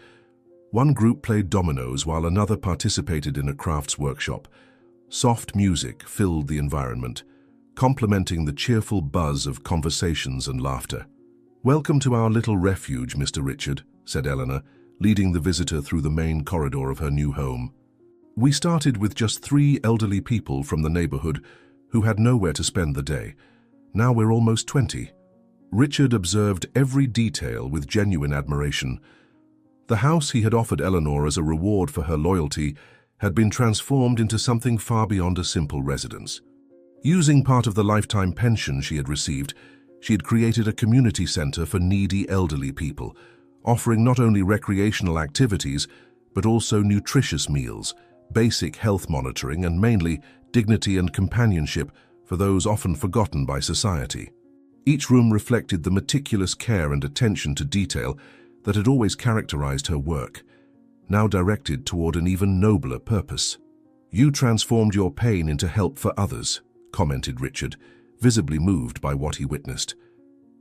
one group played dominoes while another participated in a crafts workshop. Soft music filled the environment, complementing the cheerful buzz of conversations and laughter. "Welcome to our little refuge, Mr. Richard," said Eleanor, leading the visitor through the main corridor of her new home. "We started with just 3 elderly people from the neighborhood who had nowhere to spend the day. Now we're almost 20. Richard observed every detail with genuine admiration. The house he had offered Eleanor as a reward for her loyalty had been transformed into something far beyond a simple residence. Using part of the lifetime pension she had received, she had created a community center for needy elderly people, offering not only recreational activities, but also nutritious meals, basic health monitoring, and mainly dignity and companionship for those often forgotten by society. Each room reflected the meticulous care and attention to detail that had always characterized her work, now directed toward an even nobler purpose. "You transformed your pain into help for others," commented Richard, visibly moved by what he witnessed.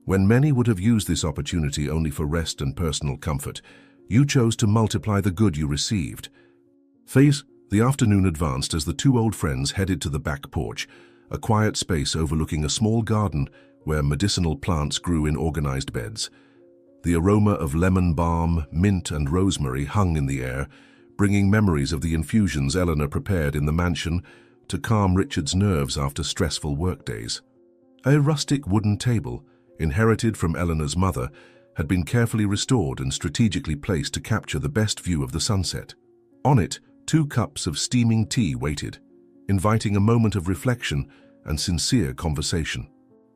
"When many would have used this opportunity only for rest and personal comfort, you chose to multiply the good you received." The afternoon advanced as the 2 old friends headed to the back porch, a quiet space overlooking a small garden where medicinal plants grew in organized beds. The aroma of lemon balm, mint, and rosemary hung in the air, bringing memories of the infusions Eleanor prepared in the mansion to calm Richard's nerves after stressful workdays. A rustic wooden table, inherited from Eleanor's mother, had been carefully restored and strategically placed to capture the best view of the sunset. On it, 2 cups of steaming tea waited, inviting a moment of reflection and sincere conversation.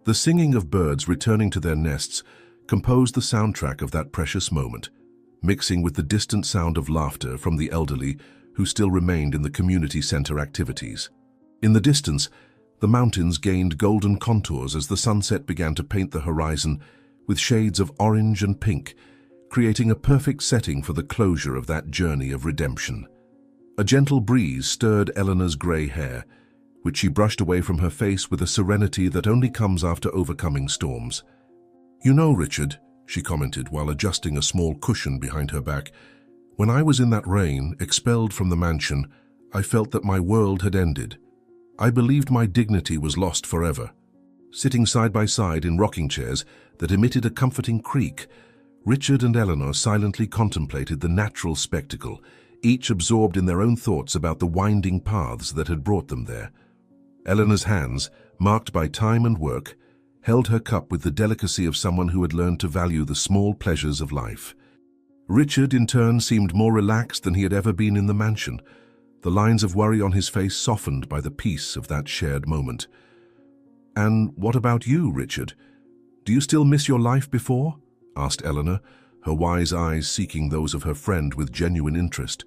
The singing of birds returning to their nests composed the soundtrack of that precious moment, mixing with the distant sound of laughter from the elderly who still remained in the community center activities. In the distance, the mountains gained golden contours as the sunset began to paint the horizon with shades of orange and pink, creating a perfect setting for the closure of that journey of redemption. A gentle breeze stirred Eleanor's gray hair, which she brushed away from her face with a serenity that only comes after overcoming storms. "You know, Richard," she commented while adjusting a small cushion behind her back, "when I was in that rain, expelled from the mansion, I felt that my world had ended. I believed my dignity was lost forever." Sitting side by side in rocking chairs that emitted a comforting creak, Richard and Eleanor silently contemplated the natural spectacle, each absorbed in their own thoughts about the winding paths that had brought them there. Eleanor's hands, marked by time and work, held her cup with the delicacy of someone who had learned to value the small pleasures of life. Richard, in turn, seemed more relaxed than he had ever been in the mansion, the lines of worry on his face softened by the peace of that shared moment. "And what about you, Richard? Do you still miss your life before?" asked Eleanor, her wise eyes seeking those of her friend with genuine interest.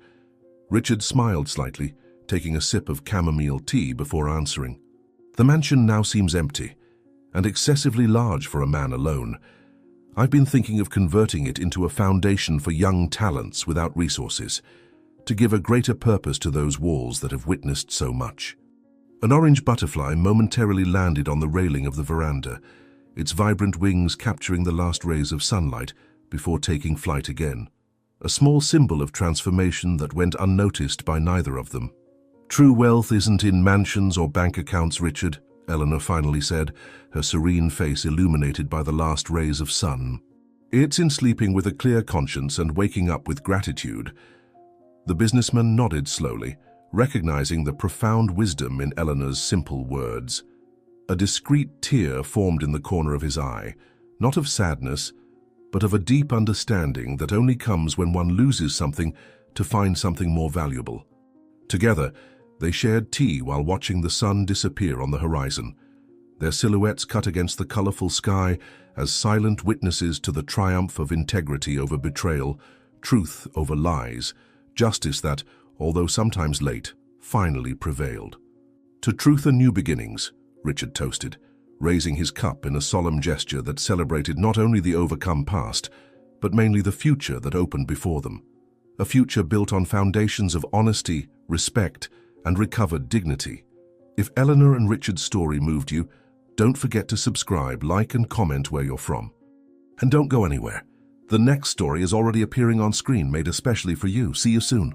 Richard smiled slightly, taking a sip of chamomile tea before answering. "The mansion now seems empty, and excessively large for a man alone. I've been thinking of converting it into a foundation for young talents without resources, to give a greater purpose to those walls that have witnessed so much." An orange butterfly momentarily landed on the railing of the veranda, its vibrant wings capturing the last rays of sunlight before taking flight again. A small symbol of transformation that went unnoticed by neither of them. "True wealth isn't in mansions or bank accounts, Richard," Eleanor finally said, her serene face illuminated by the last rays of sun. "It's in sleeping with a clear conscience and waking up with gratitude." The businessman nodded slowly, recognizing the profound wisdom in Eleanor's simple words. A discreet tear formed in the corner of his eye, not of sadness, but of a deep understanding that only comes when one loses something to find something more valuable. Together, they shared tea while watching the sun disappear on the horizon, their silhouettes cut against the colorful sky as silent witnesses to the triumph of integrity over betrayal, truth over lies, justice that, although sometimes late, finally prevailed. "To truth and new beginnings," Richard toasted, raising his cup in a solemn gesture that celebrated not only the overcome past, but mainly the future that opened before them. A future built on foundations of honesty, respect, and recovered dignity. If Eleanor and Richard's story moved you, don't forget to subscribe, like, and comment where you're from. And don't go anywhere. The next story is already appearing on screen, made especially for you. See you soon.